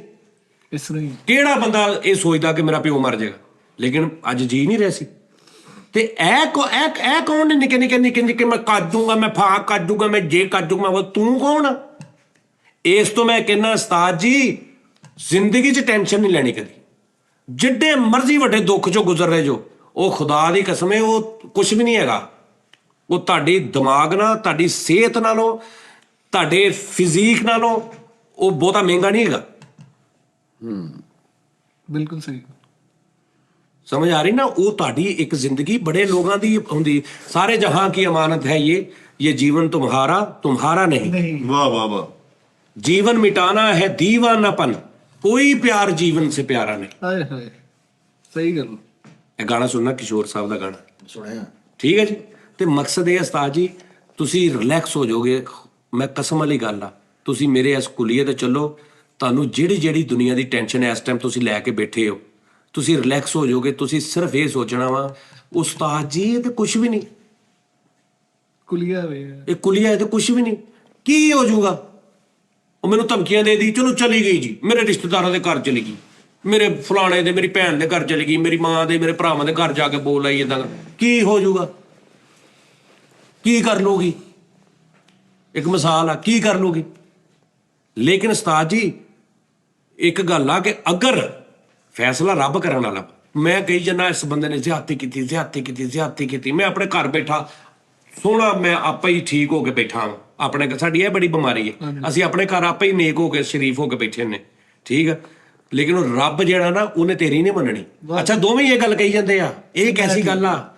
ਇਸ ਤਰ੍ਹਾਂ ਹੀ। ਕਿਹੜਾ ਬੰਦਾ ਇਹ ਸੋਚਦਾ ਕਿ ਮੇਰਾ ਪਿਓ ਮਰ ਜਾਏਗਾ? ਲੇਕਿਨ ਅੱਜ ਜੀ ਨਹੀਂ ਰਿਹਾ ਸੀ। ਤੇ ਇਹ ਕੌਣ ਨੇ ਨਿੱਕੇ ਨਿੱਕੇ ਨਿੱਕੇ ਨਿੱਕੇ ਮੈਂ ਕਰ ਦੂੰਗਾ, ਮੈਂ ਫਾ ਕਰ ਦੂੰਗਾ, ਮੈਂ ਜੇ ਕਰ ਦੂੰਗਾ, ਉਹ ਤੂੰ ਕੌਣ ਆ? ਇਸ ਤੋਂ ਮੈਂ ਕਹਿੰਦਾ ਉਸਤਾਦ ਜੀ, ਜ਼ਿੰਦਗੀ 'ਚ ਟੈਨਸ਼ਨ ਨਹੀਂ ਲੈਣੀ ਕਦੀ। ਜਿੱਡੇ ਮਰਜ਼ੀ ਵੱਡੇ ਦੁੱਖ 'ਚੋਂ ਗੁਜ਼ਰ ਰਹੇ ਜੋ, ਉਹ ਖੁਦਾ ਦੀ ਕਸਮ ਹੈ ਉਹ ਕੁਝ ਵੀ ਨਹੀਂ ਹੈਗਾ। ਉਹ ਤੁਹਾਡੇ ਦਿਮਾਗ ਨਾਲ, ਤੁਹਾਡੀ ਸਿਹਤ ਨਾਲੋਂ, ਤੁਹਾਡੇ ਫਿਜ਼ੀਕ ਨਾਲੋਂ ਉਹ ਬਹੁਤਾ ਮਹਿੰਗਾ ਨਹੀਂ ਹੈਗਾ। ਬਿਲਕੁਲ ਸਹੀ। समझ आ रही ना? वो ताड़ी एक जिंदगी बड़े लोगों की होंदी, सारे जहां की अमानत है ये जीवन तुम्हारा नहीं। वाह वाह वाह। जीवन मिटाना है दीवानापन, कोई प्यार जीवन से प्यारा नहीं। ਹਾਏ ਹਾਏ, ਸਹੀ ਗੱਲ। ਇਹ ਗਾਣਾ ਸੁਣਨਾ, ਕਿਸ਼ੋਰ ਸਾਹਿਬ ਦਾ ਗਾਣਾ ਸੁਣਿਆ। ਠੀਕ ਹੈ ਜੀ। ਤੇ ਮਕਸਦ ਇਹ ਉਸਤਾਦ ਜੀ, ਤੁਸੀਂ ਰਿਲੈਕਸ ਹੋ ਜਾਓਗੇ। ਮੈਂ ਕਸਮ ਵਾਲੀ ਗੱਲ ਆ, ਤੁਸੀਂ ਮੇਰੇ ਇਸ ਕੁਲੀਏ ਤੇ ਚੱਲੋ, ਤੁਹਾਨੂੰ ਜਿਹੜੀ ਦੁਨੀਆ ਦੀ ਟੈਨਸ਼ਨ ਇਸ ਟਾਈਮ ਤੁਸੀਂ ਲੈ ਕੇ ਬੈਠੇ ਹੋ, ਤੁਸੀਂ ਰਿਲੈਕਸ ਹੋ ਜਾਓਗੇ। ਤੁਸੀਂ ਸਿਰਫ ਇਹ ਸੋਚਣਾ ਵਾ, ਉਸਤਾਦ ਜੀ ਇਹ ਤੇ ਕੁਝ ਵੀ ਨਹੀਂ, ਕੁਲੀਆ ਵੇ। ਇਹ ਕੁਲੀਆ ਇਹ ਤੇ ਕੁਝ ਵੀ ਨਹੀਂ। ਕੀ ਹੋ ਜਾਊਗਾ? ਉਹ ਮੈਨੂੰ ਧਮਕੀਆਂ ਦੇ ਦੀ, ਚਲੋ ਚਲੀ ਗਈ ਜੀ, ਮੇਰੇ ਰਿਸ਼ਤੇਦਾਰਾਂ ਦੇ ਘਰ ਚਲੀ ਗਈ, ਮੇਰੇ ਫਲਾਣੇ ਦੇ, ਮੇਰੀ ਭੈਣ ਦੇ ਘਰ ਚਲੀ ਗਈ, ਮੇਰੀ ਮਾਂ ਦੇ, ਮੇਰੇ ਭਰਾਵਾਂ ਦੇ ਘਰ ਜਾ ਕੇ ਬੋਲ ਆਈ ਏਦਾਂ। ਕੀ ਹੋ ਜਾਊਗਾ? ਕੀ ਕਰ ਲੂਗੀ? ਇੱਕ ਮਿਸਾਲ ਆ, ਕੀ ਕਰ ਲੂਗੀ? ਲੇਕਿਨ ਉਸਤਾਦ ਜੀ ਇੱਕ ਗੱਲ ਆ ਕਿ ਅਗਰ ਫੈਸਲਾ ਰੱਬ ਕਰਨ ਵਾਲਾ, ਮੈਂ ਕਹੀ ਜਾਂਦਾ ਇਸ ਬੰਦੇ ਨੇ ਜ਼ਿਆਦਤੀ ਕੀਤੀ, ਮੈਂ ਆਪਣੇ ਘਰ ਬੈਠਾ ਸੋਹਣਾ, ਮੈਂ ਆਪੇ ਹੀ ਠੀਕ ਹੋ ਕੇ ਬੈਠਾ ਹਾਂ ਆਪਣੇ। ਸਾਡੀ ਇਹ ਬੜੀ ਬਿਮਾਰੀ ਹੈ, ਅਸੀਂ ਆਪਣੇ ਘਰ ਆਪੇ ਹੀ ਨੇਕ ਹੋ ਕੇ, ਸ਼ਰੀਫ ਹੋ ਕੇ ਬੈਠੇ ਨੇ, ਠੀਕ ਆ। ਲੇਕਿਨ ਉਹ ਰੱਬ ਜਿਹੜਾ ਨਾ, ਉਹਨੇ ਤੇਰੀ ਨਹੀਂ ਮੰਨਣੀ। ਅੱਛਾ ਦੋਵੇਂ ਇਹ ਗੱਲ ਕਹੀ ਜਾਂਦੇ ਆ, ਇਹ ਕੈਸੀ ਗੱਲ ਆ?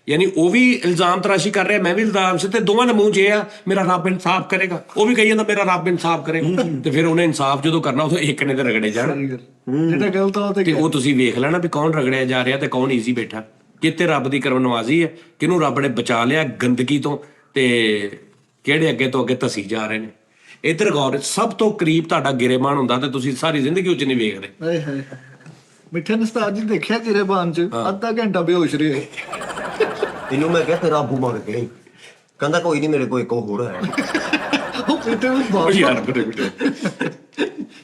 ਯਾਨੀ ਉਹ ਵੀ ਇਲਜ਼ਾਮ ਤਰਾਸ਼ੀ ਕਰ ਰਿਹਾ, ਮੈਂ ਵੀ ਇਲਜ਼ਾਮ ਸੀ, ਤੇ ਦੋਵਾਂ ਦੇ ਮੂੰਹ 'ਚ ਇਹ ਆ ਮੇਰਾ ਰੱਬ ਇਨਸਾਫ ਕਰੇਗਾ, ਉਹ ਵੀ ਕਹੀ ਜਾਂਦਾ ਮੇਰਾ ਰੱਬ ਇਨਸਾਫ ਕਰੇਗਾ। ਤੇ ਫਿਰ ਉਹਨੇ ਇਨਸਾਫ ਜਦੋਂ ਕਰਨਾ, ਉਹ ਇੱਕ ਨੇ ਤੇ ਰਗੜੇ ਜਾਣ। ਜਿਹੜਾ ਗਲਤ ਆ ਤੇ ਉਹ ਤੁਸੀਂ ਵੇਖ ਲੈਣਾ ਵੀ ਕੌਣ ਰਗੜਿਆ ਜਾ ਰਿਹਾ ਤੇ ਕੌਣ ਈਜ਼ੀ ਬੈਠਾ, ਕਿਤੇ ਰੱਬ ਦੀ ਕਰਮ ਨਵਾਜ਼ੀ ਹੈ, ਕਿਹਨੂੰ ਰੱਬ ਨੇ ਬਚਾ ਲਿਆ ਗੰਦਗੀ ਤੋਂ, ਤੇ ਕਿਹੜੇ ਅੱਗੇ ਤੋਂ ਅੱਗੇ ਧਸੀ ਜਾ ਰਹੇ ਨੇ। ਇੱਧਰ ਗੌਰ, ਸਭ ਤੋਂ ਕਰੀਬ ਤੁਹਾਡਾ ਗਿਰੇਬਾਨ ਹੁੰਦਾ ਤੇ ਤੁਸੀਂ ਸਾਰੀ ਜ਼ਿੰਦਗੀ ਉਹ 'ਚ ਨਹੀਂ ਵੇਖਦੇ। ਹਾਏ ਹਾਏ। ਮਿੱਠੇ ਨੇ ਉਸਤਾਦ ਜੀ ਦੇਖਿਆ ਗਿਰੇਬਾਨ 'ਚ ਅੱਧਾ ਘੰਟਾ ਬੇਹੋਸ਼ ਰਹੇ। ਇਹਨੂੰ ਮੈਂ ਕਿਹਾ ਤੇਰਾ ਆਬੂ ਮਰ ਗਿਆ, ਕਹਿੰਦਾ ਕੋਈ ਨਹੀਂ, ਮੇਰੇ ਕੋਲ ਇੱਕ ਹੋਰ ਹੈ। ਉਹ ਮਿੱਠੇ ਨੂੰ ਬਹੁਤ ਯਾਰ ਬੜੇ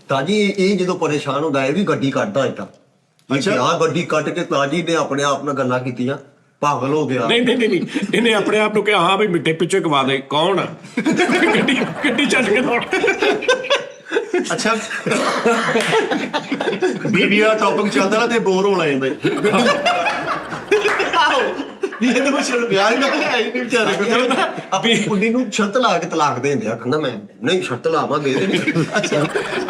ਤਾਜੀ ਇਹ ਜਦੋਂ ਪਰੇਸ਼ਾਨ ਹੁੰਦਾ, ਇਹ ਵੀ ਗੱਡੀ ਕੱਢਦਾ ਏਦਾਂ। ਅੱਛਾ, ਆਹ ਗੱਡੀ ਕੱਢ ਕੇ ਤਾਜੀ ਨੇ ਆਪਣੇ ਆਪ ਨਾਲ ਗੱਲਾਂ ਕੀਤੀਆਂ, ਪਾਗਲ ਹੋ ਗਿਆ। ਨਹੀਂ, ਇਹਨੇ ਆਪਣੇ ਆਪ ਨੂੰ ਕਿਹਾ ਹਾਂ ਵੀ ਮਿੱਠੇ ਪਿੱਛੇ ਕਵਾ ਦੇ, ਕੌਣ ਆ? ਗੱਡੀ ਚੱਲ ਕੇ ਦੌੜ। ਅੱਛਾ ਬੀਬੀ ਦਾ ਟੌਪਿਕ ਚੱਲਦਾ ਨਾ ਤੇ ਬੋਰ ਹੋਣਾ ਜਾਂਦਾ। ਇਹ ਤਾਂ ਕੁਛ ਪਿਆਰ ਨਾ ਹੈ ਨਹੀਂ ਵਿਚਾਰੇ। ਆਪਣੀ ਕੁੜੀ ਨੂੰ ਸ਼ਰਤ ਲਾ ਕੇ ਤਲਾਕ ਦੇ ਦਿੰਦੇ ਆ, ਕਹਿੰਦਾ ਮੈਂ ਨਹੀਂ ਸ਼ਰਤ ਲਾਵਾਂਗੇ।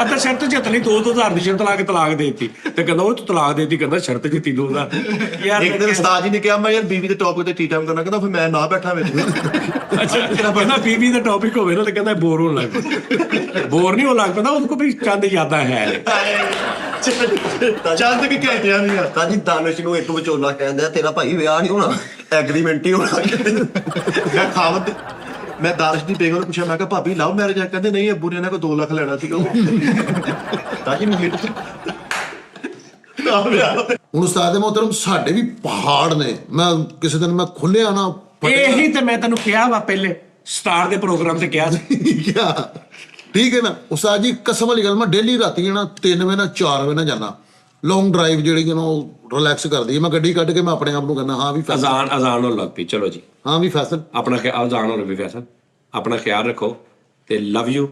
ਅੱਧਾ ਸ਼ਰਤ ਜਿੱਤ ਲਈ, 2,000 ਦੀ ਸ਼ਰਤ ਲਾ ਕੇ ਤਲਾਕ ਦੇ ਦਿੱਤੀ, ਤੇ ਕਹਿੰਦਾ ਉਹ ਤੂੰ ਤਲਾਕ ਦੇ ਦਿੱਤੀ, ਕਹਿੰਦਾ ਸ਼ਰਤ ਜਿੱਤੀ 2,000। ਯਾਰ ਇੱਕ ਦਿਨ ਉਸਤਾਦ ਜੀ ਨੇ ਕਿਹਾ ਮੈਂ ਯਾਰ ਬੀਬੀ ਦੇ ਟੌਪਿਕ ਤੇ ਟੀ ਟਾਈਮ ਕਰਨਾ, ਕਹਿੰਦਾ ਫਿਰ ਮੈਂ ਨਾ ਬੈਠਾ ਵਿੱਚ। ਅੱਛਾ ਕਹਿੰਦਾ ਬੀਬੀ ਦਾ ਟੌਪਿਕ ਹੋਵੇ ਨਾ ਤੇ ਕਹਿੰਦਾ ਬੋਰ ਹੋਣ ਲੱਗ ਪੈਂਦਾ। ਬੋਰ ਨਹੀਂ ਹੋਣ ਲੱਗ ਪੈਂਦਾ, ਉਹਦੇ ਕੋਲ ਵੀ ਚੰਦ ਯਾਦਾਂ ਹੈ। ਚੰਦ ਕਿ ਘੰਟਿਆਂ ਦੀ ਆ। ਤਾਜੀ ਦਾਨਿਸ਼ ਨੂੰ ਇੱਕ ਵਿਚੋਲਾ ਕਹਿੰਦਾ ਤੇਰਾ ਭਾਈ ਵਿਆਹ ਨਹੀਂ ਹੋਣਾ, ਐਗਰੀਮੈਂਟ ਹੀ ਹੋਣਾ। ਮੈਂ ਖਾਵਤ, ਮੈਂ ਦਾਰਸ਼ ਦੀ ਬੇਗਮ ਨੂੰ ਪੁੱਛਿਆ, ਮੈਂ ਕਿਹਾ ਭਾਬੀ ਲਵ ਮੈਰਿਜ ਆ? ਕਹਿੰਦੇ ਨਹੀਂ, ਅੱਬੂ ਨੇ ਇਹਨਾਂ ਕੋਲ 2 ਲੱਖ ਲੈਣਾ ਸੀਗਾ। ਤਾਜੀ ਮਿੰਟ ਹੁਣ ਉਸਤਾਦ ਮੋਹਤਰਮ, ਸਾਡੇ ਵੀ ਪਹਾੜ ਨੇ। ਮੈਂ ਕਿਸੇ ਦਿਨ ਮੈਂ ਖੁੱਲਿਆ ਨਾ, ਇਹੀ ਤੇ ਮੈਂ ਤੈਨੂੰ ਕਿਹਾ ਵਾ ਪਹਿਲੇ ਸਟਾਰ ਦੇ ਪ੍ਰੋਗਰਾਮ ਤੇ ਕਿਹਾ ਸੀ। ਠੀਕ ਹੈ ਨਾ ਉਸਤਾਦ ਜੀ, ਕਸਮ ਵਾਲੀ ਗੱਲ, ਮੈਂ ਡੇਲੀ ਰਾਤੀ ਨਾ 3 ਵਜੇ ਨਾਲ 4 ਵਜੇ ਨਾਲ ਜਾਣਾ, ਲੌਂਗ ਡਰਾਈਵ ਜਿਹੜੀ ਉਹ ਰਿਲੈਕਸ ਕਰਦੀ ਹੈ। ਮੈਂ ਗੱਡੀ ਕੱਢ ਕੇ ਮੈਂ ਆਪਣੇ ਆਪ ਨੂੰ ਕਹਿੰਦਾ ਹਾਂ ਵੀ ਫੈਸਲ, ਅਜ਼ਾਨ ਹੋਣ ਲੱਗ ਪਈ, ਚਲੋ ਜੀ ਹਾਂ ਵੀ ਫੈਸਲ। ਆਪਣਾ ਅਜ਼ਾਨ ਹੋਣ ਲੱਗ ਪਈ, ਫੈਸਲ। ਆਪਣਾ ਖਿਆਲ ਰੱਖੋ ਤੇ ਲਵ ਯੂ।